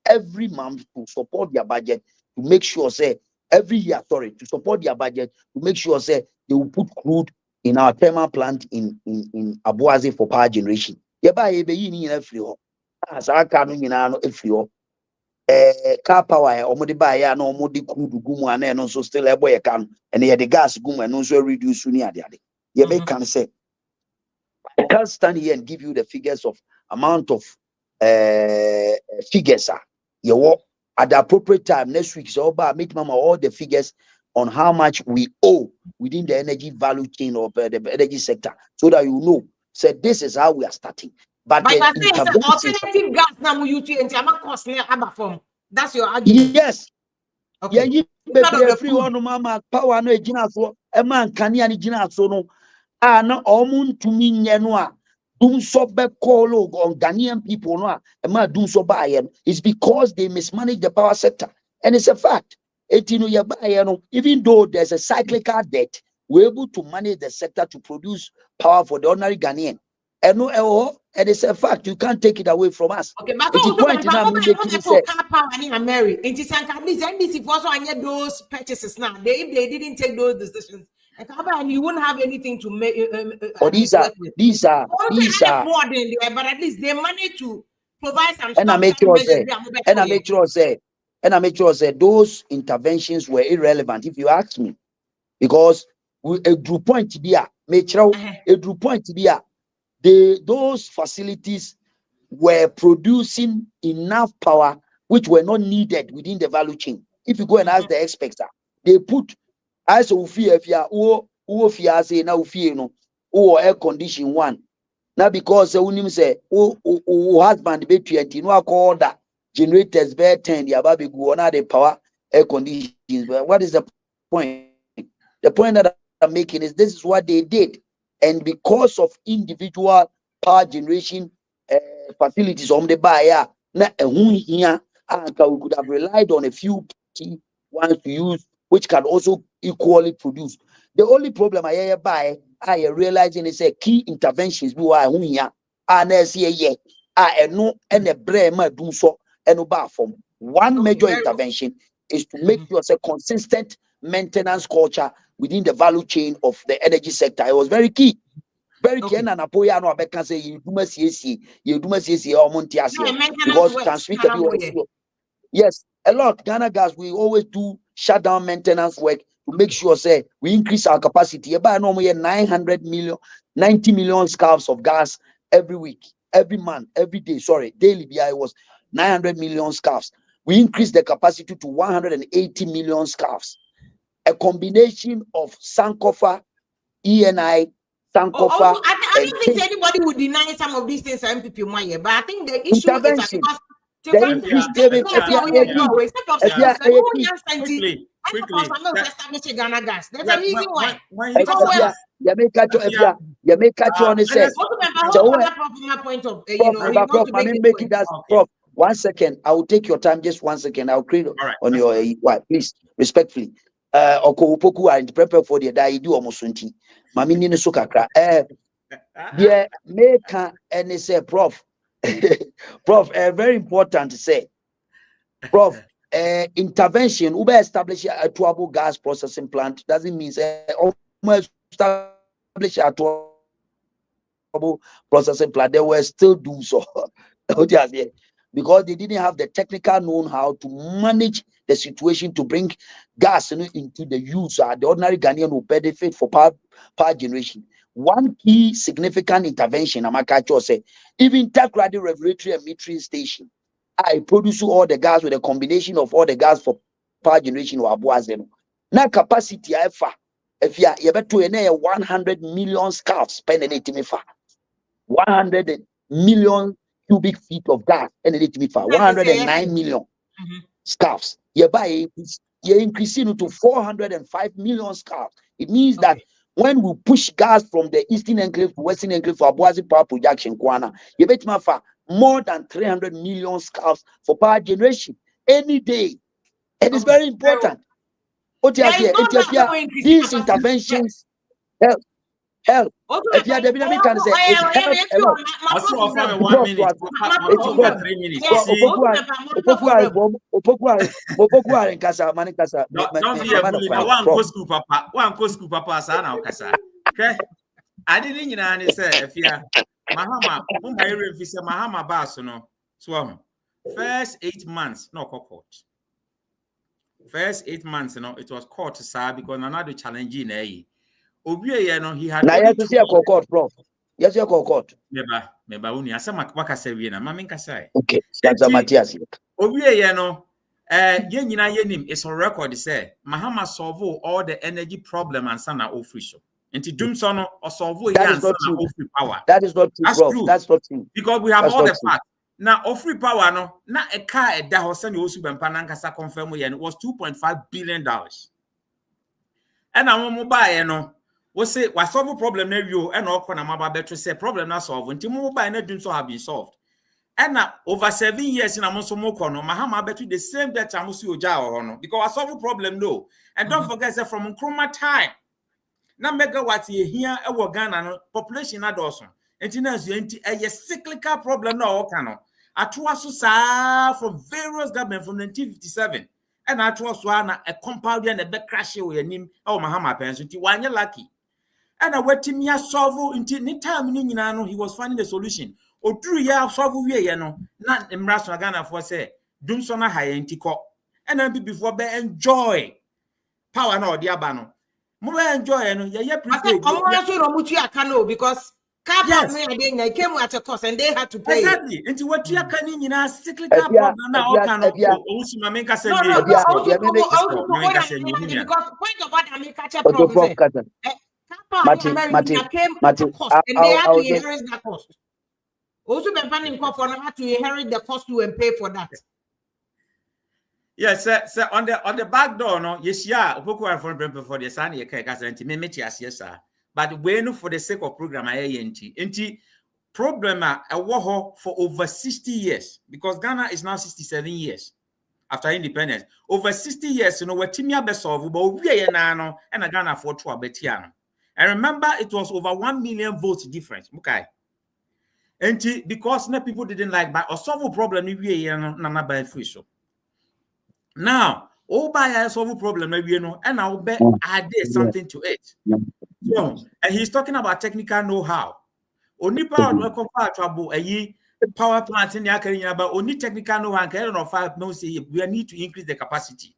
every month to support their budget, to make sure say every year, to support their budget, to make sure say they will put crude in our thermal plant in Abuaze for power generation. Car power or modifier no modi crude gumu and then also still a boy can and the gas gumu and also reduce near the other. You can say I can't stand here and give you the figures of amount of figures you walk at the appropriate time next week. So meet mama all the figures on how much we owe within the energy value chain of the energy sector, so that you know. So this is how we are starting. But the alternative gas now you and cost form. That's your argument. Yes. Okay. Yeah, free one mama power no ejina so e man kania ni jina so no na omun tumi nye no a dum so be call on Ghanaian people no a e ma dum so ba ye no. It's because they mismanage the power sector, and it's a fact. Even though there's a cyclical debt, we're able to manage the sector to produce power for the ordinary Ghanaian. And it's a fact. You can't take it away from us. Okay, but also point now power in Mary. It is NDC also and those purchases now. If they didn't take those decisions, and you wouldn't have anything to make. These are more than there, but at least they managed to provide some. And I make sure say those interventions were irrelevant, if you ask me, because a group point to be a group point to be those facilities were producing enough power which were not needed within the value chain. If you go and ask the experts, they put as air condition one. Now because say husband be 20 no call that generators be 10 the ababi go on the power air conditions. But what is the point? The point that I'm making is this is what they did. And because of individual power generation facilities on the buyer, we could have relied on a few key ones to use, which can also equally produce. The only problem I realizing is a key interventions we are one major intervention is to make sure a consistent maintenance culture within the value chain of the energy sector. It was very key. Very key. And Apoya no can say you do or because transmitter. Yes, a lot. Ghana Gas, we always do shutdown maintenance work to make sure say we increase our capacity. About normally 90 million scarves of gas every week, every month, every day. Sorry, daily BI was 900 million scarves. We increased the capacity to 180 million scarves. A combination of Sankofa, ENI, Sankofa. I don't think anybody would deny some of these things NPP money, but I think the issue is that because establish Ghana Gas. There's a reason why. Prof, 1 second. I will take your time. Just 1 second. I'll create on your please, respectfully. Okopoku are prepare for the die do almost 20. Mami ni so kakra. Yeah, make and say prof. Prof, very important to say. Prof, intervention, Uber establish a tuable gas processing plant doesn't mean almost establish a tuable processing plant. They were still doing so. Because they didn't have the technical know-how to manage the situation to bring gas into the user. The ordinary Ghanaian will benefit for power generation. One key significant intervention, Amakacho said, even Takrady Regulatory and Metering Station, I produce all the gas with a combination of all the gas for power generation or Abuazeno. Now capacity if you bet to 100 million scarves spending it me 100 million cubic feet of gas and it me 109 million scarves. You increasing to 405 million scarves. It means that when we push gas from the eastern enclave to western enclave for Abuazi power projection, you bet more than 300 million scarves for power generation any day. It is very important. These interventions help. If you are the Benjamin can say it helps a lot. Also offer me 1 minute. It's 3 minutes. Don't be a bully. One go school papa sana okasa. Okay. I didn't know say if you Mahama, Mahama bass no. So first 8 months no court. First 8 months it was court sir because another challenge in a no, he had. Now, yes, you see a court, prof. Yes, you court. Meba uni. Asama waka sewi na. Mami nkasai. Okay. That's Matthias. Obiye no. Yenyina yenim is on record say Mahama solve all the energy problem and sana official. Enti dumso no or solve yan sana official power. That is not true, prof. That's not true. Because we have all the facts. Now official power no. Na a car e da hosen yo osu bempa na nkasa confirm yen was $2.5 billion. And our mobile no. We say we solve a problem na you and all corner maba better say problem na solve until mobile na dun so have been solved. And now over 7 years in amonso mo kono Mahama better the same that amusi oja or no because I solve a problem no. And don't forget say from Nkrumah time na megawatt here e wo Ghana no population na doson. Enti na so enti a cyclical problem na all kano. Atoa so sa from various government from 1957 and atoa so na a compound and a back crash we nim oh Mahama pension ti wanye lucky. And I wait him ya solve until ni time ni nyina no he was finding a solution. Oduru ya solve we ye no na emraso Ghana for say dum so na high ntiko. And then before be enjoy power na odi aba no. Mo be enjoy no ye prepaid. Because yes. Came at a cost and they had to pay. Exactly. Into what you can in a cyclical problem now can because point of what I make catch up and they had to inherit that cost. Also, the planning for had to inherit the cost to and pay for that. Yes, sir. On the back door, no, yes, yeah. For the sun, yes, sir. But when for the sake of program, I problem a war for over 60 years because Ghana is now 67 years after independence. Over 60 years, what Timia Besolve, but we are now and a Ghana for 2 Betiano. And remember, it was over 1 million votes difference. Okay. And because no people didn't like by a solve problem, we are by free show. Now, all by a solve problem, and I'll bet add something to it. So, and he's talking about technical know-how. Only power trouble power plants in the area, but only technical know-how. 5 no say we need to increase the capacity.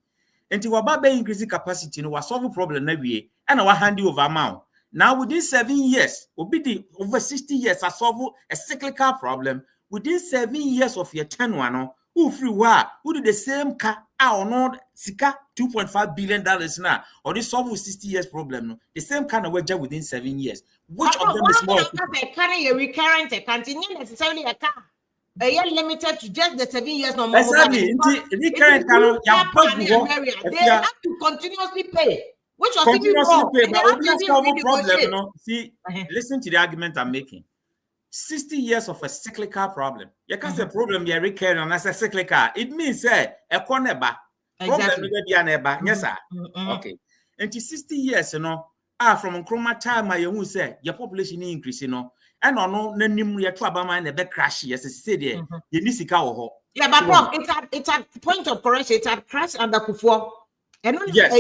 And to about increase the capacity, no solve a problem every and our handy over amount. Now within 7 years, over 60 years, I solve a cyclical problem. Within 7 years of your 10 one, who free who do the same car or not sika $2.5 billion now or this solve 60 years problem no the same kind of wager within 7 years. Which of them is more carrying a recurrent continue necessarily a car a year limited to just the 7 years no more. Exactly. Recurrent they have to continuously pay. Which was continuously pay, but we solve a problem. No, see, listen to the argument I'm making. 60 years of a cyclical problem. You can't say problem you're recurring and as a cyclical. It means a corner bar. Problem yes, sir. Okay. And 60 years, from Nkrumah time, I say your population increase, and no name your trouble and a back crash. Yes, it's said there. You need to go. Yeah, but prof, it's at point of correction, it had crashed under Kufuor. And yes,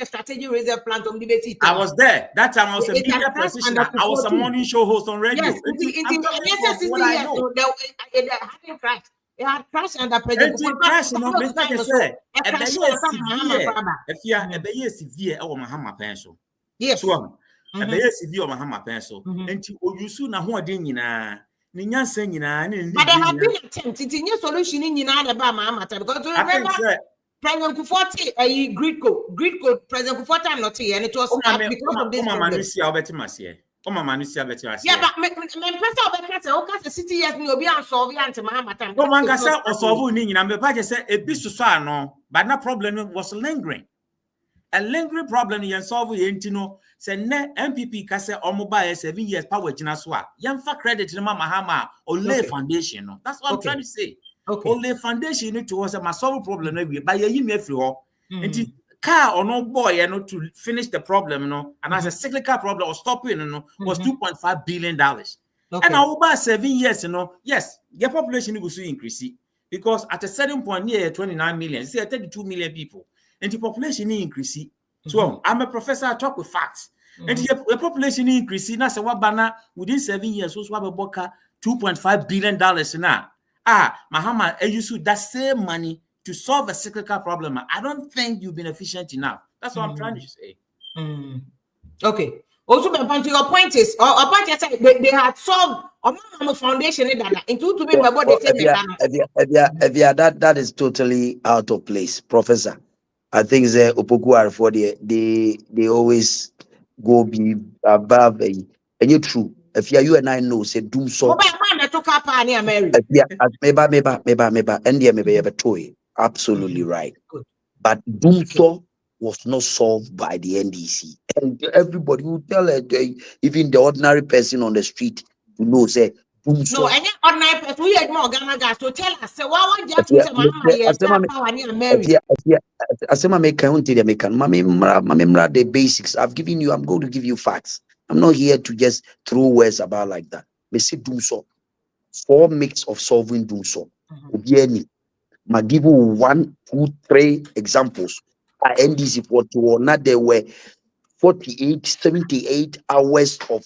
strategy reserve plant on the I was there. That time I was a media position. I was a morning show host on radio. Yes, it had crashed under President. Severe or Mahama pencil. Yes, a very severe Mahama pencil. And you soon are who dinner. But there have been attempts. It's a new solution in United Mahama because remember President Kufuor a grid code President Kufuor time not here and it was because of this problem. Yeah, but the city yes no be solve anti Mahama time. No man can say or solve ni nyina me pa je say e bi suso no but na problem was lingering. A lingering problem yen solve yen no say ne NPP ka say omoba 7 years power gina so a yen fa credit no Mahama or lay foundation no. That's what I'm trying to say. only foundation need to was a solve problem by you me free ho enti car or no boy to finish the problem and as a cyclical problem or stopping was $2.5 billion. And over 7 years yes, the population will soon increase because at a certain point near 29 million, say 32 million people, and the population increase. So I'm a professor, I talk with facts. And the population increase, that's a banner within 7 years, so swab a boka $2.5 billion now. Mahama, you use that same money to solve a cyclical problem. I don't think you've been efficient enough. That's what I'm trying to say. Okay. Also, your point is, they had solved a foundation into to be about the that is totally out of place, Professor. I think the Opoku for they always go be above and you true. If you and I know say doom so. Absolutely right. Good. But doom so was not solved by the NDC. And everybody will tell even the ordinary person on the street to know say doom so. No, any ordinary person we had more Ghana guys to tell us say why would just say the basics. I'm going to give you facts. I'm not here to just throw words about like that. We say doom so. 4 mix of solving doom so. I give you 1, 2, 3 examples. At NDC 41, there were 48, 78 hours of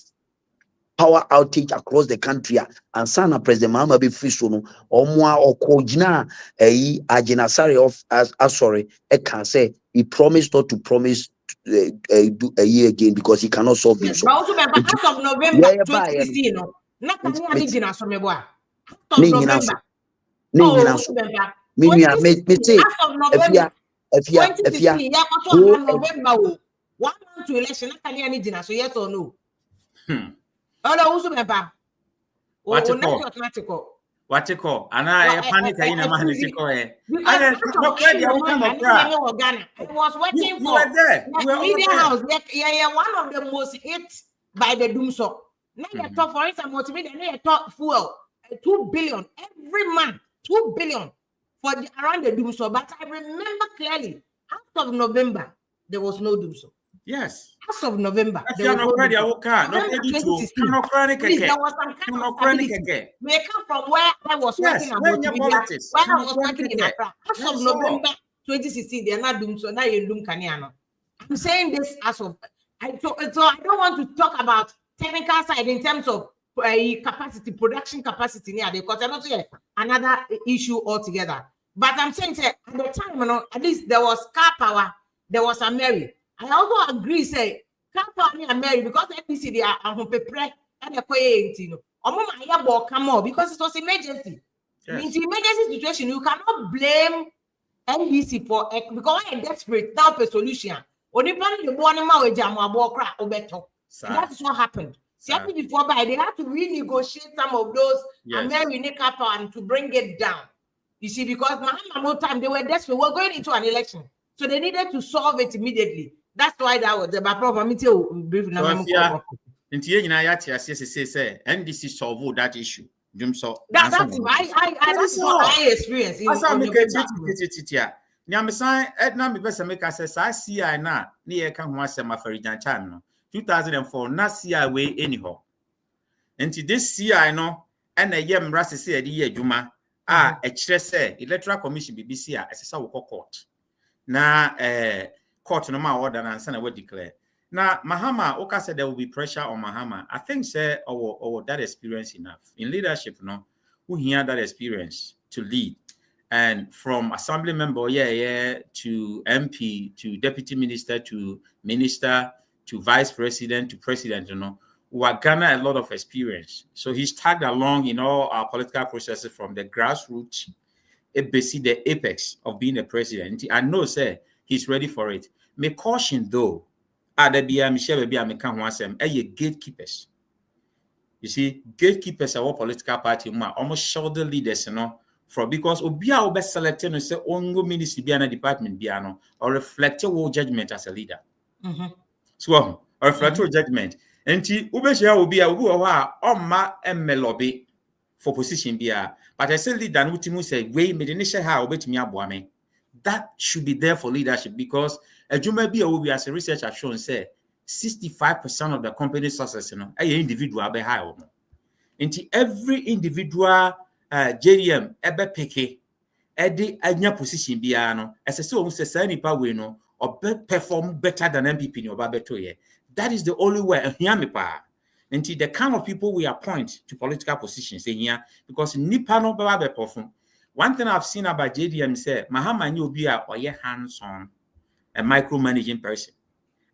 power outage across the country. And Sana President Mahama be free soon. Omwa okojina ajinasari of sorry, I can say he promised not to promise do a year again because he cannot solve this. But also by half of November 2016, not November. November 1 month to election, so yes or no? What you call? And I panic in a man. I was working for media house. One of the most hit by the doomso. Now you talk for instance, multimedia. Now you talk fuel 2 billion every month. 2 billion for around the doomso. But I remember clearly, after November, there was no doomso. Yes. As of November, there was no may come from where I was working where I was working in Accra. As of November 2016, they are not doing so. Now you doom Kaniano. I'm saying this as of so I don't want to talk about technical side in terms of capacity, production capacity near because I don't see another issue altogether. But I'm saying at the time, at least there was car power, there was a Mary. I also agree, say, can't and Mary because NDC they are prepare and come on because it was emergency. Yes. In the emergency situation, you cannot blame NDC for because I'm desperate now for solution. That is what happened. See, before they had to renegotiate some of those and Mary and to bring it down. You see, because Mahama time they were desperate. We're going into an election. So they needed to solve it immediately. That's why that was the problem. Say NDC solve that issue. That's what I experienced. Edna make us I see I na near can once my time 2004 na see I way anyhow. And this see I know and a yam rasi say the year Juma a say electoral commission BBC as a court. Na court no ma order and sana we declare. Now Mahama Oka said there will be pressure on Mahama. I think say our that experience enough in leadership no who hear that experience to lead and from assembly member to MP to deputy minister to minister to vice president to president who are garner a lot of experience. So he's tagged along in all our political processes from the grassroots basically the apex of being a president. I know, sir, he's ready for it. May caution though, gatekeepers. You see, gatekeepers are all political party, almost shoulder leaders, for because Obia will be selected and say, ongo ministry be an department piano or reflect your judgment as a leader. So, or reflect your judgment. And Ubesha will be a woo or ma lobby for position bia, but I say leader no timu say we me the nation ha obetimi aboa me. That should be there for leadership because adwuma bi a we as a research has shown say 65% of the company success individual be high. Into every individual JDM ebe peke edi anya position bia no as say o say say nipa we no or perform better than MPP ni oba beto ye. That is the only way hear me pa. Into the kind of people we appoint to political positions here because nipa no be perform. One thing I've seen about JDM say Mahama ni obi a oye hands-on a micromanaging person.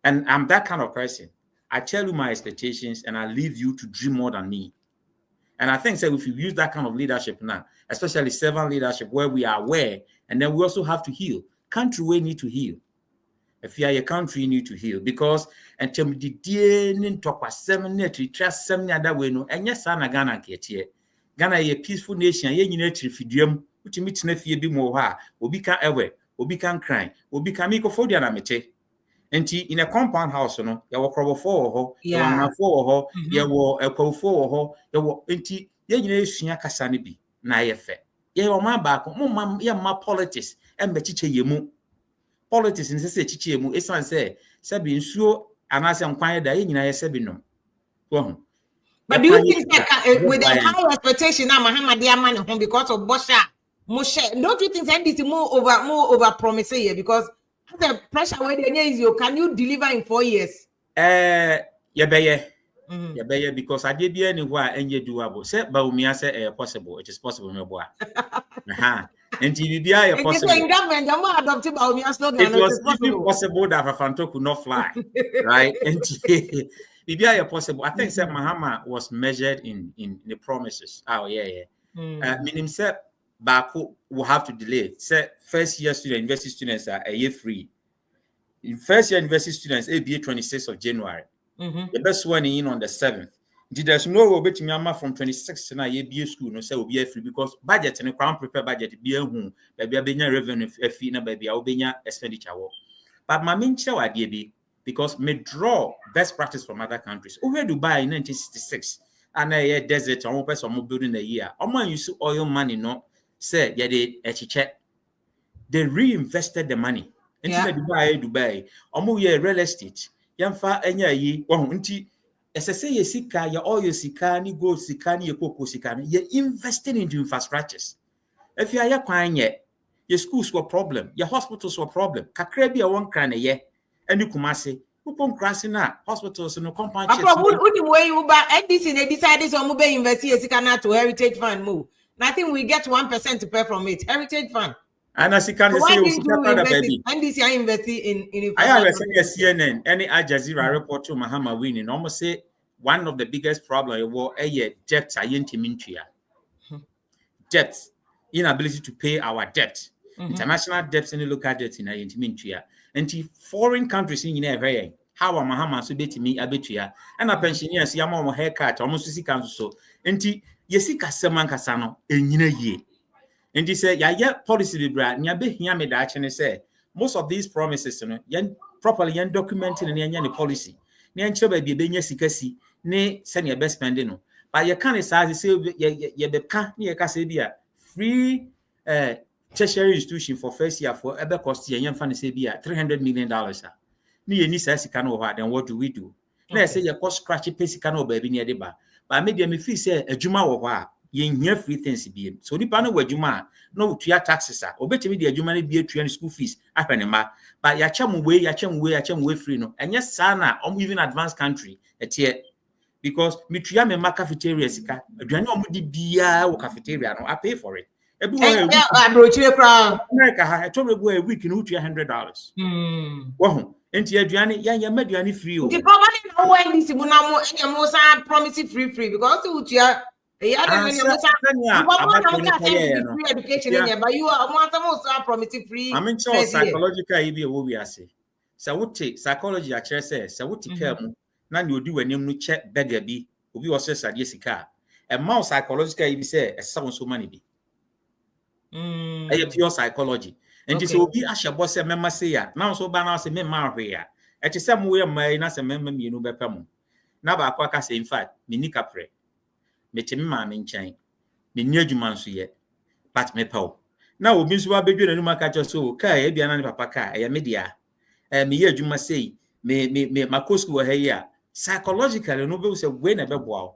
And I'm that kind of person. I tell you my expectations and I leave you to dream more than me. And I think if you use that kind of leadership now, especially servant leadership where we are aware and then we also have to heal. Country we need to heal. If you are a country, you need to heal because and the DNA talk 7 trust 7 other way no and yes Ghana ketie. Ghana a peaceful nation, ye nyina trifidium which meet na fie bi mo ha obi kan ewe obi kan cry obi kan microphone na mete enti in a compound house no ya wo krobofo ho ya manafo ho ya wo ekwofo ho ya wo enti ye nyina esua kasa ne bi na ye fe ye wo ma ba ko mo ye ma politics e mbechiche yemu politics in se chiche yemu esan se bi nsuo anase nkwan da ye nyina ye se bi no wo. But do you think that with the high expectation now Mahama dey man home because of Bosha Moshe, don't you think NDC more over promising here because the pressure where the is you can you deliver in 4 years? Yeah because I did be anywhere and you doable. Say but me say possible. It is possible, my boy. And TVBI possible. In government, the more adopted by me slogan. It was even possible that Fafanto could not fly, right? And TVBI possible. I think that Mahama was measured in the promises. Oh yeah. Meaning say Baku will have to delay. Say first year university students are a year free. In first year university students, ABA 26th of January. The best one in on the 7th. There's no way to Myanmar from 26th to ABA school, no say will be free because budget and the crown prepare budget be a home, baby a revenue fee, na baby a expenditure. But my main show idea be because me draw best practice from other countries. Over Dubai in 1966, and a desert or person building a year. Oman use oil money, no. Say, yeah, they reinvested the money into Dubai. Omo ye real estate. Yamfa enya yi wahunti. Say ye sika, ya oil sika, ni gold sika, ni ye cocoa sika. Ye invested into infrastructures. If you are kwanye, your schools were problem, your hospitals were problem. Kakrebi a one crane ye, and you kumase. Upon crossing na hospitals no compound. Way you back NDC they decided to move invest to heritage fund move. Nothing we get 1% to pay from it. Heritage fund. And as you can say, NDC are investing in I have seen CNN, any Al Jazeera report to Mahama winning. Almost say one of the biggest problems was debt. Debt, inability to pay our debt, international debts and local debts in Intimintia. And foreign countries in area. How are Mahama so bet me abetua? And a pensioners, Yamamo haircut, almost 60 council. And Yesika Seman Casano, in a year. And he said, yeah, policy be brand, Yabe Yame Dach, and say, most of these promises, properly documented in any policy. Nyan Choba be Benya Sikasi, ne send your best spending. But you can't say, ye be can't near Casabia, free tertiary institution for first year for ever cost young fancy be $300 million. Ni any says can over, then what do we do? Let's say your cost scratchy pace can baby near the bar. But maybe me fee say a Juma or ye free things be. So the panel where Juma no to your taxes are. Obey me the Juma be a school fees. Apanema, but ya chum way free no. And yes, Sana, even advanced country at here. Because me tria me ma cafeteria sika. Aduane omudi bia wo cafeteria no I pay for it. America I told you a week in $100. Wow. Enti aduane ya maduane free o. The company no when this mo promise free because utia free education in but you are promising free. I mean psychological e be wo wi ase. So what take psychology a chere say so what care mu na ni odi wanim no che beggar bi obi wo se sade sika. E ma psychological e be say e sa so money bi. Pure psychology. And just will be as your boss a member say ya. Now so by now say me ma here. At some way my na se member me no bepam. Na ba kwa say in fact me nika pre. Me temi ma me nchen. me near Juman so yet, but me pow. Now, we miss what baby and catch us so, Kai, Ebian Papa Car, a media. Me hear Juma say, me, my course were here. Psychologically, nobody say, when a wow.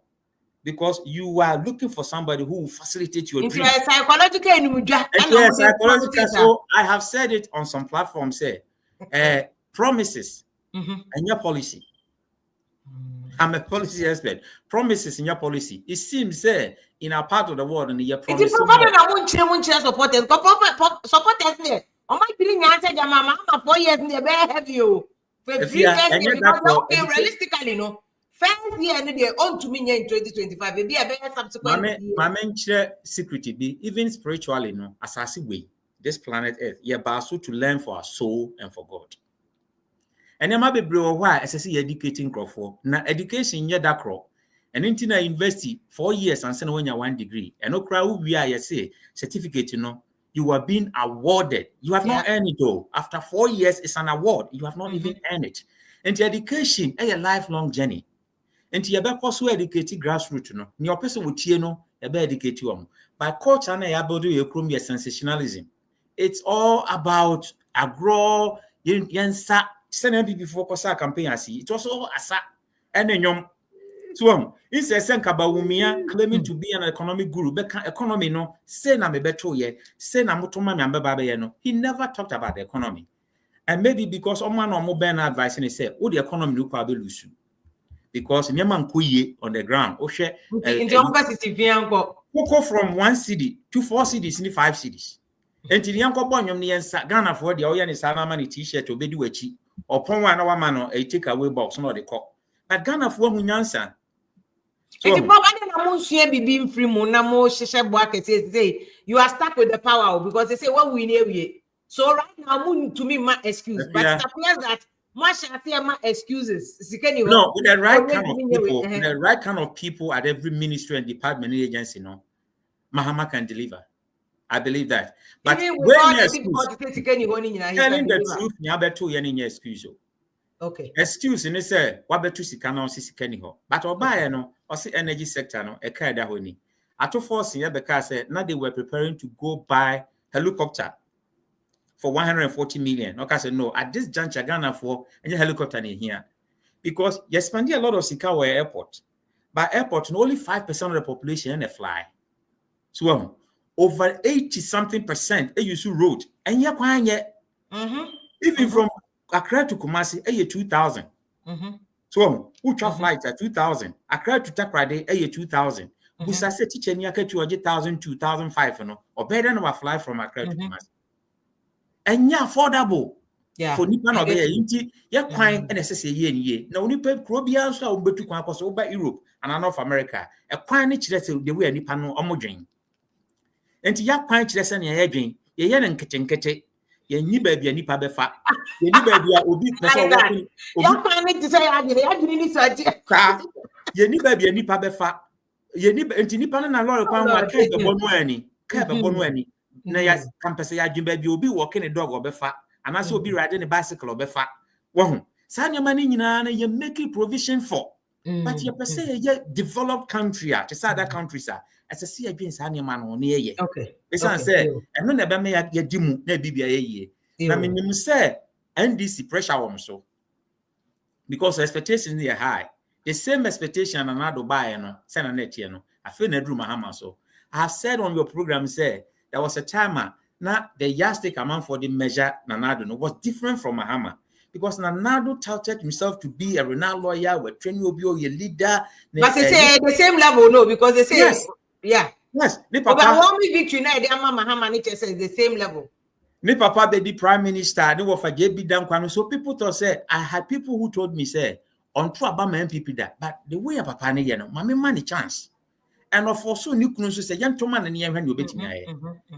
Because you are looking for somebody who will facilitate your dream. Psychological, yes, psychological. So I have said it on some platforms. Say, promises and your policy. I'm a policy expert. Promises in your policy. It seems in our part of the world, and your promises. It's provided I won't supporters. Supporters there. On my feeling, I said, Mama, 4 years in the very heavy. Okay, realistically, no. First year, and they're on to me in 2025. Maybe a better subsequent. My main security be even spiritually, no, as I see way, this planet Earth, you're about to learn for our soul and for God. And there might be why as I see educating crop for now education yeah that crop. And into na university 4 years and send when you 1 degree. And no crowd we are say certificate, you know, you are being awarded. You have not earned it though. After 4 years, it's an award. You have not even earned it. And the education is a lifelong journey. And you have also educated grassroots, you know. Your person will you know, educate you. By culture and able to your sensationalism. It's all about agro yensa. Send NPP focus our campaign. I see it was all asa and then yom. So it's a Senkabawumia claiming to be an economic guru, but economy no say na me beto ye say na mutoma me babe no. He never talked about the economy, and maybe because Oman or mobile advice and he said, "Oh, the economy look probably lose because nyaman kuye on the ground." Oh, share from 1 city to 4 cities in 5 cities. And the young couple on Ghana for the Oyan is Salamani t-shirt to be do or pon one hour man a takeaway box, not the cop. But Ghana for who answer. You are stuck with the power because they say, well, we know. So right now, to me, my excuse, but it appears that my excuses. No, with the right kind of people, the right kind of people at every ministry and department agency, no, Mahama can deliver. I believe that. But when telling the truth, you have to excuse. Okay. Excuse in say what better sikana sisikani ho. But obaye no, or see energy sector no, a kind of honey. At 4 years, because now they were preparing to go buy helicopter for 140 million. Okay, said no, at this juncture, Ghana for any helicopter in here. Because you're spending a lot of Sikawa airport. But airport, only 5% of the population they fly. So over 80-something% they use road. And you're quite even from Accra to Kumasi, 2,000. So who flights at 2,000? Accra to Takrade, 2,000. Busa say teacher nyaka 2,000, 2,005, no, or better than fly from Accra to Kumasi. And yeah, affordable. For Nipa no be inti ya kwan and say ye. Now Nipa Krobia so betu kwan cause over Europe and North America. A kwan ni chire say the way Nipa no omodwen. Enti ya kwan chire say na ye dwen. Ye ye nkete. Ye ni ba bia Nipa be fa. Ye ni ba bia obi person working. Ya kwan ni to say ya ni so ati. Ye ni ba bia Nipa be fa. Ye ni enti Nipa na lorry kwan wa ka be bonu ani. Ka be bonu ani. Na ya campus ya dwen ba bia obi walking a dog obefa. And also be riding a bicycle or befa. Well, Sanya Manina, you making provision for. But you per se a developed country to say that countries are as a sea against Sanya Man or near ye. Okay. It's said, and when never may get dimu, ne BBA. I mean, you say NDC pressure on so because expectations are high. The same expectation and another buy no, send a net, you know. I feel Nedru Mahama so. I have said on your program, say there was a timer. Now, the yardstick amount for the measure Nanado was different from Mahama because Nanado touted himself to be a renowned lawyer, with training will be a leader. But they say the same level, no, because they say, yes. But one victory now, the Mahama nature says the same level. Ne papa be the prime minister, they were for JB Dankwano. So people thought, say, I had people who told me, say, on true about my NPP that, but the way of Papa, you know, my money chance. And of also, you couldn't say, young Toman and young betting.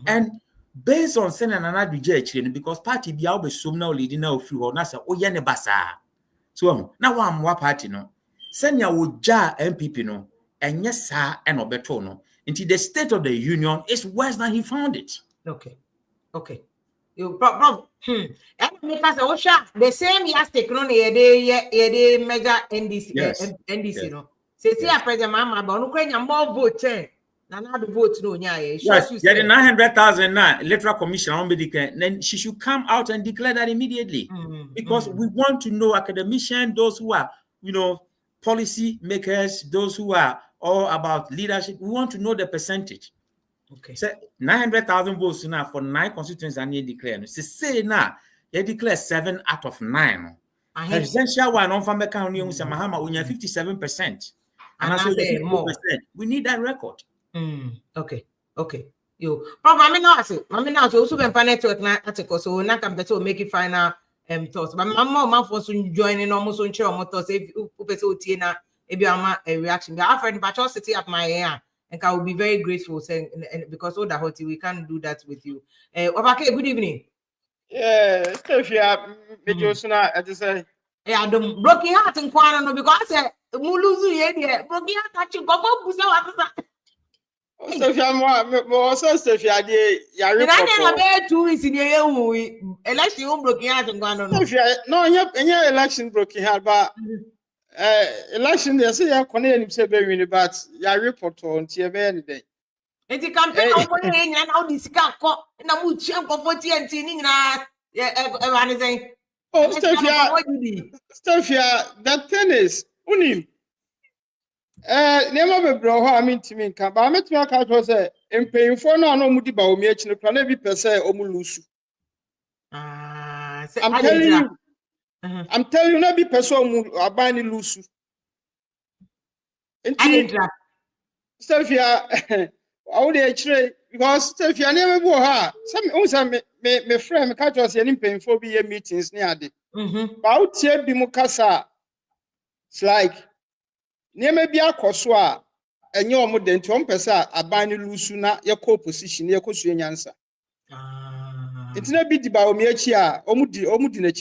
And based on sending another judge, because party be always so now leading now through or Nasa, oh, Yane Basa. So now I'm what party no. Send ya would jar NPP no, and yes, sir, and Obertono. Into the State of the Union is worse than he found it. Okay. You problem. And make us the same years taken on a major NDC, NDC, no. Say, President Mama, but no more vote. Now the vote no nya. Yes, yeah, the 900,000 now electoral commission on be declared. Then she should come out and declare that immediately, because we want to know academicians, those who are, you know, policy makers, those who are all about leadership. We want to know the percentage. Okay. So 900,000 votes now for 9 constituencies and you declare. So say now you declare 7 out of 9. Presidential one on from County Mahama we 57%. And I say more. We need that record. Okay. Yo, probably now also been network article, so now can better make it final thoughts. But my mom for soon joining almost on share motors if you put na maybe I'm a reaction. But I've heard but city up my ear, and I will be very grateful saying because all that hot we can't do that with you. Okay, good evening. Yeah, if you have Medjosuna, I just say, yeah, the broken heart in Kwana because I said Muluzu here, broken heart touching go for Busa. So if you are also if you are the Yari, 2 weeks in the election broken heart in Kwana. If you are no, any election broken heart, but election they say you're connected to be but your report on TV any day. It's a campaign and how this car caught and I would check for 40 and tinning. Oh, Stefia, that tennis, unim. Never be bro, I mean to me, but I met my cat was a paying for no mudi ba omi echi no plan be per se omulusu. I'm telling you, no be person abani lusu. Stefia, I would actually because Stefia never go her. Some me friend me catch us any paying for be meetings near the. But out here be mukasa. It's like never be a koswa and your modern to pesa abani lusu na your co-position your cosuan answer. It's not be the baomiachia omudine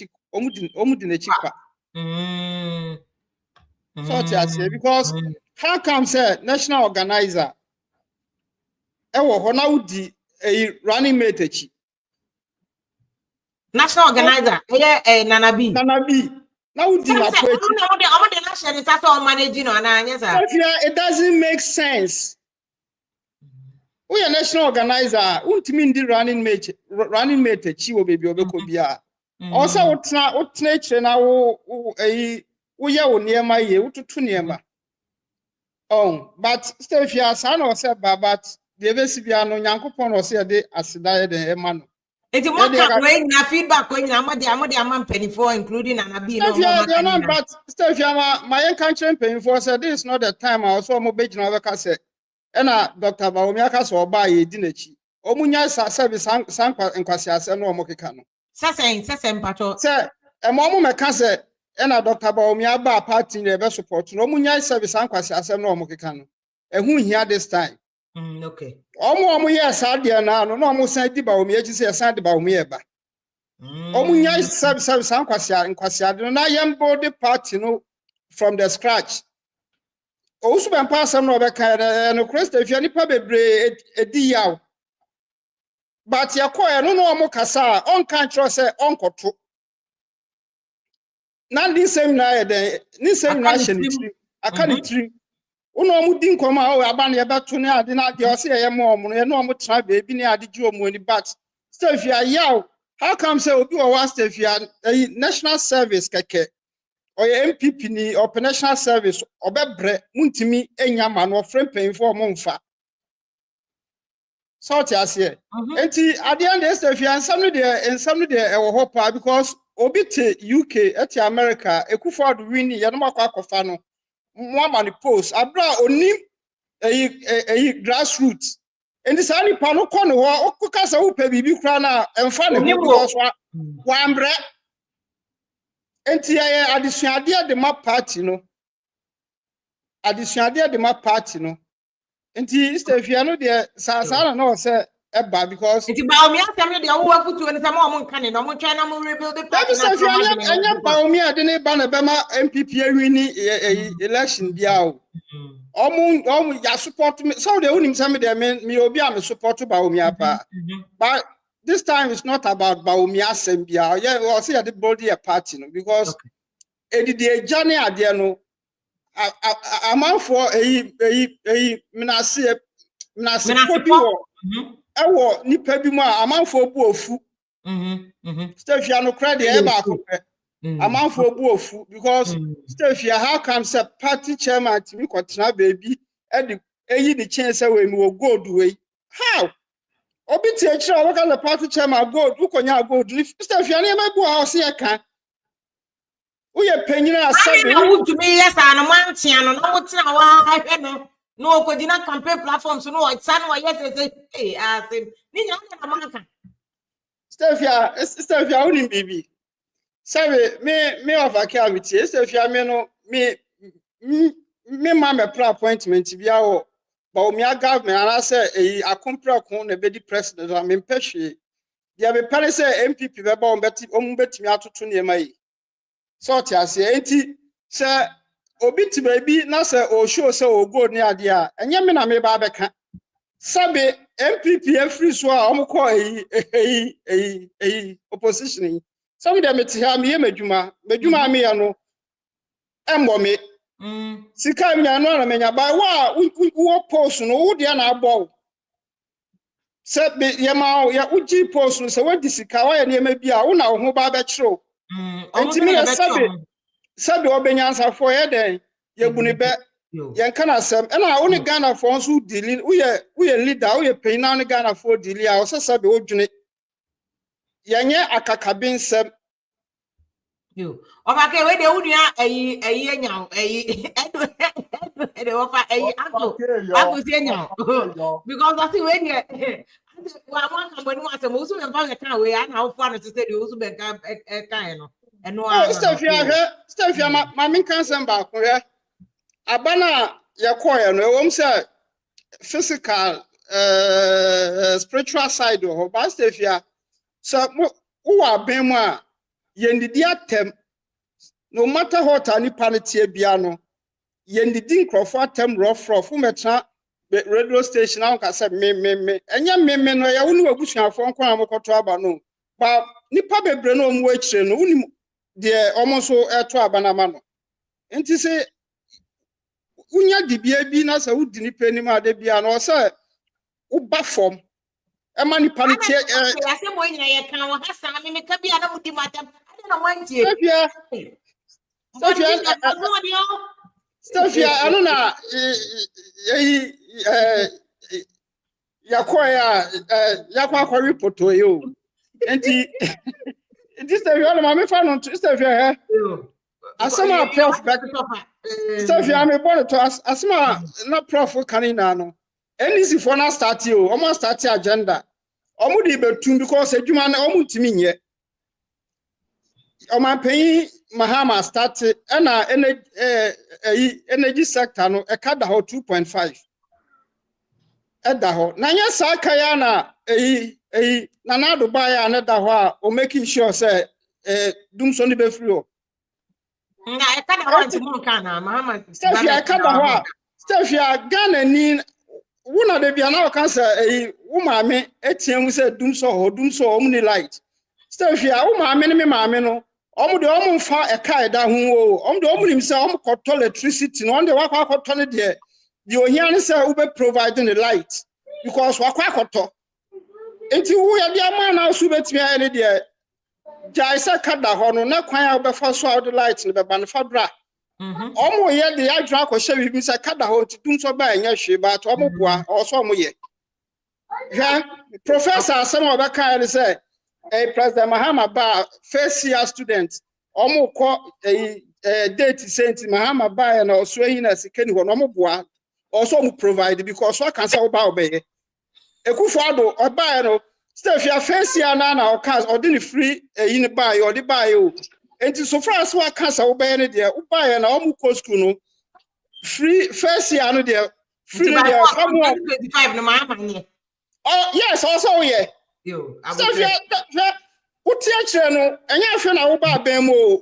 chipa. So because how come say national organizer Honawdi a running mate. National organizer, Nanabi. Now it doesn't make sense. We are national organizer. Won't mean the running mate. Chiwo baby obekobia. Also, what nature now? We are near my year to near my. Oh, but Stefia, son or said, but. The Vesibiano Yankopon or say de asida de Emano. It's more going feedback when I'm penny for including an abino. But Stefia, my country paying for said this is not the time I also mobile over cassette. And Dr. Baumiakas or buy a dinechi. Omunya service Sanqua and Quasias and no Mokicano. Sassay, Pato. Sir, a moment cassette and Dr. Baumia bar party in the best support. No Munya service Sanquasias and no Mokicano. And who here this time? Okay. Omo yes adia na no mo san di ba o me eji se san di ba o me eba. Omo nya sab san kwasi no na yam body party no from the scratch. O su ban pass no be kan no Christo if ani pa bebre edi yaw. But yakoya no omo kasa on kan tro se on koto. Na di same na de ni same na sheni aka ni tri. Uno mudi nkoma o abana yebeto ne ade na de o se ye mo omo no ye no omo tra baby ne ade ju omo ni but Stefia yaw how come say obi o wa Stefia national service keke or MPP ni or national service obebre muntimi enya ma no frame paying for mo mfa so ti ase enti ade and Stefia ensam no de e wo hopa because obi te UK eti America Ekufo-Addo win ye no makwa akofa no Mwamani post abra onim grassroots and this any pano kono ho okukasa wo pa bibi kra na emfa ne because wa ambre enti ya adisuade de ma party no enti Stefia no de sa no say eba because enti ba omi asem de wo afutu ne sama o nka ne no mo twa na mo rebuild the party na anya ba omi ade ne ba na be ma MPP awini election bia o omu ya support me so de unim say me obi am support ba omi apa but this time it's not about ba omi asem bia yeah we say the body a party no because the journey ade no a man for menase na se ko bi wo ewo nipa bi mu a amanfo bu ofu Stefia no credit e ba ko pe amanfo bu ofu because Stefia how come say party chairman to me kwatena baby e di eyi di chance we mi wo gold we how obi ti e kira wo ka the party chairman gold ukonya gold Stefia na e bu a o se e kan uye penyina asabe wo dumi yes an mantia no na wo tena wa ahwe no no okodina campaign platforms no o tsa no yes say ni nya na manka Stefia uni bibi sabe me of activity Stefia me no me ma me pra appointment bia wo ba o me government ana say akompra kon na be di president am mpehwe dia be pare say NPP be ba o betimi atoto ne mai so ti ase enti say obi ti baby na say o show say o go ne ade a enye me na me ba beka sabe NPP free so a omko opposition some dem ti ha me madwuma me ya no embo me sika nya no na menya ba wa wo post no wo dia na agbo sabe ye ma ya uji post no say wo di sika wa ye ne ma bi a wo na wo ho ba be kiro enti me sabe obenyansa fo ye den ye buni be yen kana sem na wo ne Ghana for nso dili wo ye leader wo ye pena ne Ghana for dili a wo sabe wo dwene yenye akakabin sem yo obake we de wunua ayi enya edo ofa ayi ago si enya because I see when you wa wan kan boni wa se mo so me pa kan we ana wo fa no se de wo so be kan no eno a Stefia ma min kan sem ba ko he abana ye koye no ewom say physical spiritual side ho ba Stefia so wo aben mu a yendidi atem no matter what ani panity bia no yendidi nkrofo atem rough metra radio station an ka say me enya me no ya wonu abusuafo nko amokoto aba no ba nipa bebre no omu akire no woni de omo so eto aba na ma no enti say unya dibia bi na say wudi nipa ni ma de bia no say uba form e ma nipa ni tie ya se mo nyina ye kan wo hasa me ka bia na wudi matam na wantie Stefia anu na yakoya yakwa report yo enti Stefia no ma me fa no Stefia he asema prof back Stefia me born to asema na prof kanina no NDC for na start yo omo start agenda omo di betum because adwuma na omo ntimi nye Oma pay Mahama started energy sector no ekada ho 2.5 eda ho na nya sakaya na na na do buy na da ho a o making sure say dum so ni be free o na ekada ho ntimu kan na Mahama Stefia ekada ho Stefia Ghana ni wona de bia na o kan say wo maame etiem say dum so o mu ni light Stefia wo maame ni me maame no omu de omu fa eka eda hu o omu de omu nim say omu koto electricity no onde wakwa koto ne de ohia ne say we be providing the light because wakwa koto enti wo ya de ama na so betimi aye ne de jai say kada ho no na kwan a be fa so out the light ne be ba ne fa bra omu ye de adwa akoshe bibi say kada ho nti so ba enya hwe ba to omu boa o so omu ye ja professor asem obeka ne say President Mahama ba first year student omo ko date sent Mahama ba na oso ehi na sikeni ho no mo boa also mo provide because what can say oba obeye ekufo ado oba no Stefia first year na o can ordinary free ehi ni ba yo de ba yo enti so far as what can say obeye ne de oba na omo ko school no free first year no de free ne de 25 no Mahama nye oh yes also yeah yo Stefia uti akire no enya ahwe na wo ba ban mo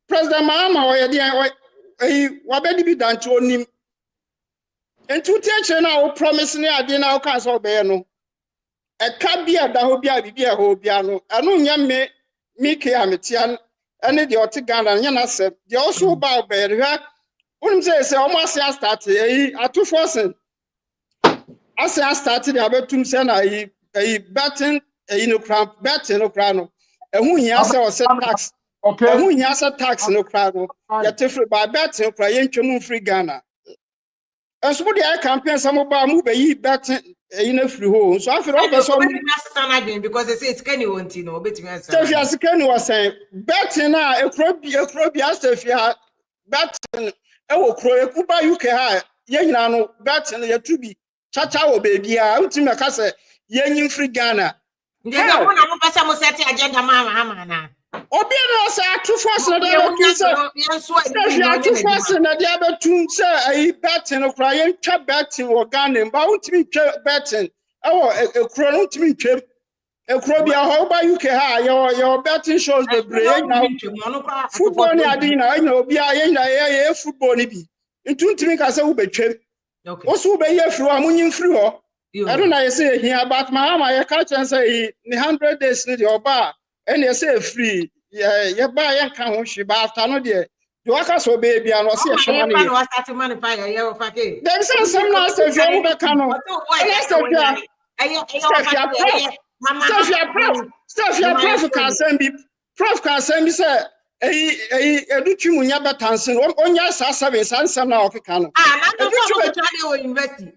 President Mahama o ye de wabedi bi danche onim enti uti akire na wo promise ne ade na wo kan so be no e ka bia da ho bia bibia ho bia no anu nya me ke ametia ene de oti Ghana nya na se de also ba be hwa unim say o mo asia start ato forcing as I started about to say a betting no crown betting no crown and who he has a tax okay who he has a tax no crown yet if by betting crying to free Ghana and so the campaign some about move a betting in a free home so I feel because they say it's Kenny won't you know betting Steph as Kenny was saying betting a crop Steph ya betting will crow a Cuba UK high yen no betting ya to be chacha o baby ultimate case yen free Ghana. There's a one of us set agenda, Mahama. Obi no say two force na dey betun say two force na dey betun say ayi betting no kra yen twa betting wo Ghana ba untimi twa betting e kro no untimi twam e kro bia ho ba UK ha your betting shows the brain now football ni adi na yen obi yen na ye football ni bi ntuntimi ka say wo betwam okay wo so be ye free wa munyin free ho I don't know say here about Mahama you catch say ni 100 days ni the oba and you say free yeah buy yan kan ho hwe ba after no de you waka so baby and say shema ni was starting money fire yeah of okay dem say some na say you be kan no Steph prof can send me say edutu munya betansen onya sa seven sansam na okeka no university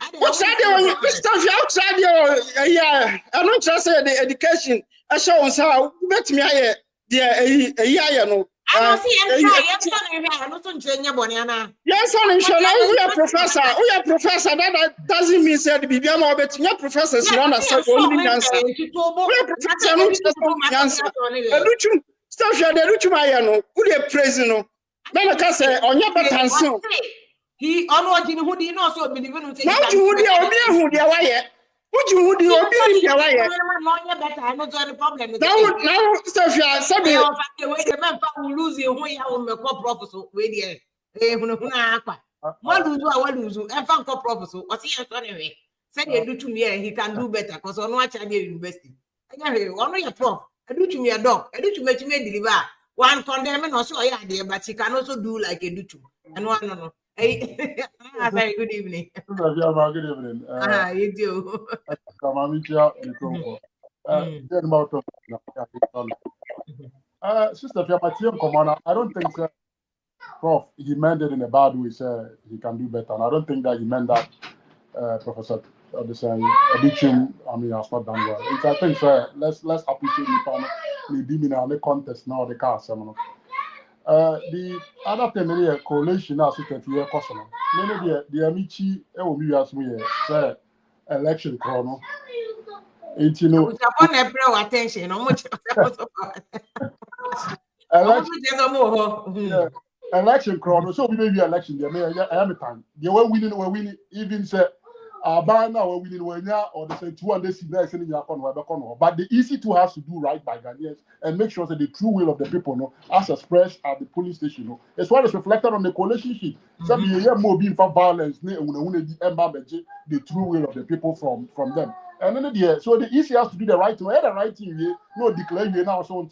yeah I don't just say the education I show on say betimi aye the no I yes on inshallah we are professor that doesn't mean say the bibia ma obetinya professors run as only answer we are professor no answer edutu Steph ya dey reach my no who dey praise no na ka say onya betanso he onwajini who dey know so believe no say now you who dey obi ehun dey waye who dey obi ehun dey waye no better I no any problem now Steph ya sabi we dey man fa lose who ya o me call professor we dey hunu akwa wa lose e fa call professor o say so anyway say dey do to me he can do better cause ono acha dey university anya ono ya prof Edutu me a dog. Edutu me to me deliver. One condemn no so yeah there, but he can also do like Edutu. And one no. Hey, very good evening. Good evening. You do. Come on, Sister Fiamatian Commander, I don't think Prof he meant it in a bad way, sir. He can do better. And I don't think that he meant that Professor the same addiction, I mean, has not done well. It's, I think, sir, let's appreciate the demon and the contest now, the car seminar. The other thing, the coalition, as you can hear, customer. Maybe the Amici, will be as we say, election chrono. It's, you know, attention, election chrono. So we may be election. I am a time. They were winning, even say. By now we're winning or they say 200 seats but the EC2 has to do right by Ghanaians and make sure that the true will of the people as expressed at the polling station. It's what is reflected on the coalition sheet. Some more being for violence, the true will of the people from them. And then so the EC has to do the right thing. The right thing, no declare you now so you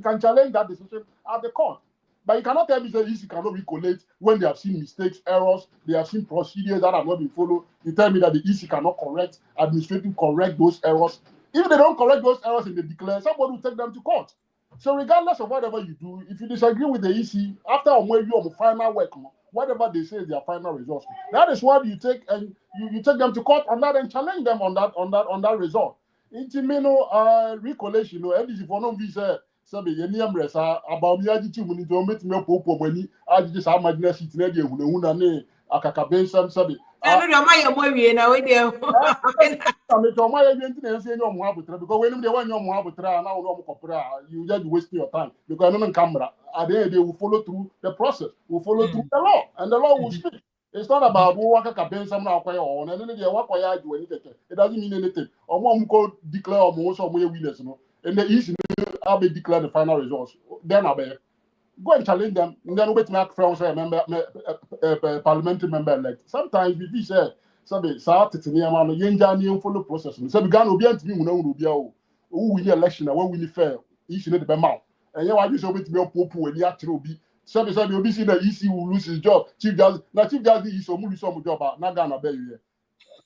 can challenge that decision at the court. But you cannot tell me that EC cannot recollect when they have seen mistakes, errors, they have seen procedures that have not been followed. You tell me that the EC cannot administratively correct those errors. If they don't correct those errors and they declare, somebody will take them to court. So regardless of whatever you do, if you disagree with the EC, after your final work, whatever they say is their final result, that is what you take and you take them to court on that and challenge them on that result. Intimino recollation, NDC for no visa. Sabe yeni amresa about me aji mu ni do metime popo mani aji sa imagine seat na de ehunahuna ne akakabe sam sabe no do ma ye mo wie na we de me to ma ye bi nti na se nyom abutra because we nim de wan nyom abutra na wo no kopra you just waste your time because no camera they will follow through the process will follow through the law and the law will speak. It's not about who waka campaign some na akwaya on and then dey wakwaya aju ani keke. It doesn't mean anything. Omo ko declare omo so omo ye winners no and the easy I'll be declare the final results. Then I'll be go and challenge them. And then wait make friends member parliamentary member elect. Sometimes if you say somebody start to near man yenja ni follow process. So we gan obi antimi unu bia o. Who win the election and when win fair. You should the mouth. And you want you so wait me popo and ya obi. Somebody obi see the EC will lose his job. Chief Justice is so lose some job na Ghana be here.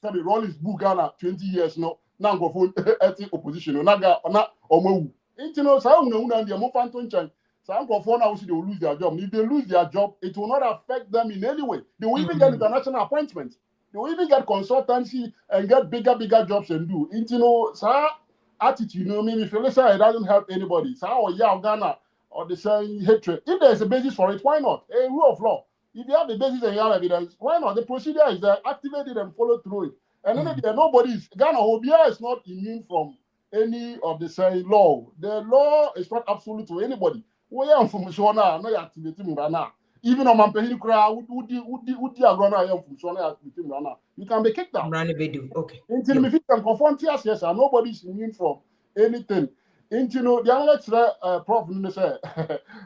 Sabi Rollins book Ghana 20 years no. Now go for opposition. No naga na omo. You know, so una the mo fanton chan. Some of now they will lose their job. If they lose their job, it will not affect them in any way. They will even get international appointments. They will even get consultancy and get bigger jobs and do. You know, sir, attitude, you know, maybe if you listen, it doesn't help anybody. So, or yeah, Ghana, or the saying hatred. If there's a basis for it, why not? A rule of law. If you have the basis and you have evidence, why not? The procedure is there, activate it and follow through it. And then nobody's Ghana, Obia is not immune from any of the saying law. The law is not absolute to anybody. We are from Shona, no activating Rana. Even on Mampehini Kra, would you agrona I am from Shona activating Rana? You can be kicked out. Okay. Until if you can confront yes, and nobody's immune from anything. You know, the other Prof, say,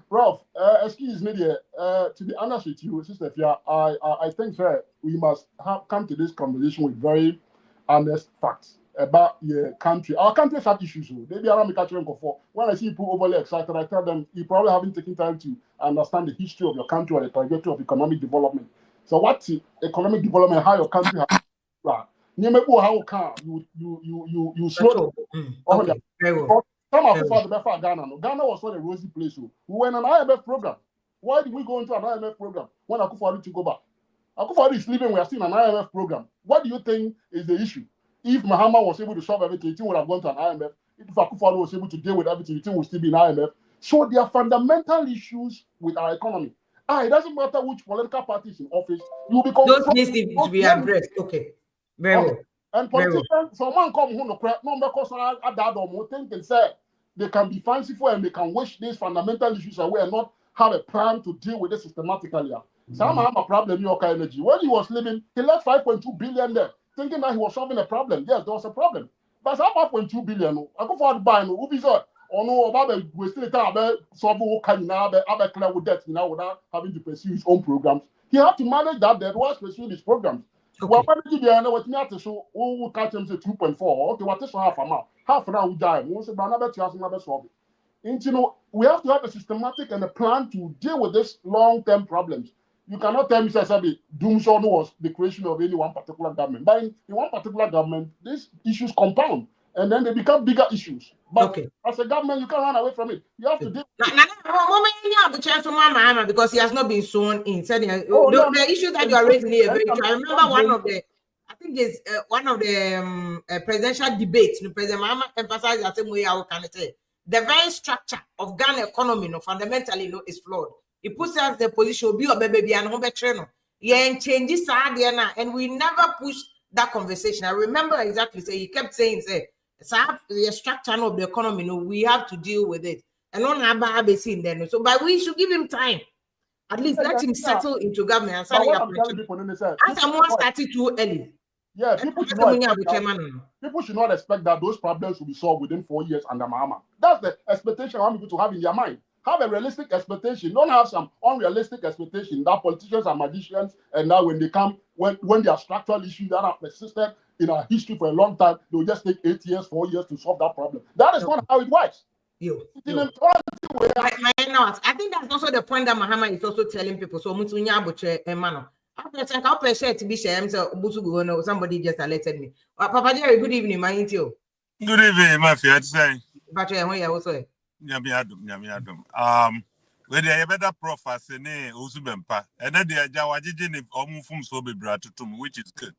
Prof, excuse me, to be honest with you, Sister Fia, I think we must come to this conversation with very honest facts about your country. Our country has issues. Maybe around me catching for. When I see people overly excited, I tell them you probably haven't taken time to understand the history of your country or the trajectory of economic development. So what's economic development? How your country has you slow. Okay, very well. Some of us are the best Ghana. Ghana was not a rosy place. We went on an IMF program. Why did we go into an IMF program when Akufo-Addo to go back? Akufo-Addo is leaving. We are still in an IMF program. What do you think is the issue? If Mahama was able to solve everything, it would have gone to an IMF. If Akufo-Addo was able to deal with everything, it would still be in IMF. So there are fundamental issues with our economy. It doesn't matter which political party is in office. You will be those needs to be addressed. Okay, very well. And politicians, someone come who no crap, no because I dad or thinking say they can be fanciful and they can wish these fundamental issues away and not have a plan to deal with it systematically. Some have a problem in your energy. When he was living, he left 5.2 billion there, thinking that he was solving a problem. Yes, there was a problem. But some 5.2 billion, I go for the buy no visa or no about we still about solving can now about clear with debt now without having to pursue his own programs. He had to manage that debt while pursuing his programs. Okay. Well, what did you know what you have to show? Oh, catch him say 2.4. Okay, what is half a mile? Half an hour we die. Once another to ask another solve it. And you know, we have to have a systematic and a plan to deal with this long-term problems. You cannot tell me that doomsday was the creation of any one particular government. But in one particular government, these issues compound and then they become bigger issues. But as a government, you can't run away from it. You have to deal with it. Because he has not been sworn in. The issue that you are raising here, I remember one of the, I think it's one of the presidential debates. President Mahama emphasized the same way I can say. The very structure of Ghana economy, fundamentally, is flawed. It puts us in the position be or baby and home trainer. Yeah, changes and we never pushed that conversation. I remember exactly. Say he kept saying, "Say, the structure of the economy, we have to deal with it." And on Abba seen then. So, but we should give him time. At least let him settle into government and start as someone started too early. Yeah, people should not expect that those problems will be solved within 4 years under Mahama. That's the expectation I want people to have in their mind. Have a realistic expectation. Don't have some unrealistic expectation that politicians are magicians and now when they come, when there are structural issues that have persisted in our history for a long time, they'll just take 8 years, 4 years to solve that problem. That is not how it works. I think that's also the point that Mahama is also telling people. So, somebody just alerted me. Papa Jerry, good evening, my intio. Good evening, my fiat saying. But also. Where the better prophets and Usubempa, and then the Jawajin of Mufum so be brought to me, which is good.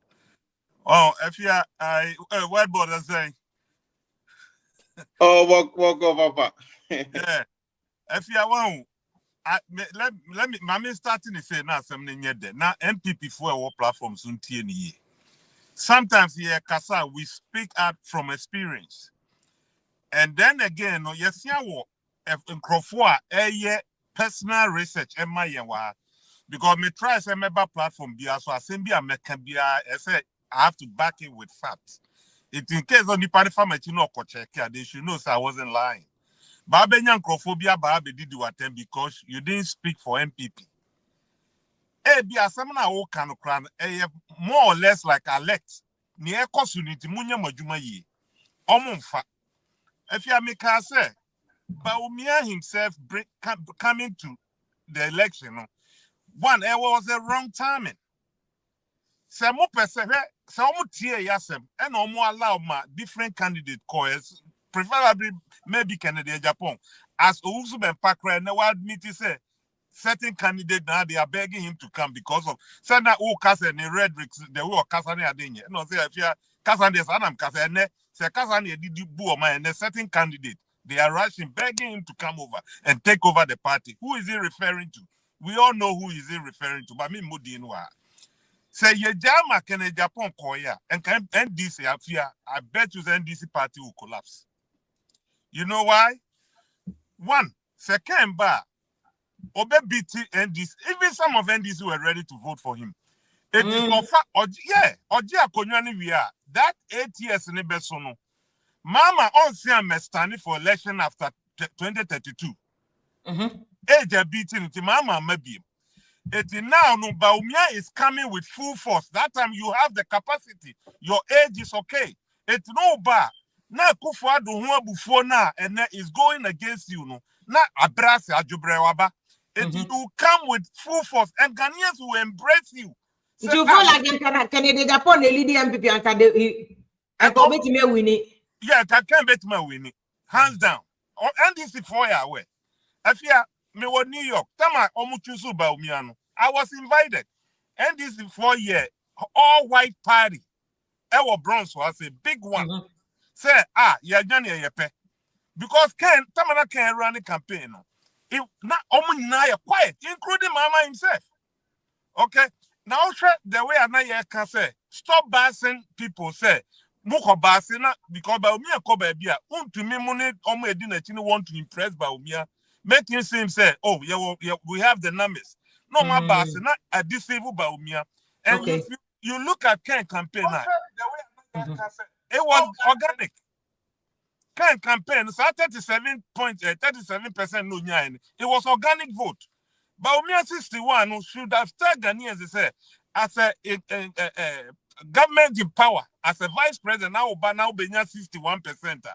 Oh, if you are what border saying. Oh, walk over, Papa. Yeah. If you are let me, Mammy starting to say now something yet there. Now, NPP for our platforms on TNE. Sometimes here, Kasa, we speak out from experience. And then again, no, yes, in Crawford, personal research, because me try some member platform, so I send I say I have to back it with facts. It in case on the party farmer, they should know so I wasn't lying. Babenyan Crawphobia Babe did you attend because you didn't speak for NPP. Be a samana o can cran, more or less like elect. Near Kosuniti Munya Majuma ye. Omonfa. If you make her say, Baumia himself coming to the election, one, it was a wrong timing. Some person, some tier yasem and no more allow ma different candidate course, preferably maybe Canada, Japan, as Uzuben Pakra and the world meeting say certain candidate now they are begging him to come because of Sana who Casa and Red Bricks, the war Casani Adenia. No, say if you are Casani Sanam Casane, say Casani did Buoma and a certain candidate. They are rushing, begging him to come over and take over the party. Who is he referring to? We all know who is he referring to, but me Mudinwa. Say ye jama can Japan koya and can NDC afia. I bet you the NDC party will collapse. You know why? One, second bar, Obe BT NDC, even some of NDC were ready to vote for him. It is offer Ojia Konyani we are. That 8 years in Besono. Mama on me standing for election after 2032. Age beating it, Mama maybe. It now no Baumia is coming with full force. That time you have the capacity. Your age is okay. It no bar. Na kufa do huwa before na and is going against you no. Na abrase ajubrewaba. It will come with full force and Ghanaians will embrace you. So you feel like Canada Japan the leading MPP and commit me winning. Yeah, I can't bet my winning. Hands down. Or NDC 4 year away. If you me was New York, Tama Omuchusu Baumiano. I was invited. NDC 4 year, all white party. Our bronze was a big one. Say, you're Johnny Yepe. Because Tamana can't run a campaign. If not Omunaya quiet, including Mama himself. Okay. Now the way I can say, stop basing people say. Muko basina because Baumia Kobabia, to me money want to impress Baumia, make him seem say, oh, yeah, we have the numbers. No more basina a disabled Baumia. And if you look at Ken campaign now, it was organic. Ken campaign, so 37% no nyan. It was organic vote. Baumia 61 should have started Ghanaians as a government in power as a vice president now benya 61%.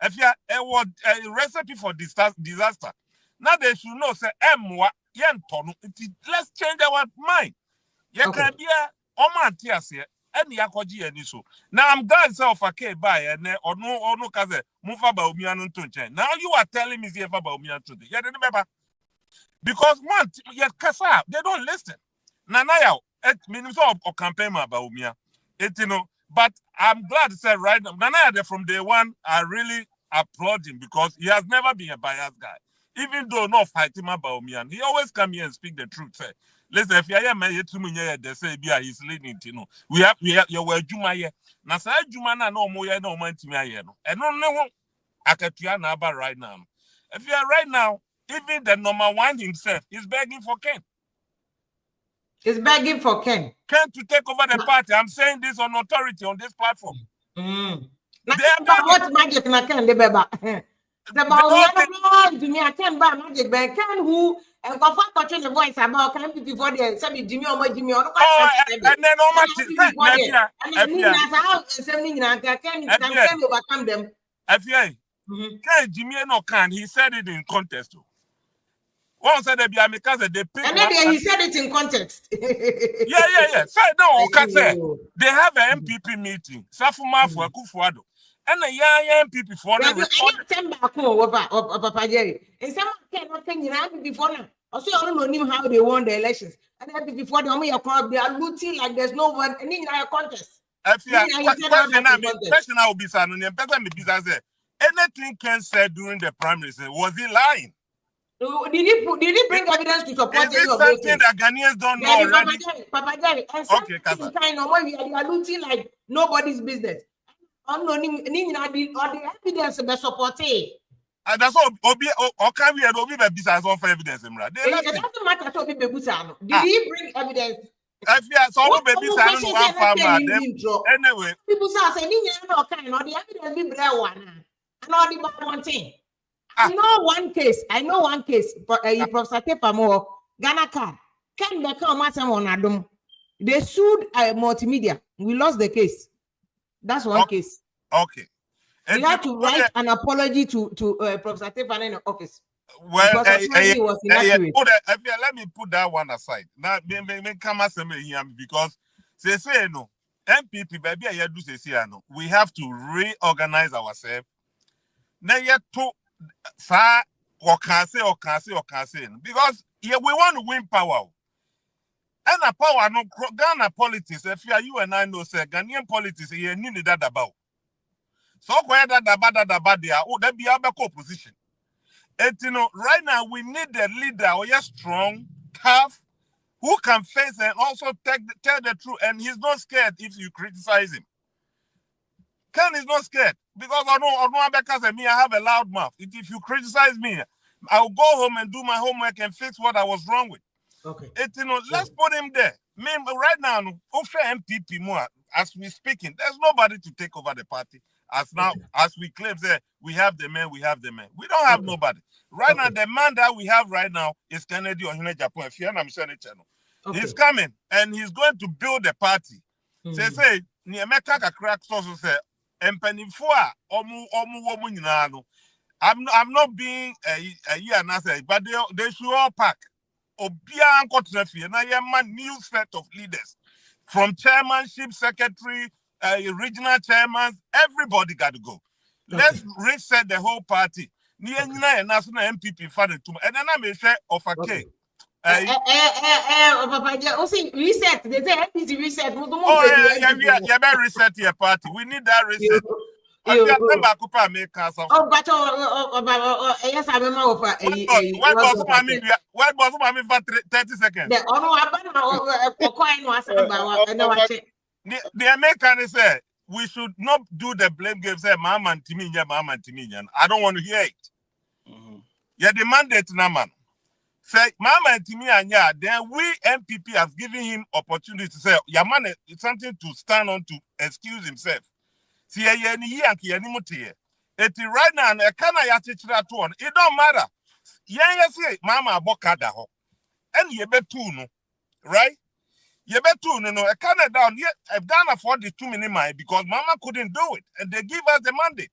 If you was a recipe for disaster. Now they should know say let's change our mind. Can be a any akoji any so. Now I'm glad self okay by and or no kaze mufa ba umianu tunche. Now you are telling me if about umianu today. Yeah, remember because one kasa they don't listen. Nanaya it means of campaign about umia. But I'm glad to say right now, Nanaya from day one, I really applaud him because he has never been a biased guy. Even though not fighting about me, he always come here and speak the truth. Say, listen, if you are they say he's leading we have your word Juma here. Now say Juma no more no man to me here. And no Akatuana about right now. If you are right now, even the number one himself is begging for Ken. He's begging for Ken to take over the party. I'm saying this on authority on this platform. They are what magic na Ken de beba. The about me I can buy magic but Ken who and go for touching the voice about Ken before the say Jimmy or Jimmy or and then Ken overcome them. Ken Jimmy no can he said it in contest. One said because they pick and then he said it in context. Yeah. So no, they have an MPP meeting. Safuma for Kufuado. And a young MPP for Papa Jerry. And some cannot think before now. Also, I don't know how they won the elections. And then before the crowd, they are looting like there's no one in a contest. Question I will be saying, anything Ken said during the primaries, was he lying? Did he bring evidence to support it? Is this something that Ghanaians don't know already? Papa Jerry, and something kind of way you are looting like nobody's business. Or the evidence they support it. And that's all. Or can we Obi besides all for evidence? It doesn't matter to Obi Begusano. Did he bring evidence? If you are so baby, anyway, people say no kind or the evidence be brave one. And all the bad one thing. I know one case. Professor Tepamo, Ghana card. Can they come on Adum? They sued multimedia. We lost the case. That's one case. Okay. We had to write an apology to Professor Tepamo in the office. Well, was inaccurate. Let me put that one aside. Now, me come as here because they say no. MPP baby I do say we have to reorganize ourselves. Now yet to sa or can say because we want to win power. And a power no Ghana politics. If you and I know say Ghanaian politics you need that about. So where that about there, oh, that be our opposition. And right now we need a leader who is strong, tough, who can face and also tell the truth. And he's not scared if you criticize him. Ken is not scared because I know because of me, I have a loud mouth. If you criticize me, I'll go home and do my homework and fix what I was wrong with. Okay. Let's put him there. Right now, MPP more as we speaking, there's nobody to take over the party. As now, as we claim that we have the man. We don't have nobody. Right now, the man that we have right now is Kennedy or Japan. If you're not channel, he's coming and he's going to build a party. Say, Niameka crack also say, I'm not being a year but they should all pack. New set of leaders from chairmanship, secretary, regional chairman, everybody got to go. Let's reset the whole party. National MPP funded to, and then I may say of a cake. Reset. They say NDC reset. You better reset your party. We need that reset. But yes, I remember. What was for 30 seconds? The American say we should not do the blame game. Say Mahama and Timi. I don't want to hear it. Yeah, the mandate now, man. Say Mahama and Timi, then we MPP have given him opportunity to say, yeah, man, it's something to stand on to excuse himself. See, it right now, it don't matter. Yeah, say Mama Bokada ho. And you bet two, no, right? You bet two, no, I can't down yet. I've done afford the 2 minutes because Mama couldn't do it, and they give us the mandate.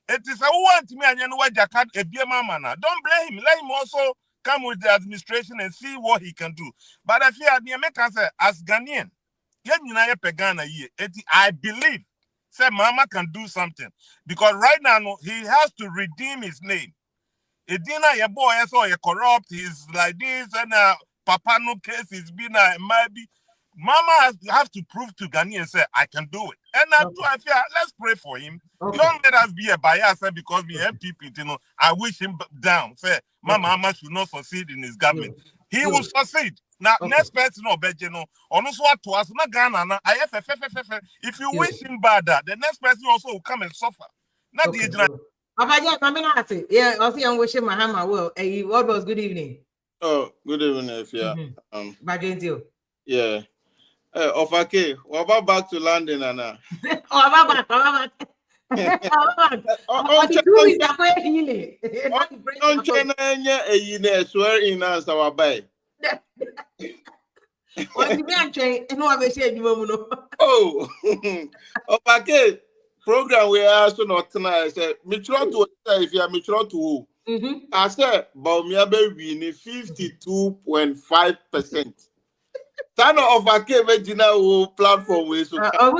It is a want me and you know what Jack a beer mama now. Don't blame him. Let him also come with the administration and see what he can do. But I feel the American say as Ghanaian, I believe. Say Mama can do something because right now he has to redeem his name. Edina your boy so you corrupt. He's like this and Papa no case. He's been maybe Mama has to prove to Ghani and say I can do it. And I feel let's pray for him. Don't let us be a bias because we MPP. I wish him down. Say Mama should not succeed in his government. He will succeed. Now, next person or Bejeno, or no what to us, not Ghana. If you wish him bad, the next person also will come and suffer. Not the agent. Yeah, I see I'm wishing Mahama well. What was good evening? Oh, good evening, if you you. Yeah. Okay, what about back to London, Anna? Swear in us our bay. Oh, okay. Program we are so not tonight. Me try to say if you are me try to. I said, but me baby ni 52.5%. Turn of a original platform we so. On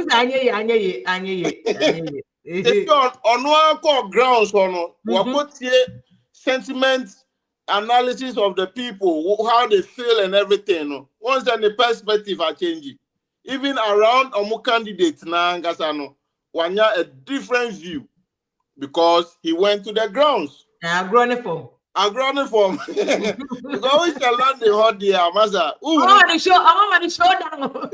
one grounds on what put here sentiment. Analysis of the people, how they feel and everything. Once then the perspective are changing. Even around our candidates now, Wanya a different view because he went to the grounds. Agronoform. Because we shall land the hot there, Masa. I'm on the showdown.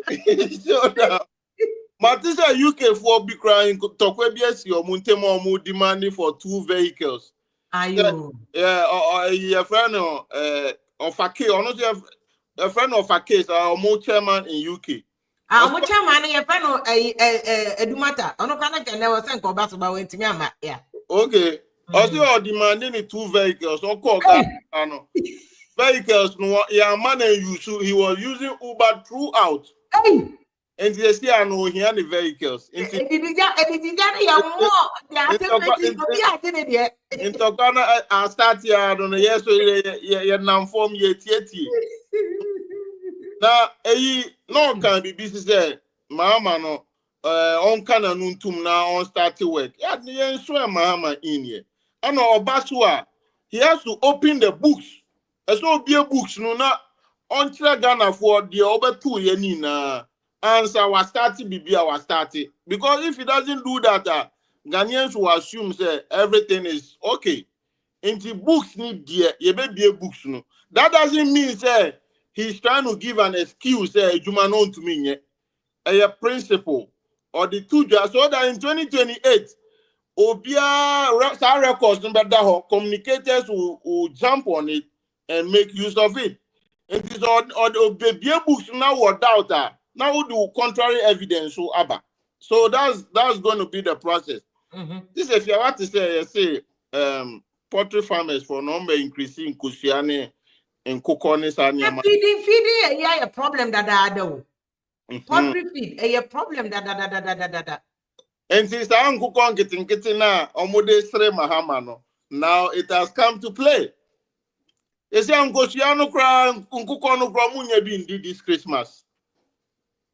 Matisa UK for big crying Tokwebias your Muntemo demanding for 2 vehicles. Yeah, a friend of a case, honestly, a friend of a case, our more chairman in UK. Our chairman, a friend of a Dumata. I don't never think about it. Yeah. Okay. Also, demanding 2 vehicles. Vehicles, no, yeah, man, he was using Uber throughout. And they say, I know he had the vehicles. In Tokana, I start here, I don't know, yes, you're not from yet. Now, no can be busy, Mama, no, on kana nuntum na on start work. Yeah, the so Mahama in here. And Obasua, he has to open the books. So be a books no na on Ghana for the over 2 years na answer was starting be our starting. Because if he doesn't do that, Ghanaians will assume that everything is okay. Into books need dear, you may be a books no. That doesn't mean say he's trying to give an excuse you man on to me a principle or the two just so that in 2028 Obia records number that communicators will jump on it and make use of it. It is on the books now or doubt now we do contrary evidence so abba. So that's going to be the process. This if you want to say poultry farmers for number increasing kusiane and coconis and feeding a problem that I do. Poultry feed a problem that. And since I'm getting now, Mahama no. Now it has come to play. They say Unkosiano cry Unkukono Gramunya being did this Christmas.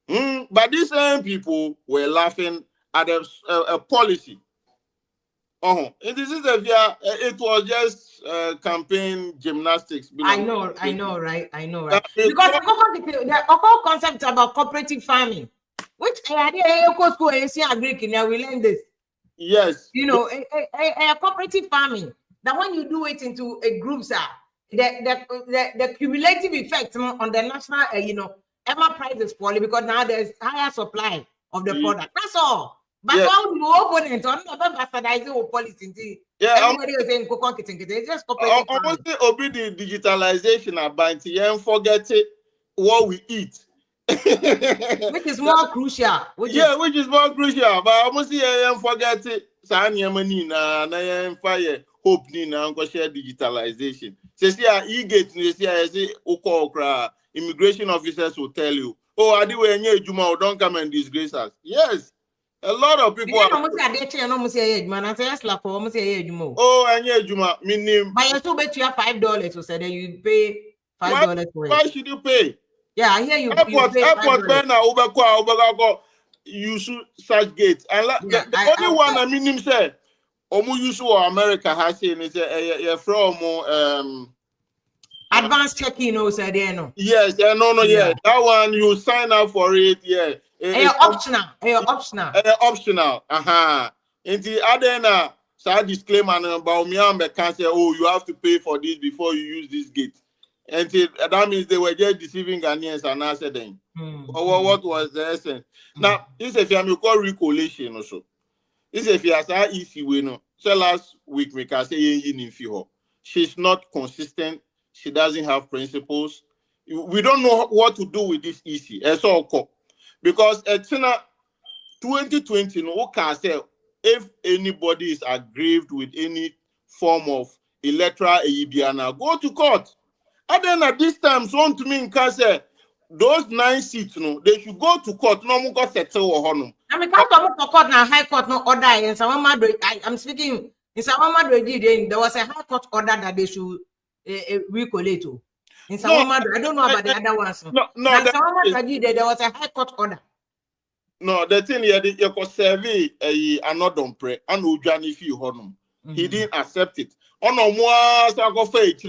But these same people were laughing at a policy. And this is it was just campaign gymnastics. I know, right? Because the whole concept about cooperative farming, which school agree we learn this. Yes. You know, a cooperative farming, that when you do it into a group, the cumulative effect on the national, Emma price is falling because now there's higher supply of the product. That's all. But how do you open it on bastardizing policy? Everybody is saying it's just cooperative farming. Almost obey the digitalization about and forget what we eat. Which is more crucial. Which is more crucial. But almost forget it. Na fire hope ni na share digitalization. Say immigration officers will tell you, oh, I do don't come and disgrace us. Yes. A lot of people are. Oh, and Juma, meaning. But you still bet you have $5, so then you pay $5 for it. Why should you pay? Yeah, I hear you. Airport Bena Uber use such gates. And the only one I mean him say, Omu use America has seen is a from advanced check-in, no. Yes, yeah. That one you sign up for it, yeah. It's optional. Optional. And the other side disclaimer about me can say, oh, you have to pay for this before you use this gate. And that means they were just deceiving Ghanaians and answer them. What was the essence? Now, this if you call recollation also. This if you are easy way no. So last week we can say she's not consistent. She doesn't have principles. We don't know what to do with this issue. It's all because it's 2020 no can say if anybody is aggrieved with any form of electoral Ibiana, go to court. And then at this time, so to me can say those 9 seats, no, they should go to court. No more go settle or honor. I mean, can't come to court now. High court no order. And I'm speaking in Madrid. There was a high court order that they should recollate. In Madrid, I don't know about the other ones. Madrid, there was a high court order. No, the thing here, you could survey another pre and Ujani fi honum. He didn't accept it. On no more so go faith.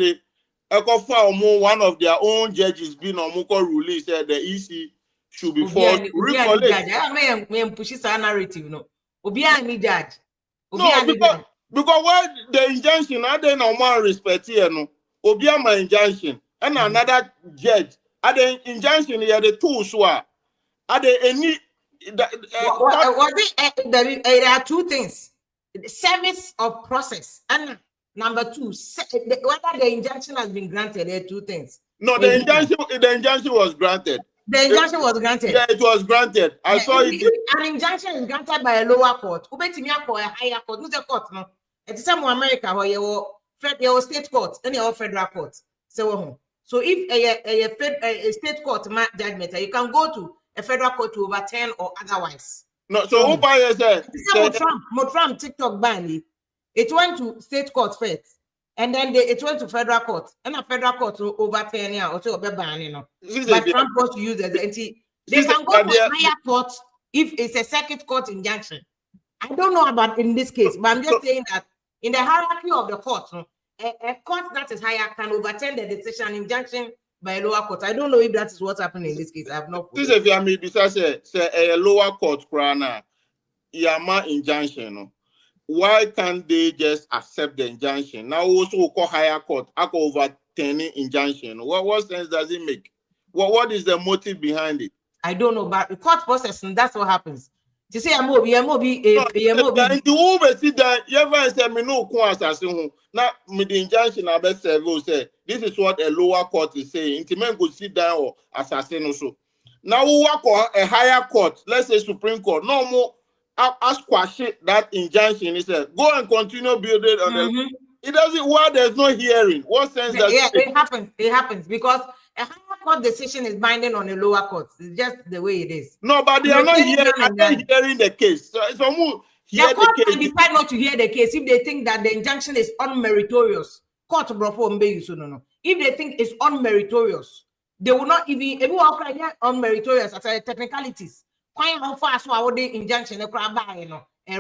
One of their own judges being on Moko ruling said the EC should be forced to recollect. I push this narrative. No, Obiani judge. No, because why the injunction, I don't know more respect here. No, Obiama injunction and another judge. At the injunction, here the two swa. Are there any? There are two things: the service of process and number 2, whether the injunction has been granted. There are two things. No, the injunction was granted. The injunction was granted. Yeah, it was granted. I saw it. An injunction is granted by a lower court. Ubetimia for a higher court. No, the court, no. It's some America where you state court, and your federal court. So if a state court judgment, you can go to a federal court to overturn or otherwise. No, so who by said Trump TikTok ban. It went to state court first, and then it went to federal court, and a federal court to overturn or to ban. But Trump wants to use it. They can go to higher court if it's a circuit court injunction. I don't know about in this case, but I'm just saying that in the hierarchy of the court, a court that is higher can overturn the decision injunction by a lower court. I don't know if that is what's happening in this case. I have not. This is a lower court, Krana, Yama injunction. Why can't they just accept the injunction? Now also call higher court, I go overturning injunction. What sense does it make? What is the motive behind it? I don't know, but the court process, and that's what happens. You say, I'm be now the injunction I best say this is what a lower court is saying. Intimen could sit down or assassin also. Now we work a higher court, let's say Supreme Court. No more ask question that injunction is go and continue building on the it doesn't why there's no hearing. What sense does it happens? It happens because a higher court decision is binding on a lower court. It's just the way it is. No, but they are not hearing the case. So the court can decide not to hear the case if they think that the injunction is unmeritorious. Court if they think it's unmeritorious, they will not even unmeritorious as a technicalities. How far so our day injunction and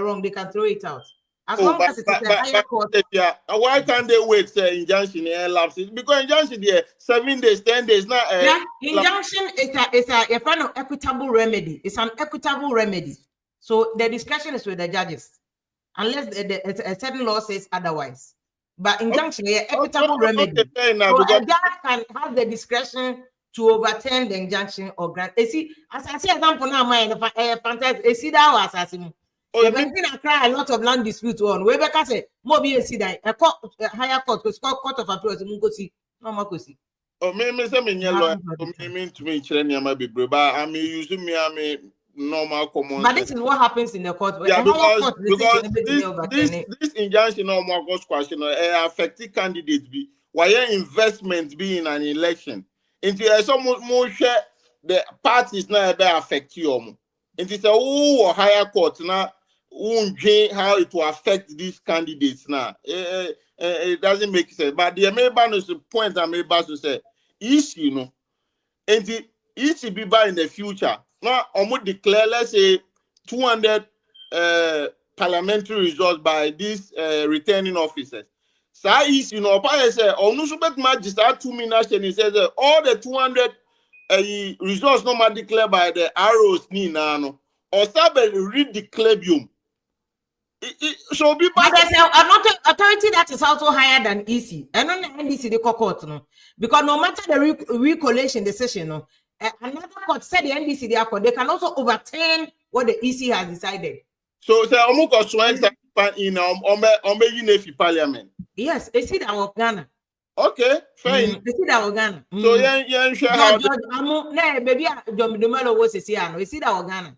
wrong, they can throw it out. As long as it's a higher court. Why can't they wait say injunction lapses? Because injunction there 7 days, 10 days now. Injunction is a kind of equitable remedy. It's an equitable remedy. So the discretion is with the judges, unless a certain law says otherwise. But injunction is an equitable remedy. So a judge can have the discretion to overturn the injunction or grant. You see, as I say, example now, fantastic. You see that was assassin. I cry a lot of land dispute on. We better say, maybe see that a higher court, because court of appeals, go see, no more go see. Oh, me say me lawyer. Me to me children might be brave, but I mean using me I mean normal common. But this is what happens in the court. Yeah, because this injunction no more goes question affecting candidates be why investment be in an election. Into some more share the parties now affect you. Into say oh higher court now. How it will affect these candidates now. It doesn't make sense. But the main point I'm about to say is, you know, and the ECB by in the future. Now, I would declare, let's say, 200 parliamentary results by these returning officers. So, you know, I say, on no subject magistrate 2 minutes, and he says all the 200 results not declared by the arrows, Nino, or Sabel read the clubium. So be another authority that is also higher than EC. And on the NDC the court no, because no matter the recollation decision no, another court said the NDC they can also overturn what the EC has decided. So Omuko Swan in Ombe Parliament. Yes, they see that of Ghana. Okay, fine. They see that of Ghana. So yeah, sure how baby the mellow was see that of Ghana.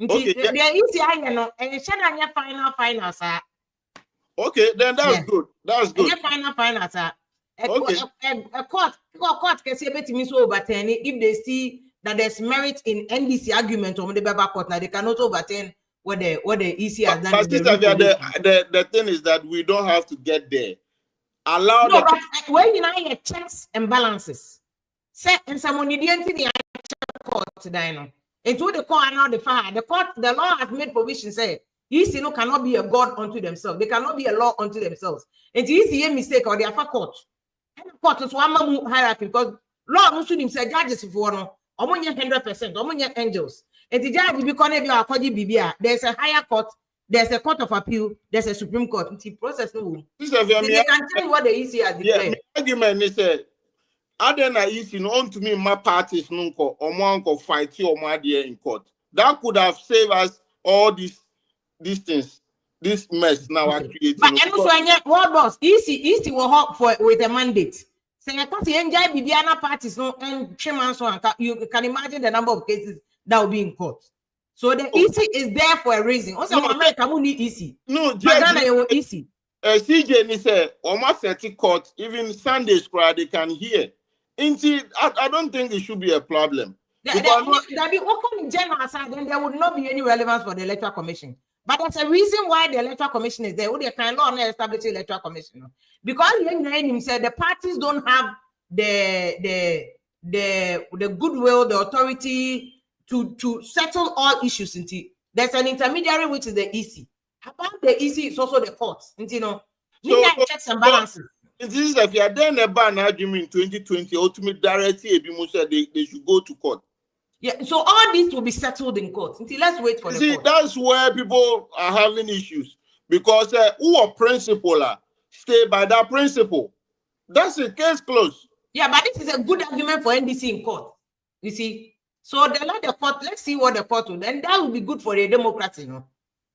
Okay, final, sir. Okay, then that's good. That's good. Final, sir. Okay. A court can say so overturn if they see that there's merit in NDC argument on the Baba court. Now they cannot overturn what the EC has done. But the thing is that we don't have to get there. Allow no, but when you know your checks and balances, say and someone you didn't see the court today now. Into the court now the fire. The law has made provision say EC no cannot be a god unto themselves. They cannot be a law unto themselves. And EC a mistake or they are for court. And the court is one hierarchy because law no should say judges if one no 100%, angels. And the judge because there's a higher court, there's a court of appeal, there's a Supreme Court. The process no. They can tell what the EC has declared. Yeah, argument is Adena is on to me my parties nunco or one fight you or my dear in court. That could have saved us all these things, this mess now are creating. But what boss EC will help for with a mandate. Say I can't enjoy Bibiana parties no and you can imagine the number of cases that will be in court. So the EC is there for a reason. Also, America will need EC. No, EC. CJ ni say almost 30 court, even Sundays they can hear. I don't think it should be a problem. There be open in general side, then there would not be any relevance for the Electoral Commission. But there's a reason why the Electoral Commission is there. They can not establish the Electoral Commission because he said the parties don't have the goodwill, the authority to settle all issues. There's an intermediary, which is the EC. About the EC is also the courts. You know, so checks and balances. This is if you are then a ban argument in 2020, ultimately directly they should go to court. Yeah, so all these will be settled in court. Let's wait for the court. That's where people are having issues because who are principle stay by that principle. That's the case closed. Yeah, but this is a good argument for NDC in court. You see, so they let the court. Let's see what the court will. Then that will be good for the democracy, you know.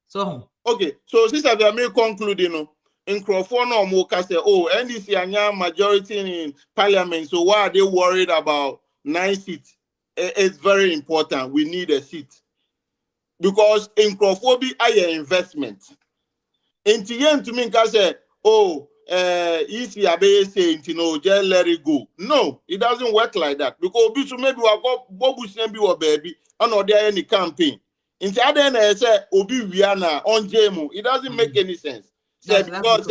So okay, so since I may conclude, you know, in Crawford or Moka say, oh, NDC are majority in Parliament, so why are they worried about 9 seats? It's very important. We need a seat because in Crawford be higher investment. In TN to me, can say, oh, easy abe saying, you know, just let it go. No, it doesn't work like that because maybe we got Bobu Sembi or baby, and or there any campaign. In the other end, say Obi Wiana on JMO. It doesn't make any sense. Say because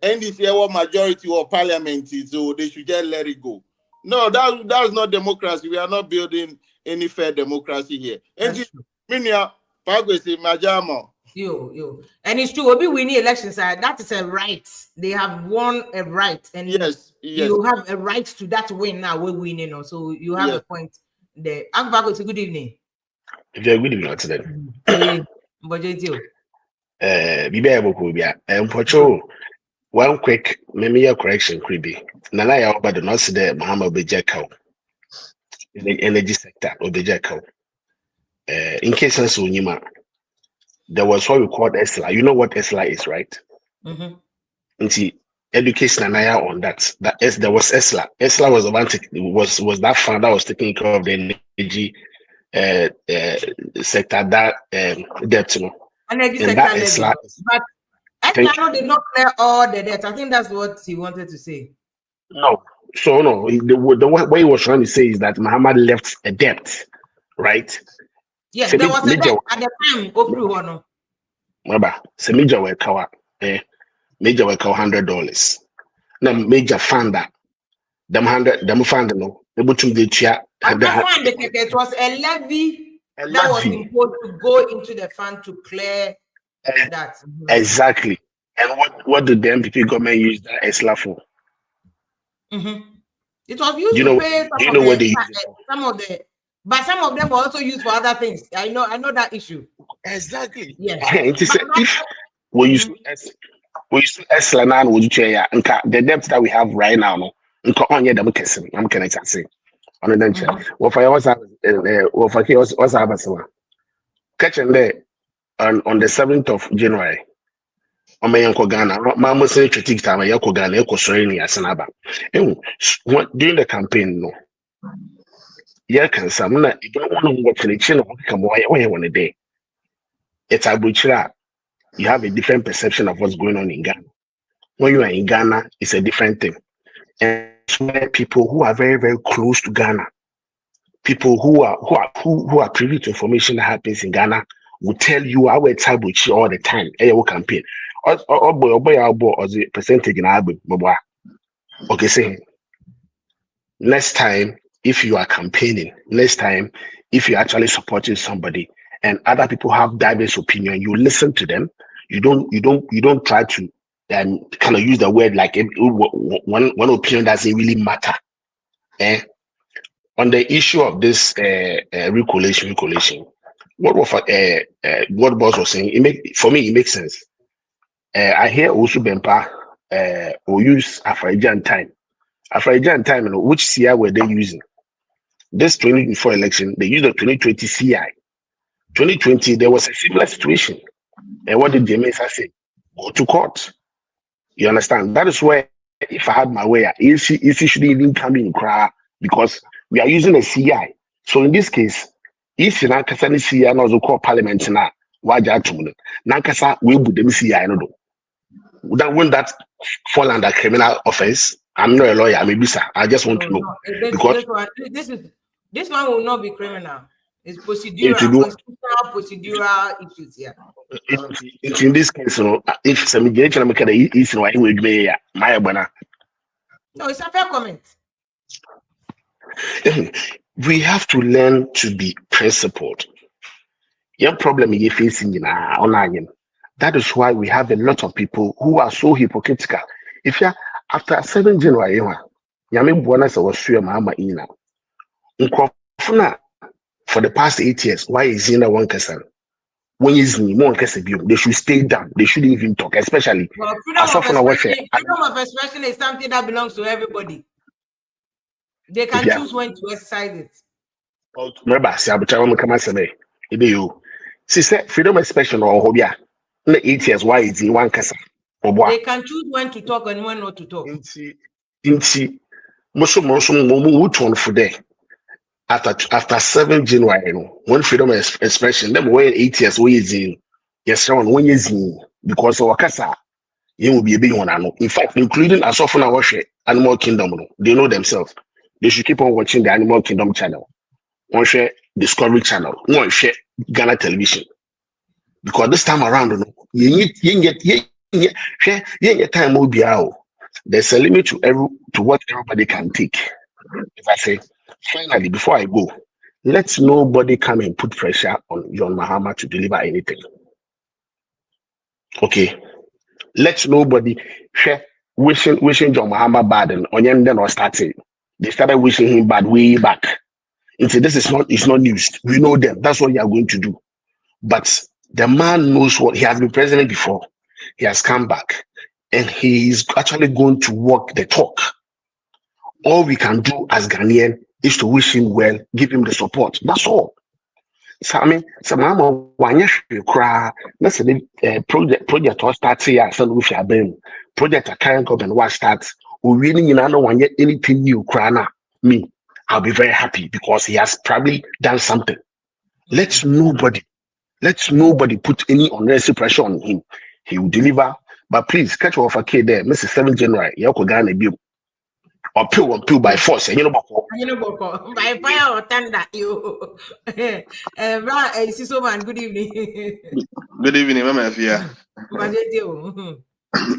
NDC or majority or parliament, so they should just let it go. No, that's not democracy. We are not building any fair democracy here. And and it's true. Obi winning elections, that is a right. They have won a right, and yes, you have a right to that win. Now we're winning, so you have a point there. Agbago, good evening. Very good evening today. Be able to be and one quick maybe correction could be Nana about the not the Mahama Bejeko in the energy sector or Bejeko. In case there was what we called ESLA. You know what ESLA is, right? And see, education and on that. There was ESLA. ESLA was the one was that fund that was taking care of the energy sector that debt, you know. Energy sector ESLA, but ESLA did not clear all the debt. I think that's what he wanted to say. No, so no. What he was trying to say is that Mahama left a debt, right? Yes, there was a debt at the time. Remember, so major work major work $100. Now major fund that them fund no. Able to the chair. It was a levy that was imposed to go into the fund to clear that. Exactly. And what did the NPP government use that ESLA for? It was used to pay some of the, but some of them were also used for other things. I know that issue. Exactly. Yes. If we use ESLA now, the debt that we have right now, no, I'm connected. Say, on the check. What I was catching there on the 7th of January. On my uncle Ghana, Mamma say critique time, Yako Ghana, Yako Sereni, Asanaba. During the campaign, no. Can some you don't want to watch the channel come away one a day. It's a butcher. You have a different perception of what's going on in Ghana. When you are in Ghana, it's a different thing. And people who are very, very close to Ghana, people who are privy to information that happens in Ghana, will tell you our tabuchi all the time. Campaign. Or the percentage in album. Okay, say next time. If you are campaigning, next time, if you're actually supporting somebody and other people have diverse opinion, you listen to them. You don't try to kind of use the word like one opinion doesn't really matter. On the issue of this recollation, what boss was saying, for me it makes sense. I hear also Bempa or use Afrajan time. Afrajan time, which CI were they using? This 2024 election, they used the 2020 CI. 2020, there was a similar situation. And what did the Mesa say? Go to court. You understand? That is where, if I had my way, it shouldn't even come in cry because we are using a CI. So in this case, if you Nankasa CI and also call Parliament now, why Nankasa will be the CI. Wouldn't that fall under criminal offense? I'm not a lawyer. I'm a bisa. I just want to know because this one will not be criminal. It's procedural issues here. In this case, if some generation make it easy, why would be my banana? No, it's a fair comment. we have to learn to be principled. Your problem is facing in online. That is why we have a lot of people who are so hypocritical. If you after 7 January, Yami Buona was sure Mahama ina. For the past 8 years, why is he in one person? When is more they should stay down. They shouldn't even talk, especially. Well, freedom of expression is something that belongs to everybody. They can choose when to exercise it. Remember, she said freedom of expression or hobia. 8 years, why is he one person? They can choose when to talk and when not to talk. After 7 January, when freedom of expression, them when 8 years, we is in yes, when is in because our casa, you will be a big one. In fact, including as often I watch Animal Kingdom, they know themselves. They should keep on watching the Animal Kingdom channel, one share Discovery Channel, one share Ghana Television. Because this time around, you get time will be out. There's a limit to what everybody can take. If I say, finally, before I go, let nobody come and put pressure on John Mahama to deliver anything. Okay. Let nobody wishing John Mahama bad and Onyen then or started. They started wishing him bad way back. And so it's not news. We know them. That's what you are going to do. But the man knows what he has been president before. He has come back and he is actually going to walk the talk. All we can do as Ghanaian is to wish him well, give him the support. That's all. So I mean, some project or start here, so we shall be project a current government what starts. We really don't want anything new. Me, I'll be very happy because he has probably done something. Let's nobody put any unnecessary pressure on him. He will deliver. But please catch off a kid there, Mrs. 7 January. You could Ghana bill or pill by force. And you know, by fire or thunder. You, man. Good evening. Good evening, Mama.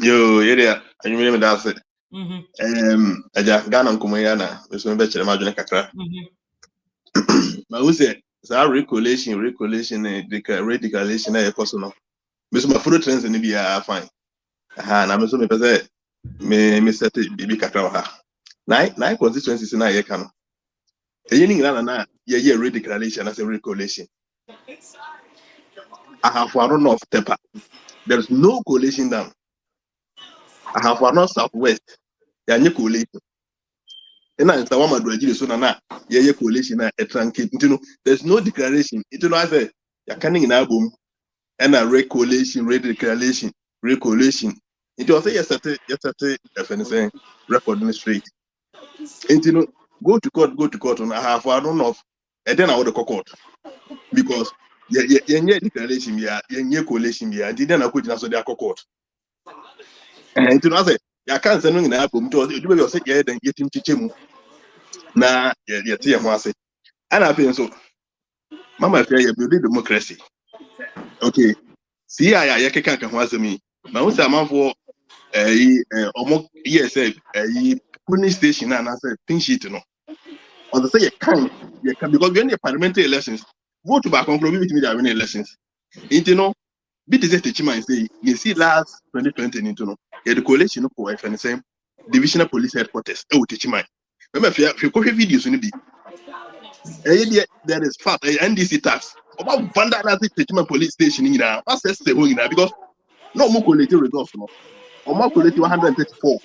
Yo, yeah, and you remember that's it. Ghana Kumayana, this one better imagine Kakra. But who said, so recollection, radicalization, a personal. Miss my food trends in India are fine. And I'm assuming that me set it, baby Kakra. Nine constituencies in a can. A year, yeah, radicalization as a recollection. I have one of Tepa. There's no coalition down. I have one of Southwest. There are no coalition. And I one of the so na yeah coalition a tranquil. There's no declaration. I say you're coming in album and a recoalition, radicalization, recoalition. It was say yesterday, FNC record straight. And go to court on I have one of and then I would go court because yeah declaration yeah coalition yeah didn't I could not so they are court. And I say you can't send in album to you say yeah then get him chichemu. Na yeah tia ho ase ana pe so mama fe ya build democracy okay see ya keka ka ho ase mi na wo say amanfo omo yes polling station na say pin sheet no on the say you can because when the parliamentary elections vote back on problem with me that win elections bit is teachman say you see last 2020 the coalition for FNSM divisional police headquarters teachman. Remember, if you go videos in the there is fact NDC tax about vandalizing police station in now. What's the step in because no more collective results no. Or more collective 134.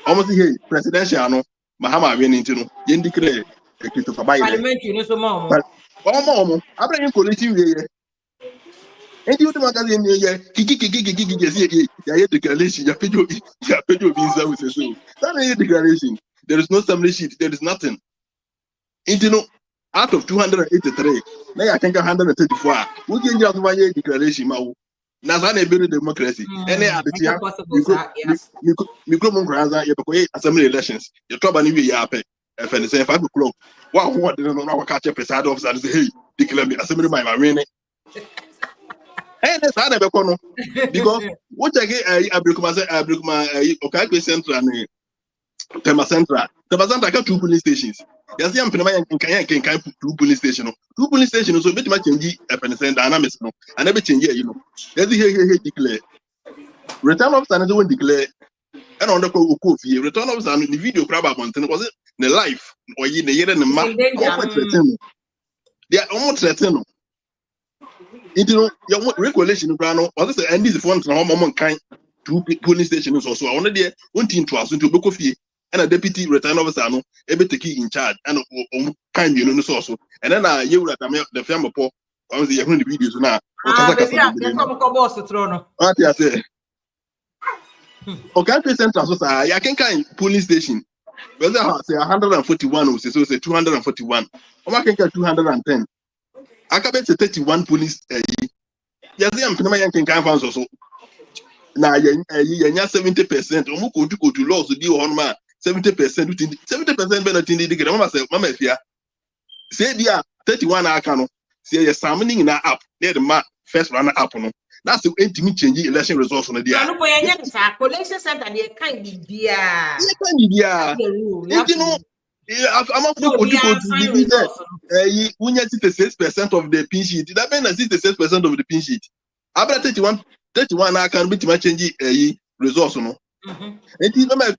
Almost here presidential no. Mahama winning you declare Parliamentary no so more. More. I bring collective here. And you magazine here. Kiki declaration. You pay your visa with say. That is declaration. There is no summary sheet. There is nothing. Out of 283, now I think 134. We can just buy a declaration. Now, that's a very democracy. Any other year, assembly elections. You club and you are pay. Say 5 o'clock. What didn't know catch a presiding officer and say, hey, declare me assembly by my winning. Hey, that's how they because what I break my okay, Central and Tema Central got 2 police stations. Yes, I'm going to two police station. Two police stations, so bit much change dynamics, no, and never change, you know. Let's hear declare. Return of San Antonio declare, and on the coffee, return of San the video crab up was it the life or in the year and the map. They are almost threatened. You know, your regulation, Brano, or this NDC vs NPP two police stations also. I wanted there one team to us into Bokofi and a deputy return officer, no, able to keep in charge and kind, you know, also. And then you were at the family poor. I was the videos now. What I say? Okay, central so I can kind police station. Whether I say 141 or so say 241. I can get 210. I can bet 31 police. Yes, I'm can find also. Now, you 70%. Omu go to law to deal on my 70%. 70% better in the get. Mama, if you say, dear 31 I can say you're summoning in that app near the map first runner up on. That's the intimate change election results on the day. Collation center, they can't be there. You know, I'm not going to we need 66% of the pin sheet. That means 66% of the pin sheet. About 31 I can be to change results. No, it is not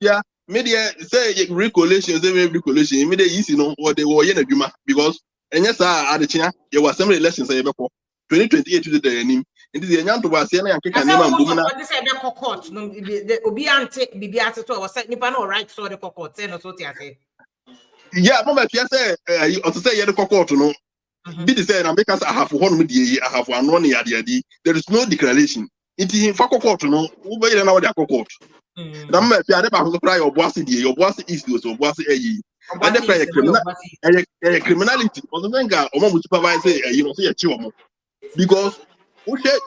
media say recollation, media easy, no, or they were in a Juma because and yes, I had a chance. There was some elections 2028 to the name. It is a young to was saying, I can't remember court. No, the Obiante Bibiato was set Nipano right so the court, and so I say. Yeah, Mama, if say, or to say, the court, no. Be said, I make us I have 1 million, I have 1 year. There is no declaration. It is in Fako court, no, who by an hour court. The man, if you are about to cry your boss is your boss, and the criminality, or the manga, or more supervisor, you know, say a chill because we share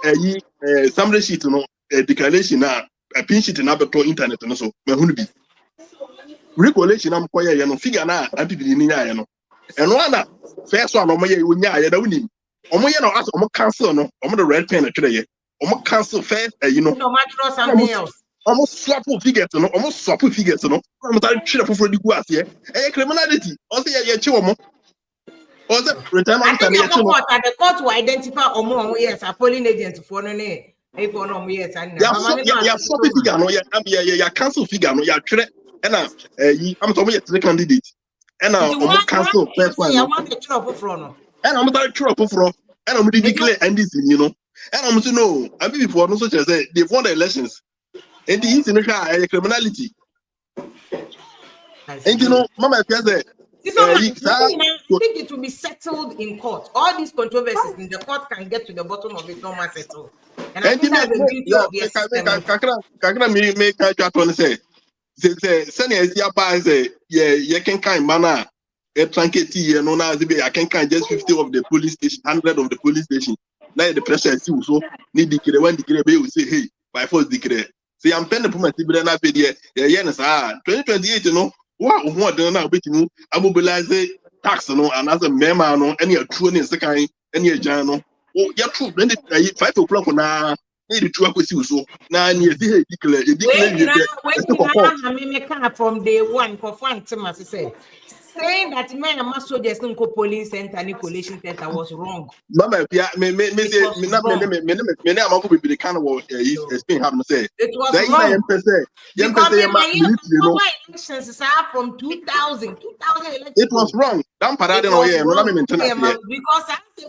summary sheet, you know, a declaration now, a pin sheet in to internet, and also, be recollection. I'm quite a figure now, and people in the and one first one, winning. I'm cancel, no, I'm the red pen today. I'm cancel first, you know, no matter something else. Almost swap figures, no, almost swap figures, no. I'm not sure for the guas here. Criminality, also, yeah, chill. Also, return on the court to identify or more, yes, a polling agent for no name. Yes, and figure, no, yeah, cancel figure, no, yeah, and I'm talking about the candidate. And I'm cancel first one. I want the trouble from. And I'm not trouble from. And I'm declare NDC, you know. And I'm to know, I mean, before no such as they've won the elections. And the international criminality. And you know, Mama, I think it will be settled in court. All these controversies in the court can get to the bottom of it, no matter settled. And I think that's the beauty of the system. Say, send your buys, yeah, can kind manner. A trunkety, you know, now I can kind just 50 of the police station, 100 of the police station. Now the pressure is so need decree when decree will say, hey, by force decree. See, I'm paying the payment to be done up here. Yeah, 2028, you know, what do now bet you? I mobilize tax, you know, and as a member, no, any true in second, any journal. Oh, yeah, true. Then 5 o'clock now. So now you declare from day one for fun to say saying that men must soldiers don't go police center and collation center was wrong. Mama, me I'm going to be the kind of what Spain have to say. It was wrong. Because my elections are from 2000 it was wrong. Because I say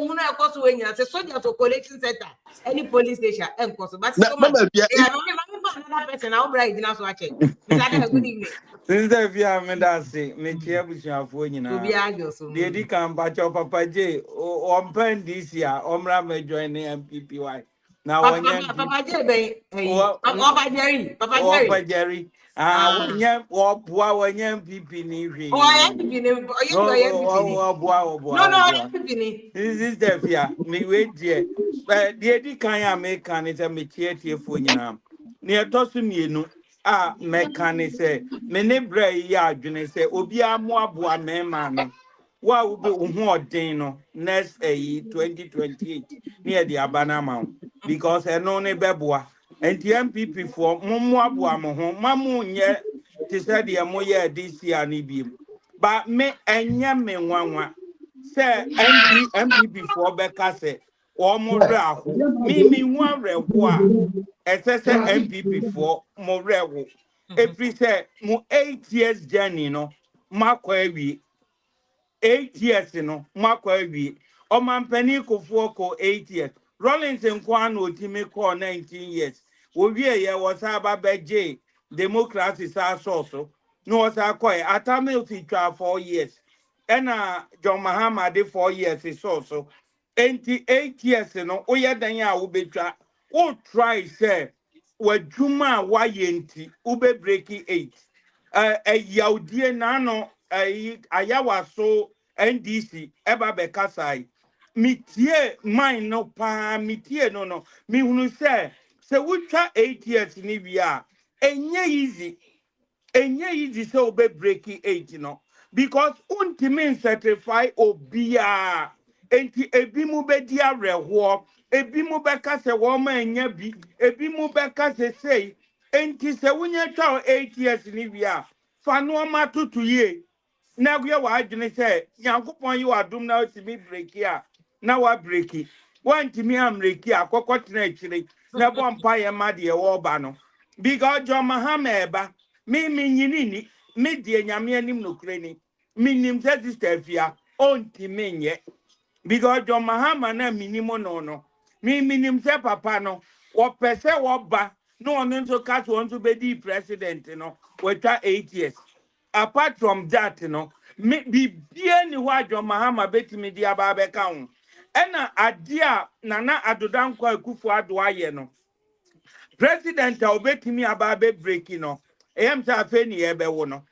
when you say soldiers to collection center, any police station, and but another person I'll break the watch it. Good evening. Since the via Medasi, make your phone, you know. The Eddie can batch your Papa J or pen this year, Omra may join the MPPY. Now, Papa Jerry. Or poor MPP. This is the fear. Me wait, dear. But the Eddie can make an it and make here for you now. Near Tosun, mechanic say, many brave yard, say, Obia Moabua, man. What will be more dino next 2028 near the Abana Mount? Because I know ne beboa and the MPP for Moabua, Mamu, yet, to say the Amoya this year, Nibim. But me enya me nwanwa say MPP for beka say o mo reho me nwa reho a ese MPP for mo reho every say mo 8 years journey no makwa awie 8 years no makwa awie o mampani kofuo ko 8 years Rollins nkwa na otime ko 19 years wo wie ye wo sa ba beje democracy sa so no was akoi atame fi twa 4 years ena John Mahama de 4 years so 8 years no oye dan ya wo betwa wo try say wadwuma wa yenti wo be break 8 yaudie na no ayawa so NDC eba be kasai mitie mine no pa mitie no mi hunu se wutwa 8 years ni bia enye easy so be breaking 8 no because ultimate certify obia enti ebi mu be dia reho ebi mu be ka se wo ma enya bi ebi mu be ka se sei enti se wunya twa 8 years ni bia fa no ma tutu ye na gwe wa adwene se yankopon yi wa dum na otimi break a na wa break wantimi amreki akokotena akire na bompa ye ma de wo ba no because John Mahama eba me nyinini me de nyame anim no kreni minim se sister fia onti menye because John Mahama na minimo no minim se papa no wo pese wo ba no ono nso ka so nso be di president no wetwa 8 years apart from that no me bibia ni wa John Mahama betimi di aba be ka ho ena adia nana adodankwa akufu ado aye no president obetimi aba be break no em sa fe ni ebe wo no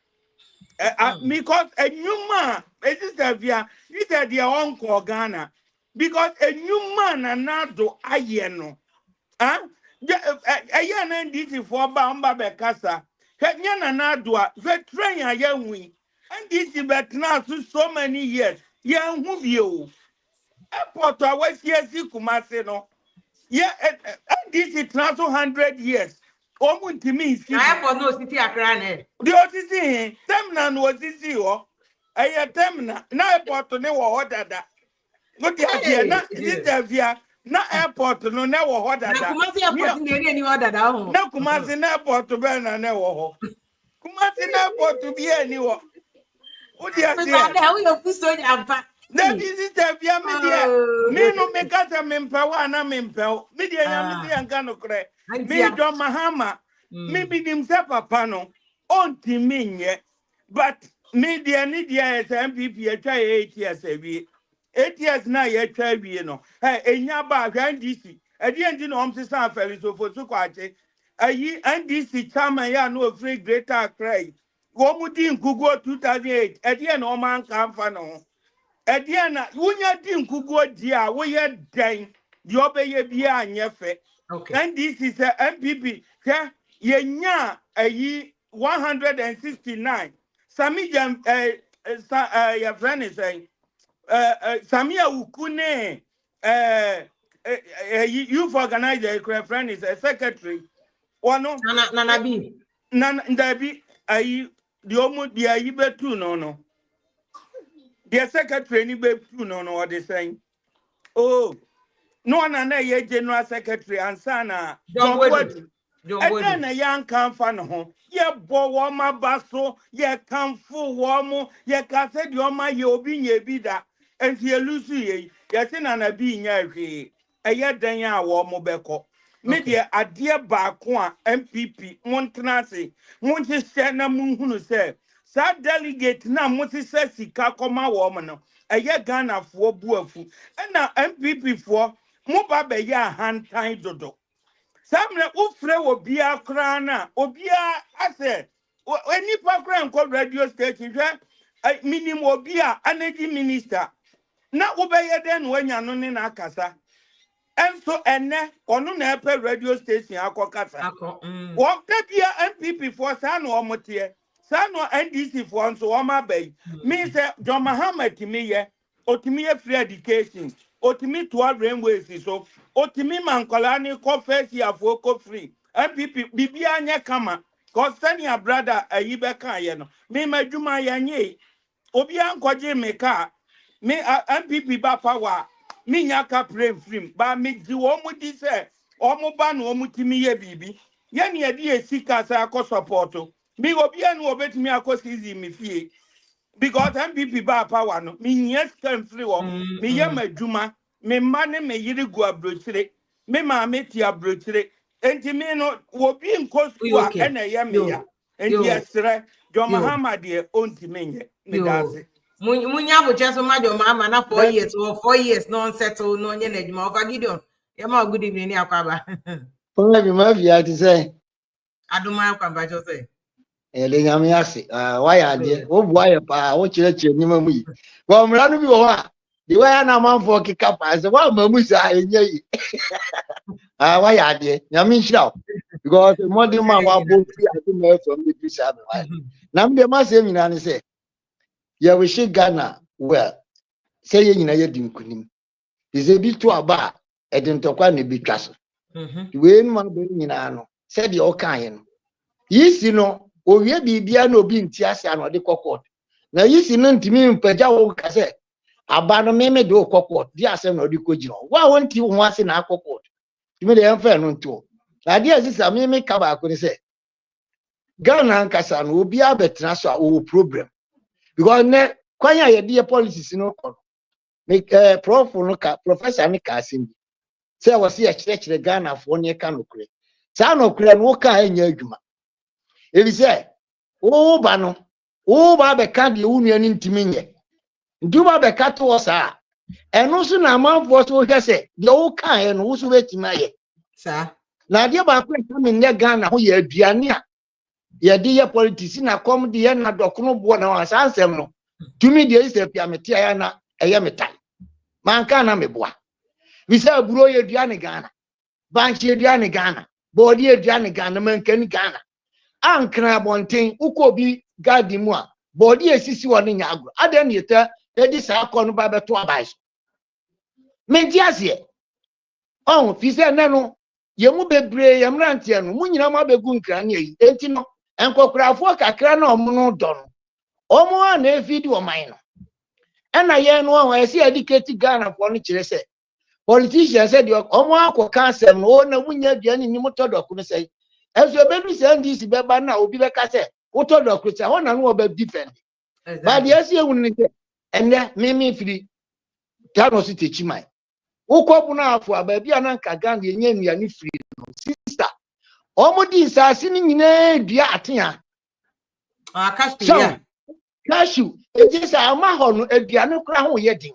because enyuma esisavia you said your uncle Ghana because enyuma nana do aye no aye na NDC for ba be kasa nya nana do a veteran aye hui NDC bet now so many years ye hu bio airport awasiasi kumase no yeah, NDC transfer 100 years. Omunti means I for no city akrane. the OTC temna no OTC o. Aya temna na airport ne wo hodada. Go ti afia na sister via na airport no na wo hodada. Na Kumasi airport ne ni hodada ho. Na Kumasi na airport be na wo ho. Kumasi na airport bi ani wo. Wo ti afia. Na we you so ampa. Na this is the via media. Me no me kasa me mpawa na me mpao. Media ya me se anka no kre. Me John Mahama. Me bidim se papa no. Onti minye. But media ni dia MPP etwa 8 years awie. 8 years na ye twa awie no. Enya ba NDC. Edi endi no omse san afeli so fo so kwache. Ayi NDC chairman ya no free Greater Accra. Wo mu di nkugo 2008. Edi e no man kan fa no. Ediana wunya di nkugo di a wo ye den di obeye bia anyefe and this is a MPP ye nya ayi 169 sami jam ya friend is sami ukune youth organizer friend is a secretary ono na bi ndabi ayi di omu di ayi betu no the secretary ni be true no what they saying. Oh, no one na ye general secretary ansana John Wood. And then young come fan home. Ye bo woma baso, ye come full womo, ye can say your my ye bida, and ye lucy ye sin an a being ye. A ye danya womo beko. Media a dear bakwa MPP, Montanasi, Monte Sena Munhunu say. Sa delegate na moti se sika koma wo mo no eye Ghana fo buafu na MPP fo mo ba be ya hantan dodo samre ufre obia kra na obia ase enipa kra nko radio station hwe minimum obia energy minister na wo be ye den wanya no ne na akasa enso ene onu na epe radio station akokasa wo bia MPP fo sa na omote Sano NDC for so oma bay. Me say John Mahama timiye, otimiye free education, otimi to railways so, otimi mankolani ko first year for ko free. MPP bibia anya kama, cause send your brother a yibe kan ye no. Me majuma ya nye. Obian kwaje meka me MPP ba power me nyaka pray free ba me di wo mu di se omo ba no omo timi ye bibi ye ne ye di esika sa akọ support me obian no obetimi akọ sizi me fie because MPP ba power no me yes can free wo me ye madwuma me ma ne me yiri gu abrochire me ma me ti abrochire enti me no obi nko school a na ye me ya enti esre Jo Mahama de onti menye me dase munya bo cheso ma Jo Mahama na 4 years or 4 years no settle no nye na djuma over Gideon ye ma good evening ni akwaba Ponga bi ma fi ati say aduma akwaba jo say ele nyame ase wa ya de wo bua ye pa wo kire kire nyima mu yi wo mra no bi wo ha di wa ya na manfo kika pa se wa ma mu sa enye yi wa ya de nyame nhira because modern man wa bo fi ati me from the bisa me wa na mbe ma se nyina ne se ye we shi Ghana well say ye nyina ye di nkunim ize bi to aba e de ntokwa ne bi twa so we nu ma be nyina no se de o kan ye no yisi no owie bibia na obi nti ase ano de kokot na yisi no ntimi mpaja wo ka se aba no meme de kokot di ase no de kojiro wa won ti ho ase na kokot timi de enfa no nto na de asisa meme ka ba ko ni se Ghana nkasa no obi abetra so a o problem because ne kwanya ye de policies no ko me prof no ka professor ni ka asim se wo se ye kire Ghana fo ne ka no kure sa no kure no ka enya adwuma ebi se o ba no o ba be ka de unu ani ntimi nye nduba be ka to sa eno so na manfo so hwese de o ka ye no wo so betimi aye sa na de ba ko ka me ne Ghana ho ye aduane a ye de ye politics na kom de ye na dokono bo na wa sansem no tumi de ise pia mete ya na eye metai man ka na meboa bi se aburo ye aduane Ghana banki aduane Ghana body aduane Ghana man kan Ghana ankra bonten ukobi gadi mu a body esisi woni nyagro adan ne ta edi sa akọ ba beto abai so menti ase on fi se na no ye mu bebre ye mrantie no mu nyina ma begu nkra ne yi enti no enkokrafo kakra na omo no do no omo a na efidi o man no ena ye no o ese educate Ghana for no kire se politicians said omo akọ cancer no o na munya aduane ni motodoko no se ezo bebi se NDC beba na obi beka se motodoko se ho na no oba defend but yes ye wuni se enne meme firi tano si techi mai ukobu na afọ aba bia na nka Ghana yenye nnuane firi no sister omo di nsase ni nyina dua atea cashew ejisa ama ho no aduane kra ho ye din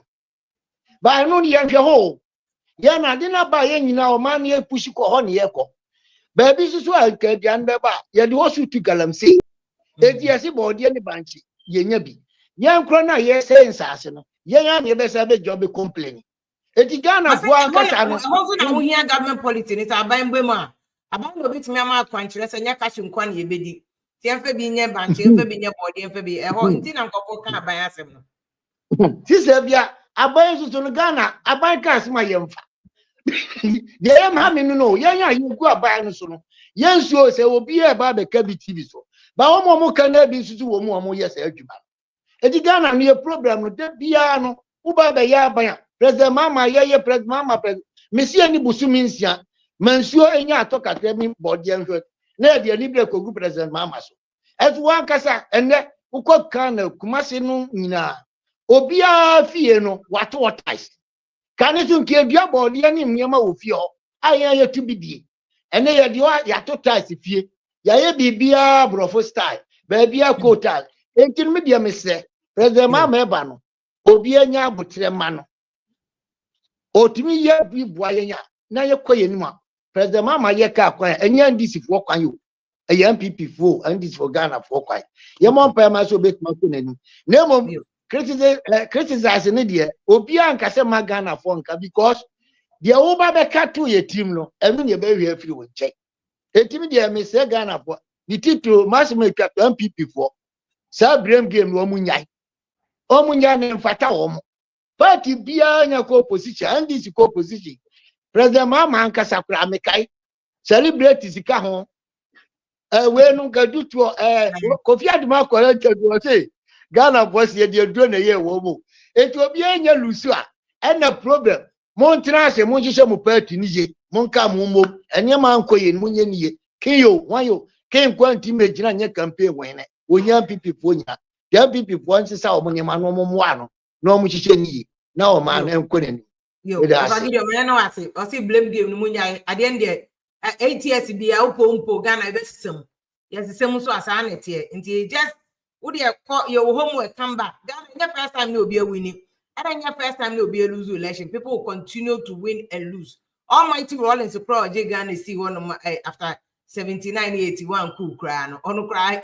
ba no ye hwe ho ye na de na ba ye nyina o ma na ye pushi ko ho ne ye ko baby susu alka aduane beba ye de ho sutu galamse eti ese body ne banchi ye nya bi ye nkro na ye se nsase no ye nya me be se be job complain eti Ghana fo ankasa no ho na wo hia government policy ni sa aban mbem a aban no bitimi ama akwankyere se nya kashe nkwa na ye bedi ti enfa bi nya banchi enfa bi nya body enfa bi ho nti na nkofo ka aban asem no sisa bia aban susu no Ghana aban ka asema ye mfa de ye ma me no ye nya ye ku aban no so no ye nsuo se obi e ba be ka bi TV so ba wo ka na bi susu wo mo ye se adwuma eti Ghana no ye problem no de bia no wo ba be ya aban president mama ye president mama president mesi ani busumi nsia mansuo enya atoka kremi body enhwe na de ani bre kogu president mama so etu wan kasa enne ukọ Ghana kumase no nyina obi a fie no wato ties kan so nke dua body ani mmema wo fie ho aye to bidie ene ye de ya to ties fie ya ye bibia brofo style ba bia kotal entin me de mese president mama eba no obi anya abotre ma no otimi ye bi bua ye nya na ye koye ni ma president mama ye ka kwan enya NDC fo kwan yo eye NPP fo NDC for Ghana fo kwan ye mo mpa ma so bet ma ko nani na mo criticize ne de obi anka se ma Ghana fo nka because de wo ba be ka to ye team no enu ne be hwe afiri wo nche etimi de me se Ghana fo ni titro maximum ka NPP fo sa brem game no munyai o munya ne mfata wo mo party bia nya ko opposition NDC ko opposition president mama anka sakura mekai celebrate sika ho we no gadu to Kofi Aduma ko ntedu o say Ghana boss ye dey do na ye wo mo. Enti obi anya lusu a na problem. Mon transe mon hihye mo party ni ye. Mon ka mo mo. Enye man koye ni munye ni ye. Kiyo, wayo. Ken kwanti mejina nye campaign wene. Wonya NPP fo nya. The NPP fo nsisa o munye ma no mo mo ano. No mo hihye ni ye. Na o ma na enko ni. Yo, if I give you a no ase, or see blame game no munya at the end there 8 years be a umpo Ghana be system. Yes, the same so as an here. Until just would you call your homework come back? Ghana first time no be a winning. And then first time no be a lose election. People will continue to win and lose. Almighty Rollins to pro Ghana see one of my after 79, 81 cool cry on cry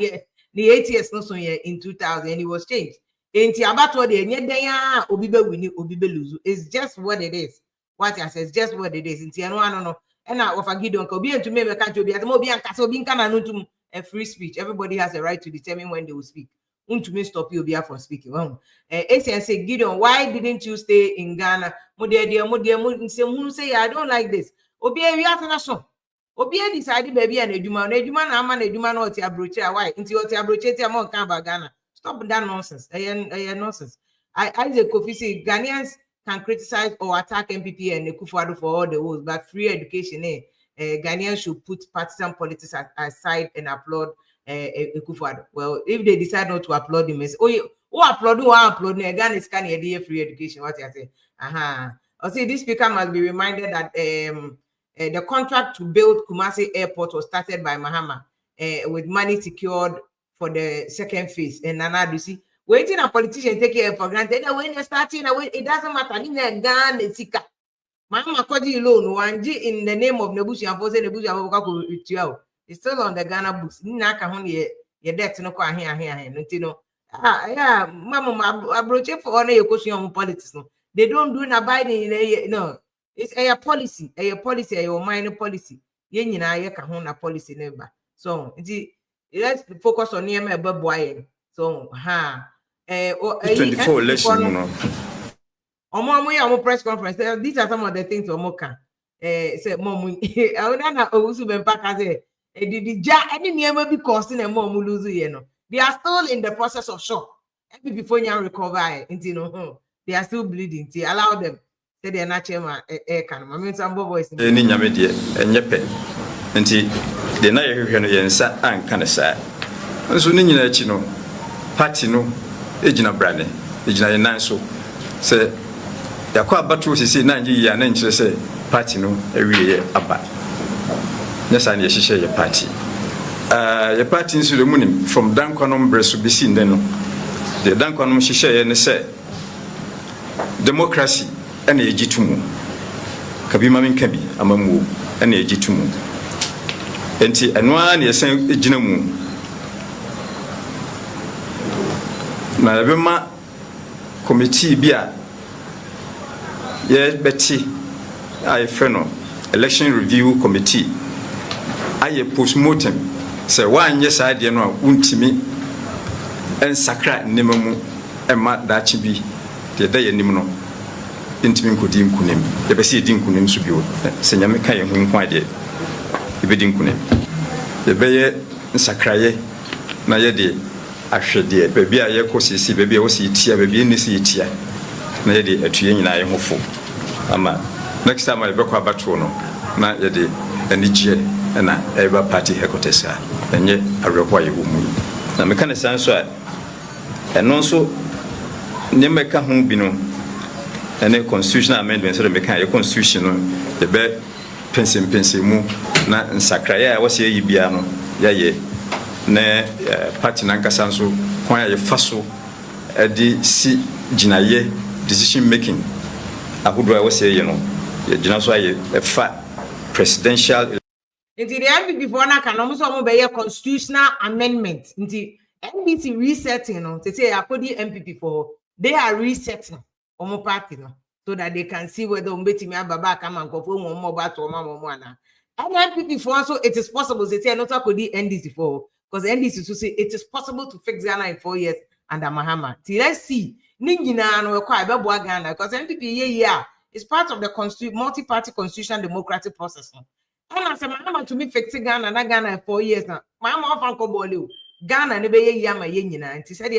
the 8 years no so in 2000 and it was changed. Enti abato de nye den ya obi be wini obi be lose. It's just what it is. What I say is just what it is. Enti eno no na of Gideon ko obi entume be ka obi atimo obi anka se obi nka na no tum a free speech. Everybody has a right to determine when they will speak. Untume stop you obi from speaking. Say Gideon, why didn't you stay in Ghana? Mo say I don't like this. Obi e wi atana so. Obi e decide baby na eduma na ama na eduma na oti abroche why? Nti oti abroche ti amon kan ba Ghana. Stop that nonsense. Nonsense. Isaac Kofi say Ghanaians can criticize or attack NPP and Akufo-Addo for all the woes, but free education, Ghanaians should put partisan politics aside and applaud Akufo-Addo. Well, if they decide not to applaud him, applaud Ghana is kind of free education. What you say? Also, this speaker must be reminded that the contract to build Kumasi Airport was started by Mahama with money secured for the second phase. And Nana Dusi, waiting a politician take it for granted. When you're starting, it doesn't matter. Ghana Sika. Mahama Koji loan one G in the name of Nebusi and Fose Nebusi. It's still on the Ghana books. Naka honey, your debt no kwa here. Yeah, Mama, I broach for honor your question on politics. No, they don't do an abiding. No, it's a policy, a minor policy. Yen ya kahuna policy never. So, let's focus on near boy. So, 24 election. Omo press conference. These are some of the things Omoka. Say, Mom, I would not also be back as a any never be costing a mom lose, They are still in the process of shock. Before you recover, they are still bleeding. Allow them. Say they are not chairman. I mean, some voice. Any Yamedi and Yepe. Until the night you sat and kind of sad. And so, Nina, party no, Ejina Brandon, Ejina Nanso. Say, the quite battle is 90 years and then say, party no, every year about. Yes, I need to share your party. Your party into the moon from Danquanum Breast to be seen then. The Danquanum she share and say, democracy and a G2. Kabimamin Kabi, Amamu, and a G2. And one is saying Jinamu. Now, committee beer. Yes, Betty, I friend election review committee. I post-mortem. Say, one yes, I did not want me and sacra nemamu and mat that should be the day and nimno. Intimate kudim kunim. The best dim kunim subu. Senyamika and whom quite yet. The bidding kunim. The baye sacraye. Nayede. Actually, dear, baby, I see baby, I see tea, baby, in the tea. Nayede, a tree in I hopeful. Ama. Next time I broke about Trono. Not yede, and the and every party hecotessa, and yet I require you. Now, mechanic answer, and also Nemeka Humbino, and a constitutional amendment, so the mechanic constitution, the bed pension mu, not in Sacraya, was here, Ibiano, ye, ne party Nankasanso, quite a faso, a DC Ginaye decision making. I would always say, a fat presidential. Until the end before now can almost be a constitutional amendment. Until NDC resetting, they say I put the MPP for they are resetting on party so that they can see whether Baba come and go for more about Mama. And NPP for also it is possible they say not could the NDC for because NDC to say it is possible to fix Ghana in 4 years under Mahama. Let's see. Ningina no require Ghana because NPP is part of the multi-party constitutional democratic process. And I said, Mahama to me fixing Ghana and Ghana 4 years now. Mahama often call Ghana never yama yenina. And he said,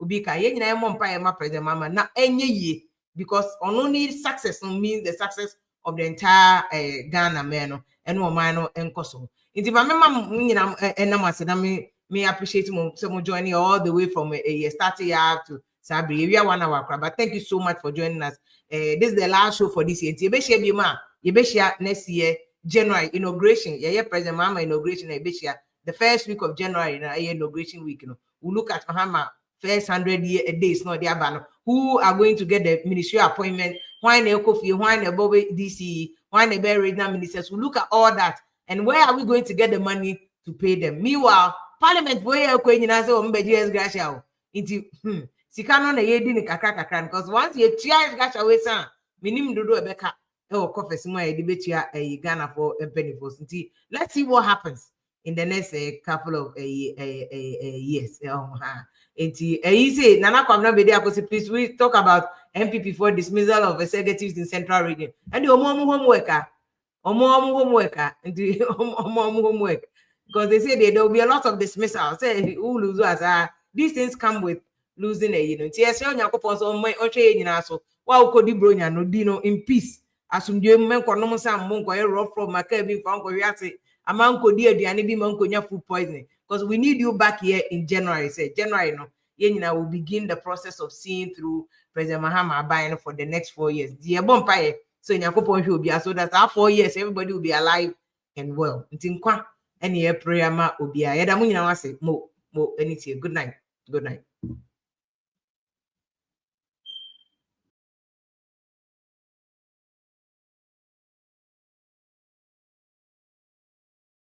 obi ka ye nyina mo mpa ye ma President Mahama na enye ye because only success means the success of the entire Ghana man and woman no enkoso. Inti ba mema nyina enam ase na me appreciate mo so joining all the way from starting up to Sabri. We are 1 hour crowd, but thank you so much for joining us. This is the last show for this year. You be share next year January inauguration. Yeah, President Mahama inauguration. The first week of January, inauguration week. You know, we look at Mahama first 100 days. No, they are who are going to get the ministry appointment. Why ne Kofi? Why ne Bobby DC? Why ne regional ministers? We look at all that, and where are we going to get the money to pay them? Meanwhile, Parliament boy going say ombeji gracia into sikano na yedi ni kakra because once you chia gracia we san minim dodo ebeka e wo confess mo e betia Ghana for benefits. Let's see what happens in the next couple of years. Say Nana Kwabena Bedi Akosi, please we talk about NPP for dismissal of executives in Central Region and the homework because they say there will be a lot of dismissal. Say who lose as these things come with losing a unit. Yes, on your coupons on my so wow could bronya no dino in peace. Asum you men kono sam monko rough from my cabin from Koreati. A man could dear the anibi monkonya food poisoning. Because we need you back here in January. Say January no Yenina will begin the process of seeing through President Mahama buying for the next 4 years. The bonfire. So in your coupon will be so that after 4 years everybody will be alive and well. Any prayer ma ubia. Yada munyina wase mo anything. Good night. Good night.